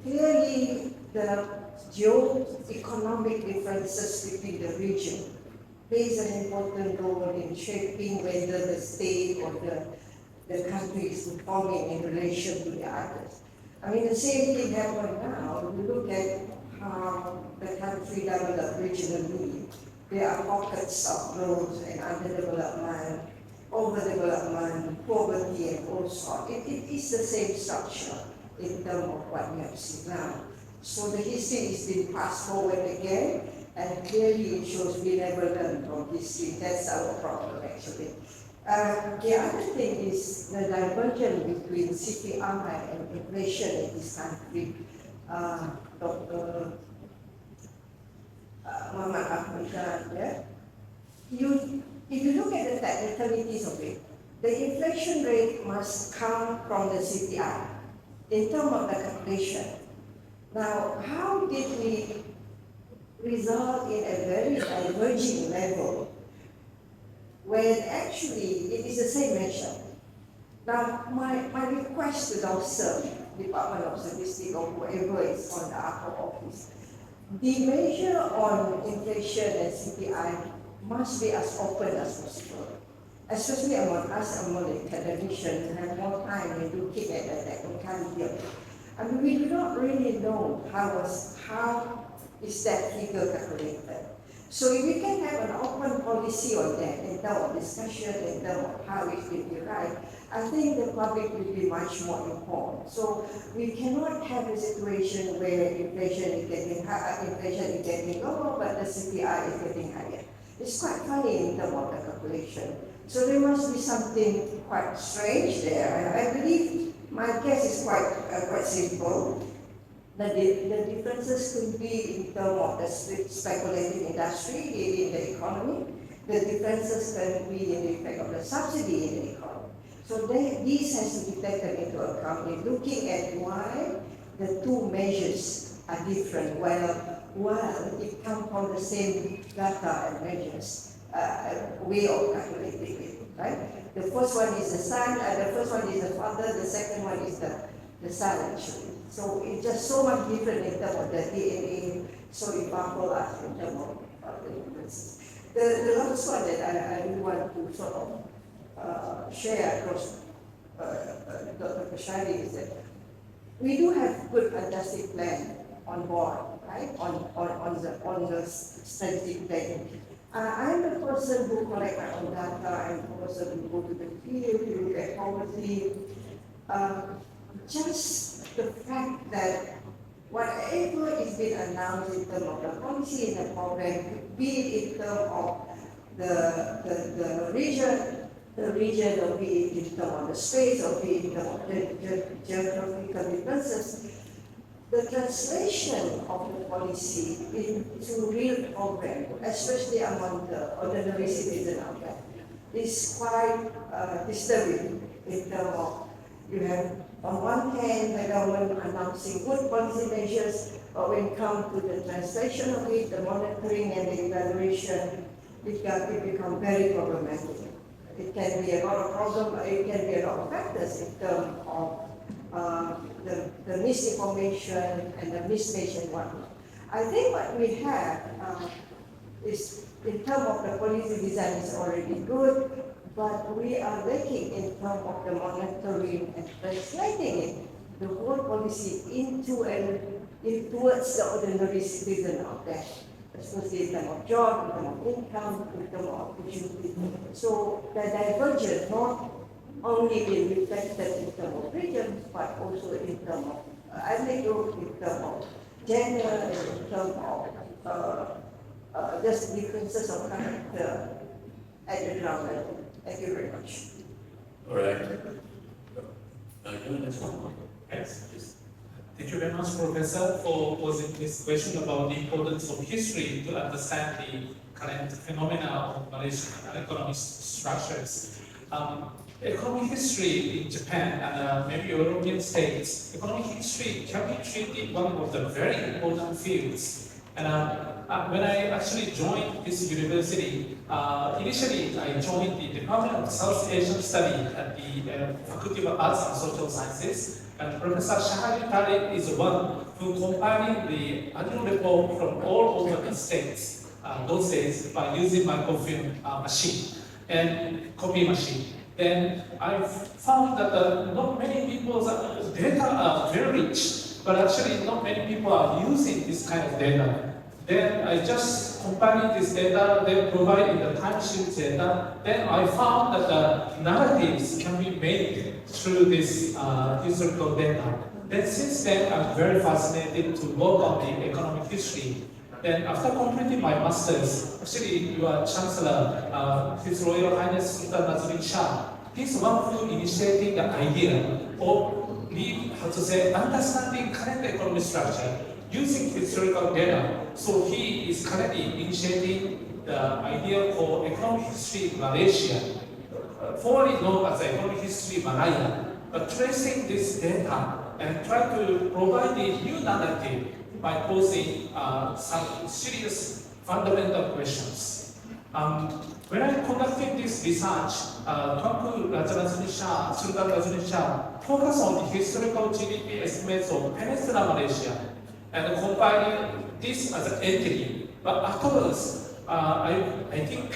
clearly the geo-economic differences between the region plays an important role in shaping whether the state or the country is performing in relation to the others. I mean, the same thing happens now. If you look at how the country developed regionally, there are pockets of growth and underdevelopment, overdevelopment, poverty, and all sorts. It is the same structure in terms of what we have seen now. So the history is being passed forward again, and clearly it shows we never learn from history. That's our problem, actually. The other thing is the divergence between CPI and inflation in this country. Dr. Muamalat, yeah? If you look at the technicalities of it, the inflation rate must come from the CPI in terms of the calculation. Now, how did we result in a very diverging level when actually it is the same measure? Now, my request to those Department of Statistics or whoever is on the upper office, the measure on inflation and CPI must be as open as possible, especially among us, among the academicians, who have more time in looking at the technicality of it. I mean, we do not really know how is that figure calculated. So if we can have an open policy on that, in terms of discussion, in terms of how it will be derived, I think the public will be much more informed. So we cannot have a situation where inflation is getting higher, inflation is getting lower, but the CPI is getting higher. It's quite funny in terms of the calculation. So there must be something quite strange there. And I believe my guess is quite simple. The differences could be in terms of the speculative industry in the economy. The differences can be in the effect of the subsidy in the economy. So this has to be taken into account in looking at why the two measures are different. Well, it comes from the same data and measures, way of calculating it, right? The first one is the son, the first one is the father, the second one is the son, actually. So it's just so much different in terms of the DNA, so it baffles us in terms of the differences. The last one that I do want to sort of share across Dr. Kushairi is that we do have good adjusting plan on board, right? On the strategic plan. I'm the person who collects my own data. I'm the person who go to the field to look at poverty. Just the fact that whatever is being announced in terms of the policy and the program, be it in terms of the region, or be it in terms of the space, or be it in terms of geographical differences, the translation of the policy into real program, especially among the ordinary citizens out there, is quite disturbing in terms of you have on one hand the government announcing good policy measures, but when it comes to the translation of it, the monitoring and the evaluation, it become very problematic. It can be a lot of problems, it can be a lot of factors in terms of the misinformation and the mismatch and whatnot. I think what we have is, in terms of the policy design, is already good, but we are lacking in terms of the monitoring and translating it, the whole policy into towards the ordinary citizen out there, especially in terms of job, in terms of income, in terms of opportunity. So the divergence not only being reflected in terms of regions, but also in terms of ethnic group, in terms of gender, and in terms of just differences of character at the ground level. Thank you very much. All right. Yes, please. Thank you very much, Professor, for posing this question about the importance of history to understand the current phenomena of Malaysian economic structures. Economic history in Japan and maybe European states, economic history can be treated one of the very important fields And when I actually joined this university, initially I joined the Department of South Asian Studies at the Faculty of Arts and Social Sciences. And Professor Shahari Tariq is the one who compiling the annual report from all over the states, those days, by using microfilm machine and copy machine. Then I found that not many people's data are very rich, but actually not many people are using this kind of data. Then I just compiling this data, then providing the timesheet data. Then I found that the narratives can be made through this historical data. Then since then, I'm very fascinated to work on the economic history. Then after completing my master's, actually your Chancellor, His Royal Highness Sultan Nazruddin Shah, he's the one who initiated the idea of understanding current economic structure using historical data. So he is currently initiating the idea for economic history Malaysia, formerly known as economic history Malaya, but tracing this data and try to provide a new narrative by posing some serious fundamental questions. When I conducted this research, Sultan Nazruddin Shah focused on the historical GDP estimates of Peninsula Malaysia and compiling this as an entity. But afterwards, I think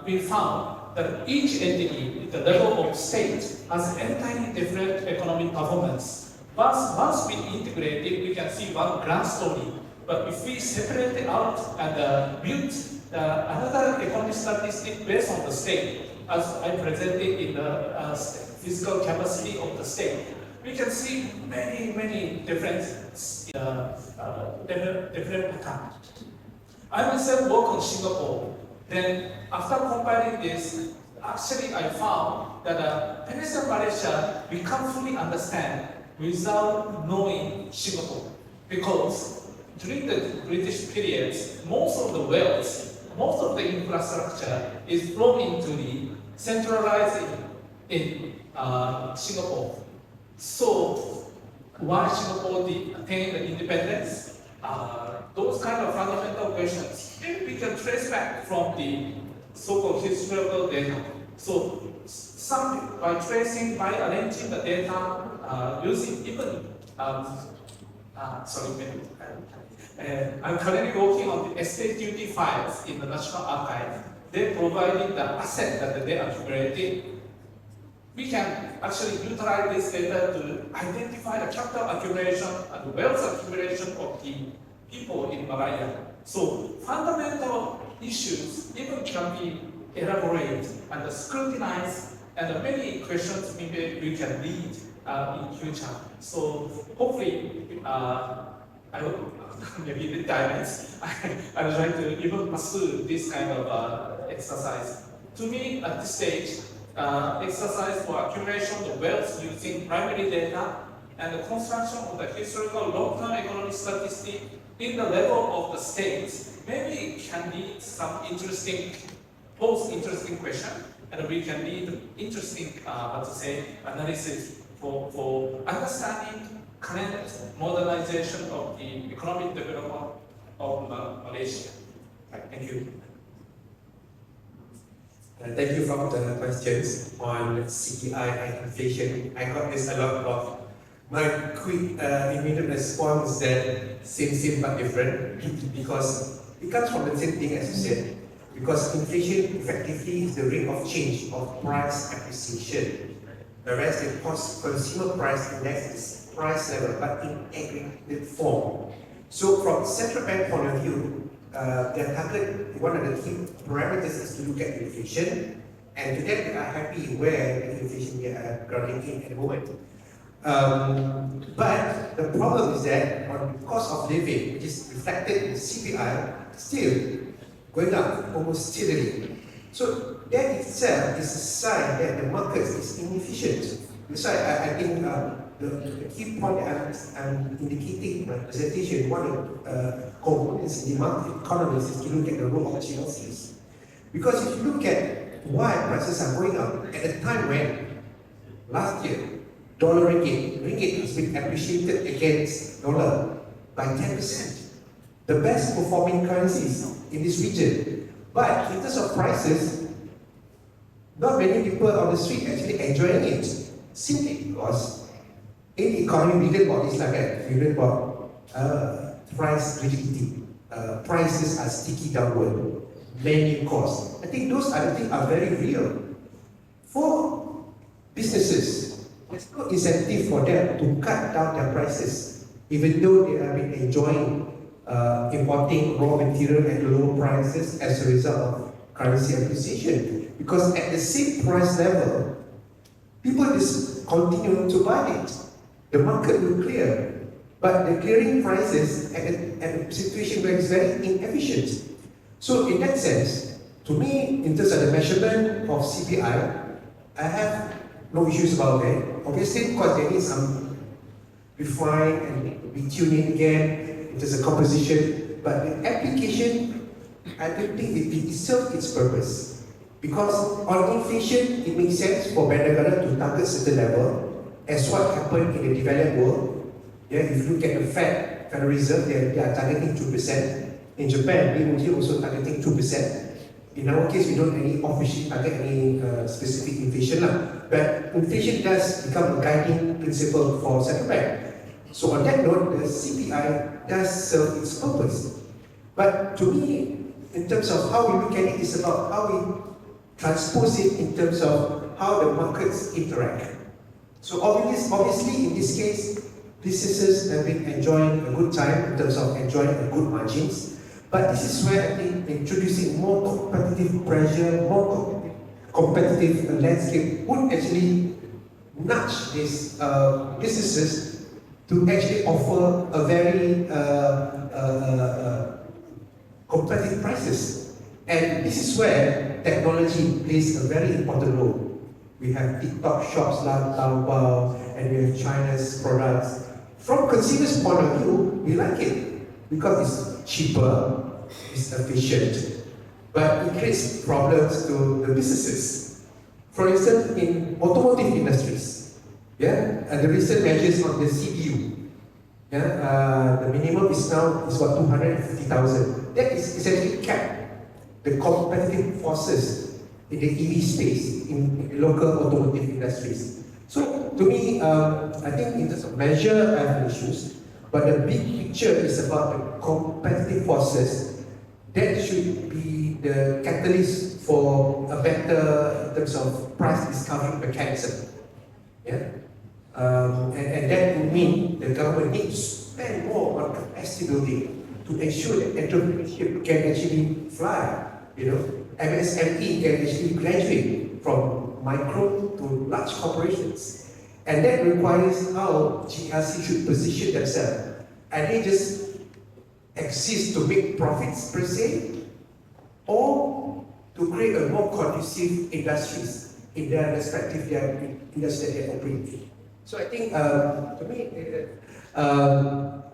we found that each entity at the level of state has entirely different economic performance. Once we integrate it, we can see one grand story. But if we separate it out and build another economic statistic based on the state, as I presented in the fiscal capacity of the state, we can see many different patterns. I myself work on Singapore. Then after compiling this, actually I found that Peninsula Malaysia we can't fully understand without knowing Singapore, because during the British periods, most of the wealth, most of the infrastructure is brought into the centralized in Singapore. So why Singapore attained the independence? Those kind of fundamental questions, maybe we can trace back from the so-called historical data. So some by arranging the data, using even I'm currently working on the estate duty files in the National Archive. They're providing the asset that they accumulated. We can actually utilize this data to identify the capital accumulation and the wealth accumulation of the people in Malaya. So fundamental issues even can be elaborated and scrutinized, and many questions maybe we can lead in future. So hopefully, I will maybe the diamonds. I will try to even pursue this kind of exercise. To me, at this stage, exercise for accumulation of wealth using primary data and the construction of the historical long-term economic statistic in the level of the states, maybe can lead some interesting question, and we can lead interesting, analysis for understanding current modernization of the economic development of Malaysia. Thank you. Thank you for the questions on CPI and inflation. I got this a lot of. My quick immediate response is that same but different, because it comes from the same thing as you said. Because inflation effectively is the rate of change of price appreciation, whereas the consumer price index is price level but in aggregate form. So from central bank point of view, their target, one of the key parameters is to look at inflation, and to that they are happy where the inflation we are grounding in at the moment. But the problem is that on the cost of living, which is reflected in the CPI, still going up almost steadily. So that itself is a sign that the market is inefficient. That's why I think the key point that I'm indicating in my presentation, one of the components in the market economics is to look at the role of GLCs. Because if you look at why prices are going up at a time when last year, ringgit has been appreciated against dollar by 10%. the best performing currencies in this region. But in terms of prices, not many people on the street actually enjoying it, simply because in the economy we learn about this like that. We learn about price rigidity. Prices are sticky downward, menu costs. I think those other things are very real. For businesses, there's no incentive for them to cut down their prices, even though they have been enjoying importing raw material at low prices as a result of currency appreciation. Because at the same price level, people just continue to buy it. The market will clear. But the clearing prices at a situation where it's very inefficient. So in that sense, to me, in terms of the measurement of CPI, I have no issues about it. Obviously, because there is some refine and retuning again in terms of composition, but the application, I don't think it serves its purpose. Because on inflation, it makes sense for bank negara to target certain level, as what happened in the developed world. Yeah, if you look at the Federal Reserve, they are targeting 2%. In Japan, they will also targeting 2%. In our case, we don't any officially target any specific inflation but inflation does become a guiding principle for central bank. So on that note, the CPI does serve its purpose. But to me, in terms of how we look at it, it's about how we transpose it in terms of how the markets interact. So obviously in this case, businesses have been enjoying a good time in terms of enjoying a good margins. But this is where I think introducing more competitive pressure, more competitive landscape would actually nudge these businesses to actually offer a very competitive prices. And this is where technology plays a very important role. We have TikTok shops like Taobao, and we have China's products. From consumers' point of view, we like it because it's cheaper, it's efficient, but it creates problems to the businesses. For instance, in automotive industries, the recent measures on the CBU, the minimum is now what 250,000. That is essentially capped the competitive forces in the EV space in local automotive industries. So to me, I think in terms of measure, I have issues, but the big picture is about the competitive forces that should be the catalyst for a better in terms of price discovery mechanism. And that would mean the government needs to spend more on capacity building to ensure that entrepreneurship can actually fly. MSME can actually graduate from micro to large corporations. And that requires how GRC should position themselves. And they just exist to make profits per se, or to create a more conducive industries in their respective industry that they operate in. So I think, to me,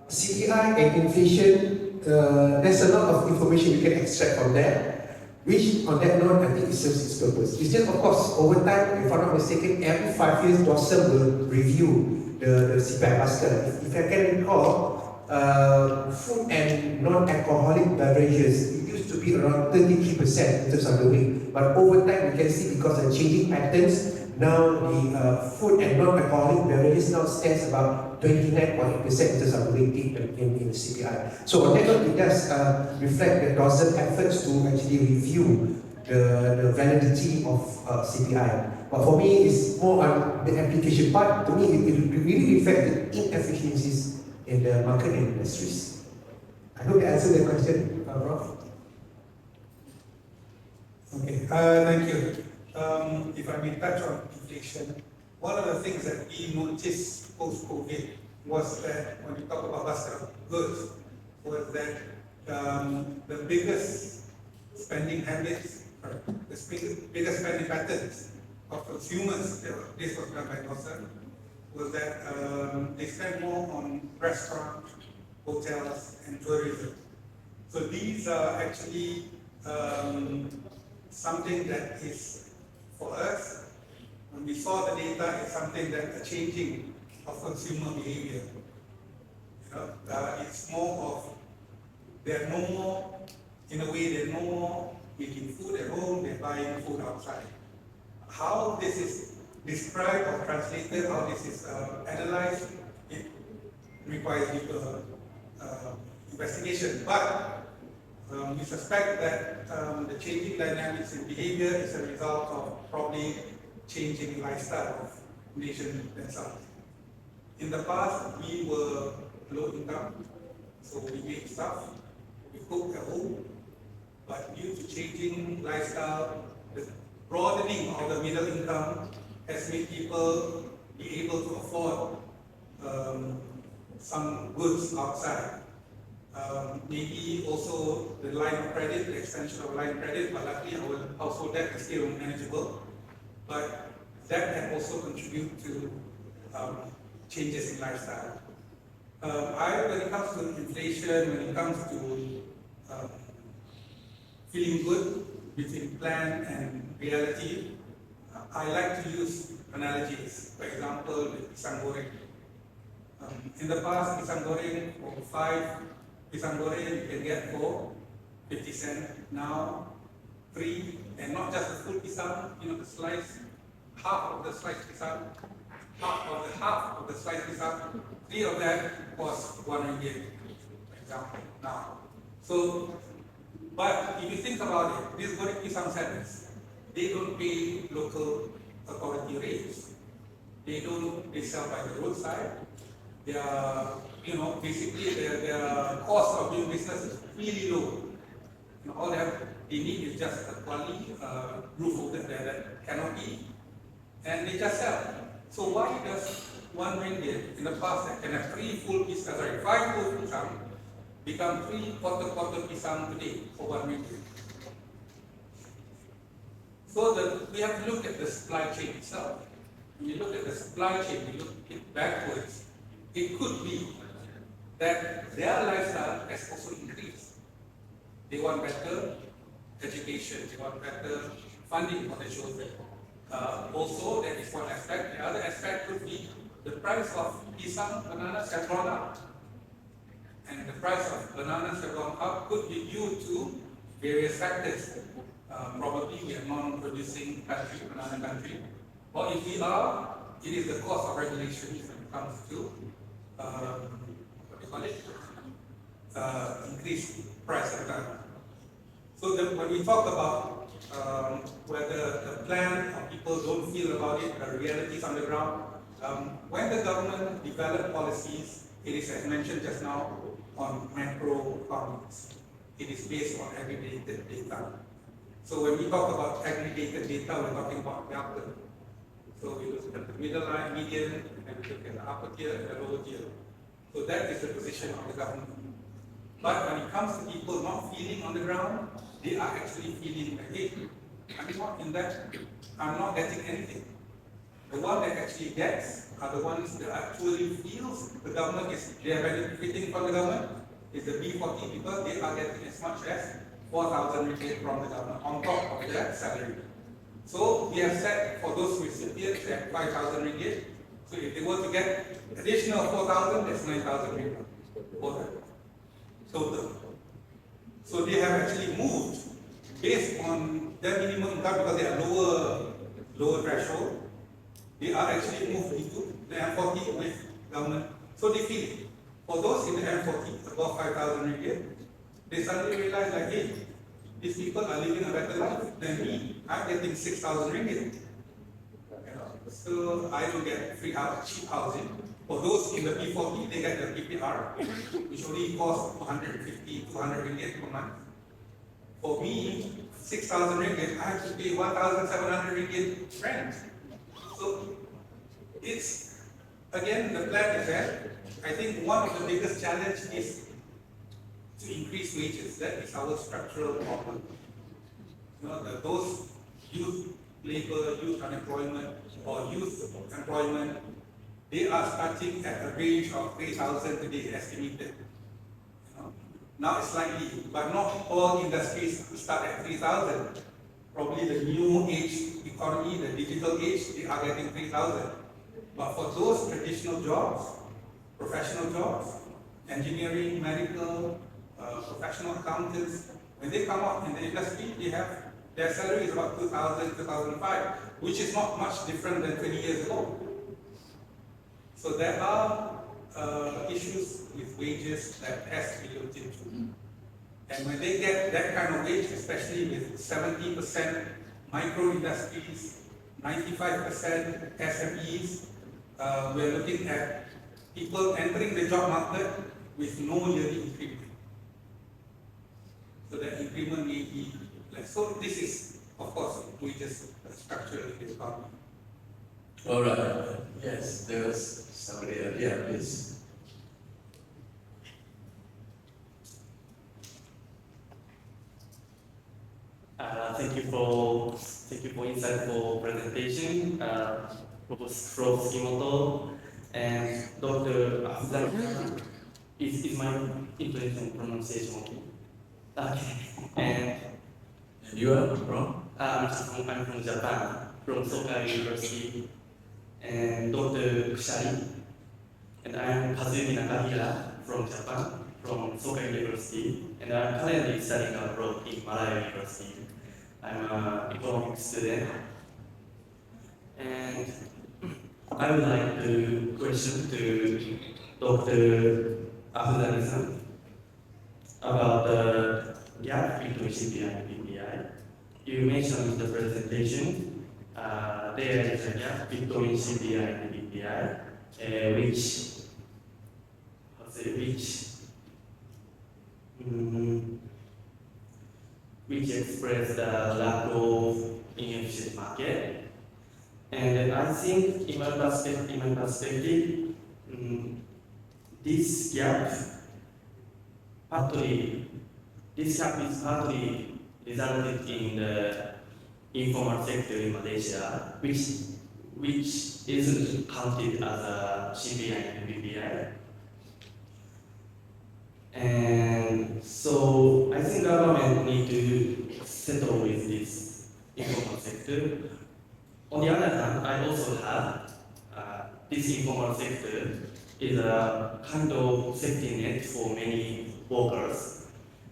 CPI and inflation, there's a lot of information we can extract from that. Which, on that note, I think it serves its purpose. It's just, of course, over time, if I'm not mistaken, every 5 years, DOSM will review the CPI basket. If I can recall, food and non-alcoholic beverages, it used to be around 33% in terms of the weight. But over time, we can see because of changing patterns, now the food and non-alcoholic beverages now stands about 29.8% in terms of the weighting in the CPI. So on that note, it does reflect the DOSM efforts to actually review the validity of CPI. But for me, it's more on the application part. To me, it really reflects the inefficiencies in the market and industries. I hope that answered the question, Prof. Okay, thank you. If I may touch on inflation, one of the things that we noticed post-COVID was that when we talk about basket of goods, was that the biggest spending habits, or the biggest spending patterns of consumers, this was done by DOSM, was that they spend more on restaurants, hotels, and tourism. So these are actually something that is, for us, when we saw the data, is something that a changing of consumer behavior. It's more of They're no more, in a way, they're no more making food at home, they're buying food outside. How this is described or translated, how this is analyzed, it requires deeper investigation. But we suspect that the changing dynamics in behavior is a result of probably changing lifestyle of Malaysians themselves. In the past, we were low income, so we made stuff, we cooked at home, but due to changing lifestyle, the broadening of the middle income has made people be able to afford some goods outside. Maybe also the line of credit, the extension of line of credit, but luckily our household debt is still manageable. But that can also contribute to changes in lifestyle. When it comes to inflation, when it comes to feeling good between plan and reality, I like to use analogies. For example, with pisang goreng. In the past, pisang goreng for 5 pisang goreng you can get for 50 cents. Now, 3, and not just the full pisang, the slice, half of the slice pisang, half of the slice pisang, 3 of that costs 1 ringgit, for example, now. So, but if you think about it, these goreng pisang sellers, they don't pay local authority rates. They sell by the roadside. They are, basically their cost of doing business is really low. All they need is just a quality roof over that canopy, and they just sell. So why does 1 ringgit in the past that can have 5 full pisang become 3 quarter pisang today for 1 ringgit? So we have to look at the supply chain itself. When you look at the supply chain, you look it backwards, it could be that their lifestyle has also increased. They want better education, they want better funding for their children. Also, that is one aspect. The other aspect could be the price of pisang, bananas have gone up. And the price of bananas have gone up could be due to various factors. Probably we are non-producing country, banana country. Or if we are, it is the cost of regulations when it comes to increased price of banana. So when we talk about whether the plan or people don't feel about it, the realities on the ground, when the government develop policies, it is, as mentioned just now, on macroeconomics. It is based on aggregated data. So when we talk about aggregated data, we're talking about delta. So we look at the middle line, median, and we look at the upper tier and the lower tier. So that is the position of the government. But when it comes to people not feeling on the ground, they are actually feeling like, hey, I'm not in that, I'm not getting anything. The one that actually gets are the ones that actually feels the government is, they are benefiting from the government, is the B40 people, they are getting as much as 4,000 ringgit from the government on top of their salary. So we have set for those recipients at 5,000 ringgit. So if they were to get additional 4,000, that's 9,000 ringgit for them. Total. So they have actually moved based on their minimum income because they are lower threshold. They are actually moved into the M40 with government. So they feel it. For those in the M40 above 5,000 ringgit, they suddenly realize like, hey, these people are living a better life than me. I'm getting 6,000 ringgit. So I don't get free cheap housing. For those in the P40, they get the PPR, which only costs 150, 200 ringgit per month. For me, 6,000 ringgit, I have to pay 1,700 ringgit rent. So it's, again, the plan is there. I think one of the biggest challenges is to increase wages. That is our structural problem. Those youth labor, youth unemployment, or youth employment, they are starting at a range of 3,000 today estimated. Now it's slightly, but not all industries start at 3,000. Probably the new age economy, the digital age, they are getting 3,000. But for those traditional jobs, professional jobs, engineering, medical, professional accountants, when they come out in the industry, their salary is about 2000, 2005, which is not much different than 20 years ago. So there are issues with wages that has to be looked into. And when they get that kind of wage, especially with 70% micro industries, 95% SMEs, we're looking at people entering the job market with no yearly increment. So that increment may be less. So this is, of course, wages structure in the economy. All right. Yes, there was somebody else. Yeah, please. Thank you for insightful presentation, Prof. Sugimoto and Dr. Afzanizam. Is my intonation pronunciation okay? Okay. And you are from? I'm from Japan, from Soka University, and Dr. Kushairi. And I'm Kazumi Nakahira from Japan, from Soka University, and I'm currently studying abroad in Malaya University. I'm an economics student, and I would like to question to Dr. Afzanizam about the gap between CPI and PPI. You mentioned in the presentation there is a gap between CPI and PPI, which express the lack of inefficient market. And I think in my perspective, this gap is partly resulted in the informal sector in Malaysia, which isn't counted as a CPI and PPI. And so I think government need to settle with this informal sector. On the other hand, I also have this informal sector is a kind of safety net for many workers.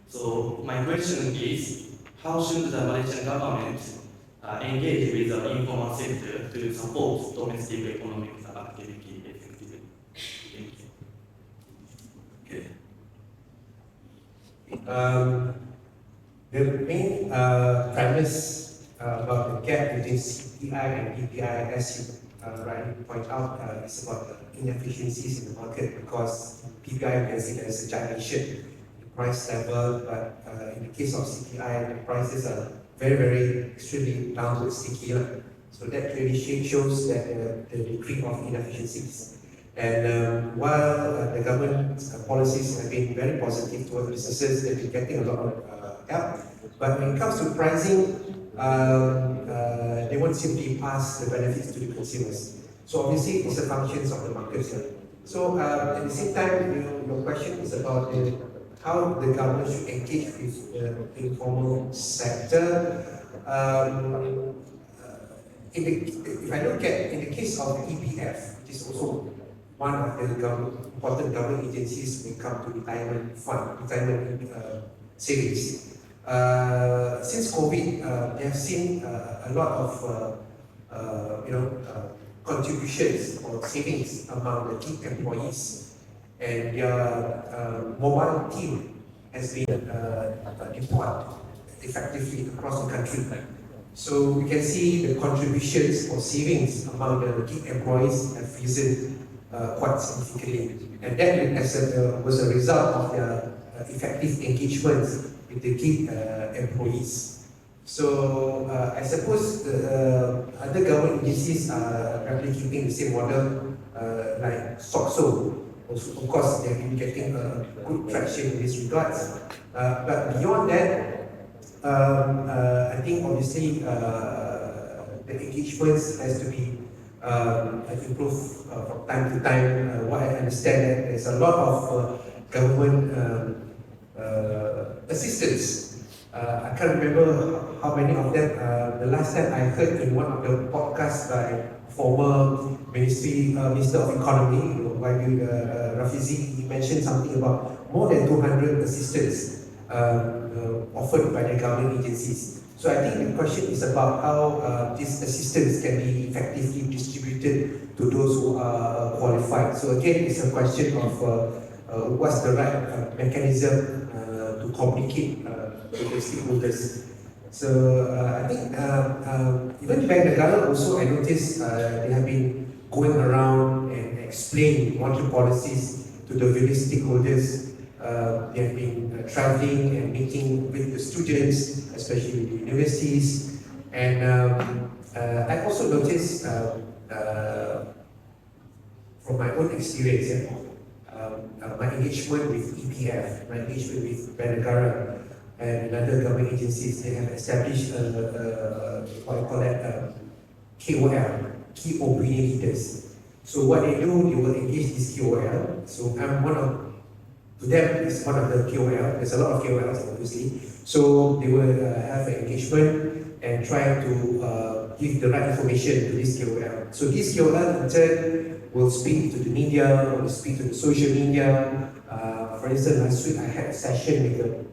So my question is, how should the Malaysian government engage with the informal sector to support domestic economic activity effectively? Thank you. Okay. The main premise about the gap between CPI and PPI, as you rightly point out, is about the inefficiencies in the market, because PPI we can see there's a gyration in the price level, but in the case of CPI, the prices are very extremely downward sticky. So that clearly shows that the degree of inefficiencies. And while the government policies have been very positive towards businesses, they've been getting a lot of help. But when it comes to pricing, they won't simply pass the benefits to the consumers. So obviously, it's a function of the market here. So at the same time, your question is about how the government should engage with the informal sector. If I look at in the case of EPF, which is also one of the important government agencies when it comes to retirement savings. Since COVID, they have seen a lot of contributions or savings among the key employees, and their mobile team has been deployed effectively across the country. So we can see the contributions or savings among the key employees have risen quite significantly, and that was a result of their effective engagement with the key employees. So I suppose the other government agencies are replicating the same model, like SOCSO. Also, of course, they have been getting good traction in this regard. But beyond that, I think obviously the engagements has to be improved from time to time. What I understand that there's a lot of government assistance. I can't remember how many of them. The last time I heard in one of the podcasts by former Minister of Economy, Rafizi, he mentioned something about more than 200 assistance offered by the government agencies. So I think the question is about how this assistance can be effectively distributed to those who are qualified. So again, it's a question of what's the right mechanism to communicate to the stakeholders. So I think even Bank Negara also, I noticed they have been going around and explaining monetary policies to the various stakeholders. They have been traveling and meeting with the students, especially with the universities. And I also noticed from my own experience, my engagement with EPF, my engagement with Bank Negara, and other government agencies, they have established what I call that KOL, Key Opinion Leaders. So what they do, they will engage this KOL. So I'm one of, to them, it's one of the KOL. There's a lot of KOLs, obviously. So they will have an engagement and try to give the right information to this KOL. So this KOL in turn will speak to the media, will speak to the social media. For instance, last week I had a session with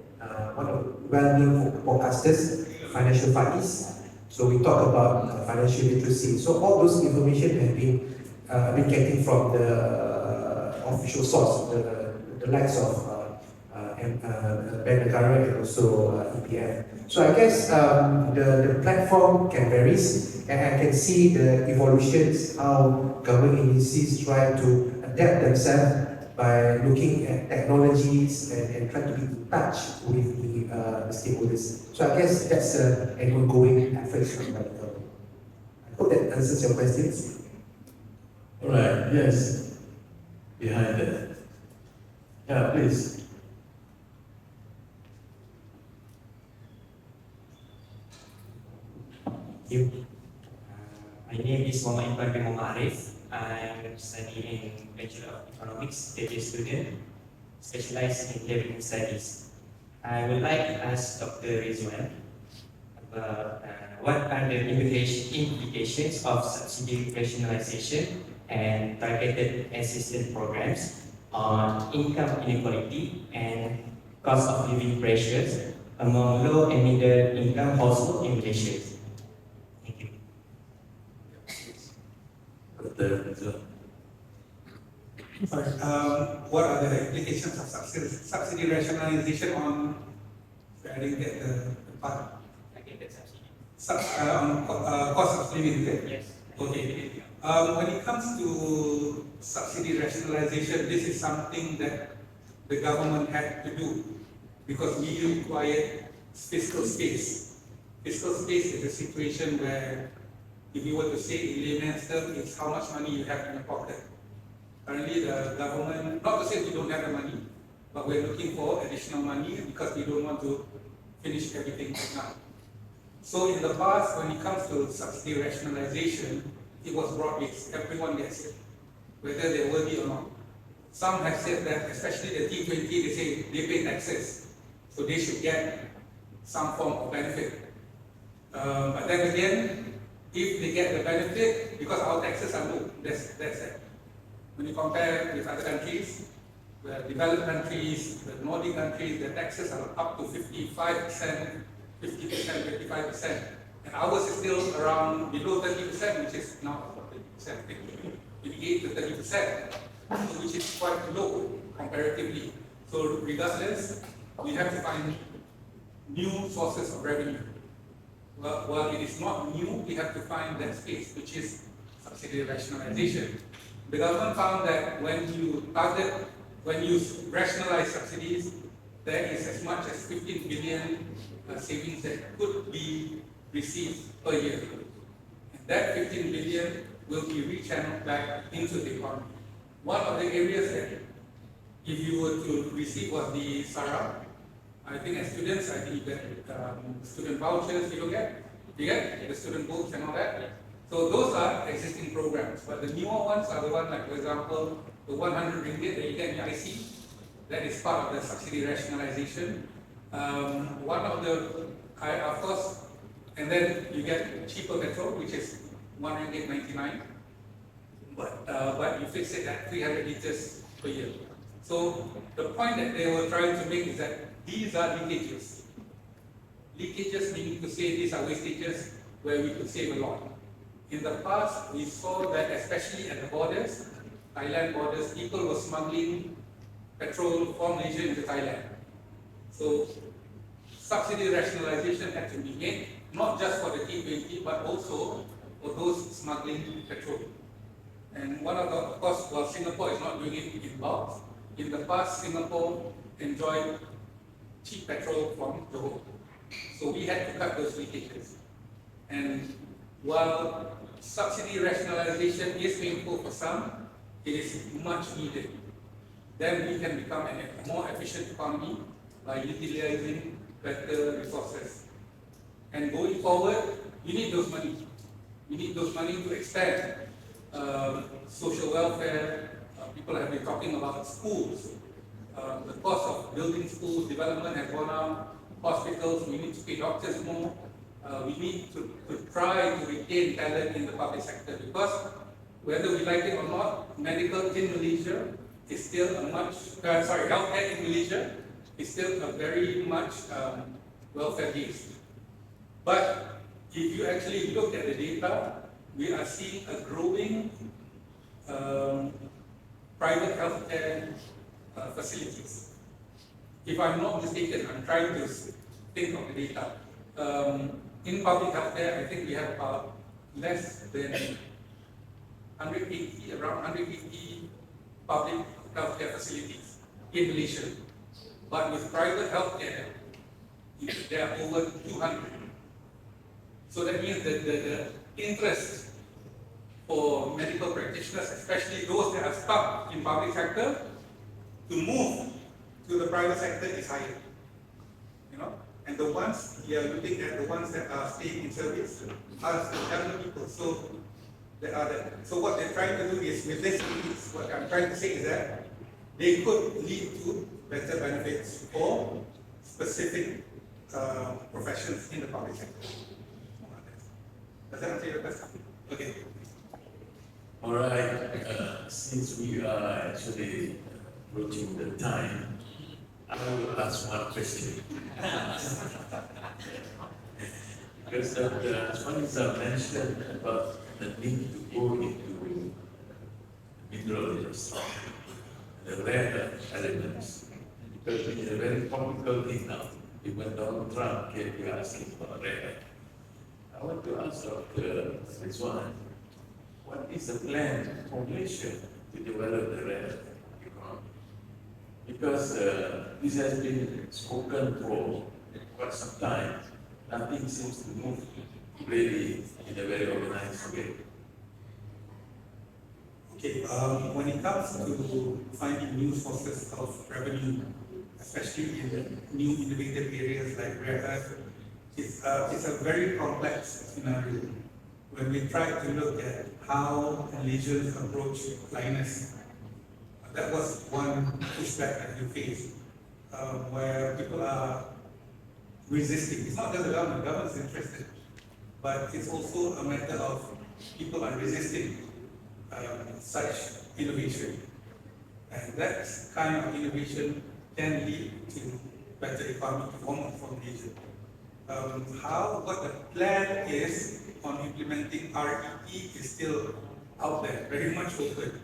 one of the well-known podcasters, Financial Fadis. So we talk about financial literacy. So all those information have been getting from the official source, the likes of Bank Negara and also EPF. So I guess the platform can vary, and I can see the evolutions, how government agencies try to adapt themselves by looking at technologies and try to be in touch with the stakeholders. So I guess that's an ongoing effort by the government. I hope that answers your questions. All right, yes. Behind that. Yeah, please. Thank you. My name is Muhammad Iqbal bin Mumarif. I'm studying Bachelor of Economics, PhD student, specialized in development studies. I would like to ask Dr. Ridzuan about what are the implications of subsidy rationalization and targeted assistance programs on income inequality and cost of living pressures among low and middle income households in Malaysia. Thank you. Sorry, what are the implications of subsidy rationalization on, I didn't get the part. Targeted subsidy. On cost of living, is it? Yes. Okay. When it comes to subsidy rationalization, this is something that the government had to do because we required fiscal space. Fiscal space is a situation where, if you were to say in layman's terms, it's how much money you have in your pocket. Currently, the government, not to say we don't have the money, but we're looking for additional money because we don't want to finish everything right now. So in the past, when it comes to subsidy rationalization, it was broad-based. Everyone gets it, whether they're worthy or not. Some have said that, especially the T20, they say they pay taxes, so they should get some form of benefit. But then again, if they get the benefit, because our taxes are low, that's it. When you compare with other countries, the developed countries, the Nordic countries, the taxes are up to 55%, 50%, 55%. And ours is still around below 30%, which is now 30%, 28 to 30%, which is quite low comparatively. So regardless, we have to find new sources of revenue. Well, while it is not new, we have to find that space, which is subsidy rationalization. The government found that when you rationalize subsidies, there is as much as 15 billion savings that could be received per year. And that 15 billion will be rechanneled back into the economy. One of the areas that, if you were to receive, was the SARA. I think as students, I think you get student vouchers, you get the student books and all that. So those are existing programs, but the newer ones are the ones like, for example, the 100 ringgit that you get in the IC, that is part of the subsidy rationalization. One of the, of course, and then you get cheaper petrol, which is 1.99, but you fix it at 300 liters per year. So the point that they were trying to make is that these are leakages. Leakages meaning to say these are wastages where we could save a lot. In the past, we saw that especially at the borders, Thailand borders, people were smuggling petrol from Malaysia into Thailand. So subsidy rationalization had to be made, not just for the T20, but also for those smuggling petrol. And one of the, of course, while Singapore is not doing it in bulk, in the past, Singapore enjoyed cheap petrol from Johor. So we had to cut those leakages. And while subsidy rationalization is painful for some, it is much needed. Then we can become a more efficient economy by utilizing better resources. And going forward, we need those money. We need those money to expand social welfare. People have been talking about schools. The cost of building schools, development has gone up. Hospitals, we need to pay doctors more. We need to try to retain talent in the public sector, because whether we like it or not, medical in Malaysia is still a much, healthcare in Malaysia is still a very much welfare based. But if you actually look at the data, we are seeing a growing private healthcare facilities. If I'm not mistaken, I'm trying to think of the data. In public healthcare, I think we have about less than 180, around 180 public healthcare facilities in Malaysia. But with private healthcare, there are over 200. So that means that the interest for medical practitioners, especially those that are stuck in public sector, to move to the private sector is higher. You know? And the ones, we are looking at the ones that are staying in service are the elderly people. So they are there. So what they're trying to do is, with this, what I'm trying to say is that they could lead to better benefits for specific professions in the public sector. Does that answer your question? Okay. All right. Since we are actually approaching the time, I will ask one question. Because Afzanizam mentioned about the need to go into mineral industry, the rare elements, because it is a very topical thing now. Even Donald Trump came to asking for rare. I want to ask Dr. Ridzuan, what is the plan for Malaysia to develop the rare economy? Because this has been spoken for quite some time. Nothing seems to move really in a very organized way. Okay, when it comes to finding new sources of revenue, especially in the new innovative areas like rare earth, it's a very complex scenario. When we try to look at how Malaysians approach blindness, that was one pushback that you face, where people are resisting. It's not just the government is interested, but it's also a matter of people are resisting such innovation. And that kind of innovation can lead to better economic performance for Malaysia. What the plan is on implementing REE is still out there, very much open.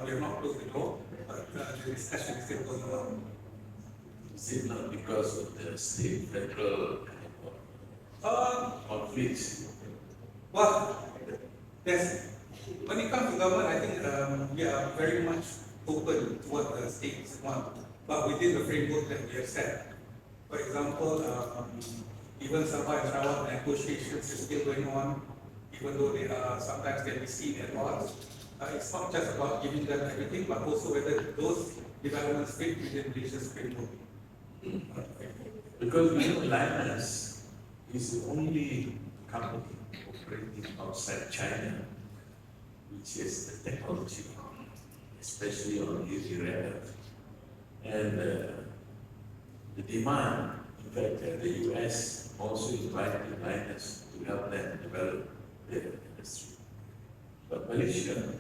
We have not closed the door, but the discussion is still going on. Is it not because of the state-federal conflicts? Well, yes. When it comes to government, I think we are very much open to what the states want, but within the framework that we have set. For example, even Sabah and Sarawak negotiations is still going on, even though they are sometimes can be seen at odds. It's not just about giving them everything, but also whether those developments fit within Malaysia's framework. Because Linus is the only company operating outside China which is the technology, especially on easy rare earth. And the demand, in fact, the US also invited Linus to help them develop their industry. But Malaysia,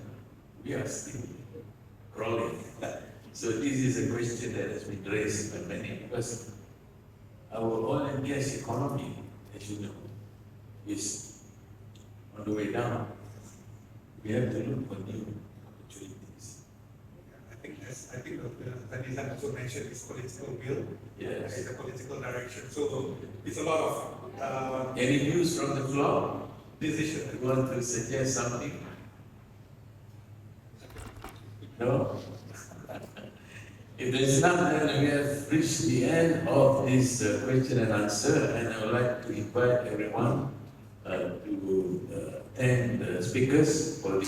we are still crawling. So this is a question that has been raised by many, because our oil and gas economy, as you know, is on the way down. We have to look for new opportunities. I think Afzanizam also mentioned this political will. Yes. It's a political direction. So it's a lot of Any views from the floor? decision. You want to suggest something? No? If there's none, then we have reached the end of this question and answer, and I would like to invite everyone to thank the speakers for the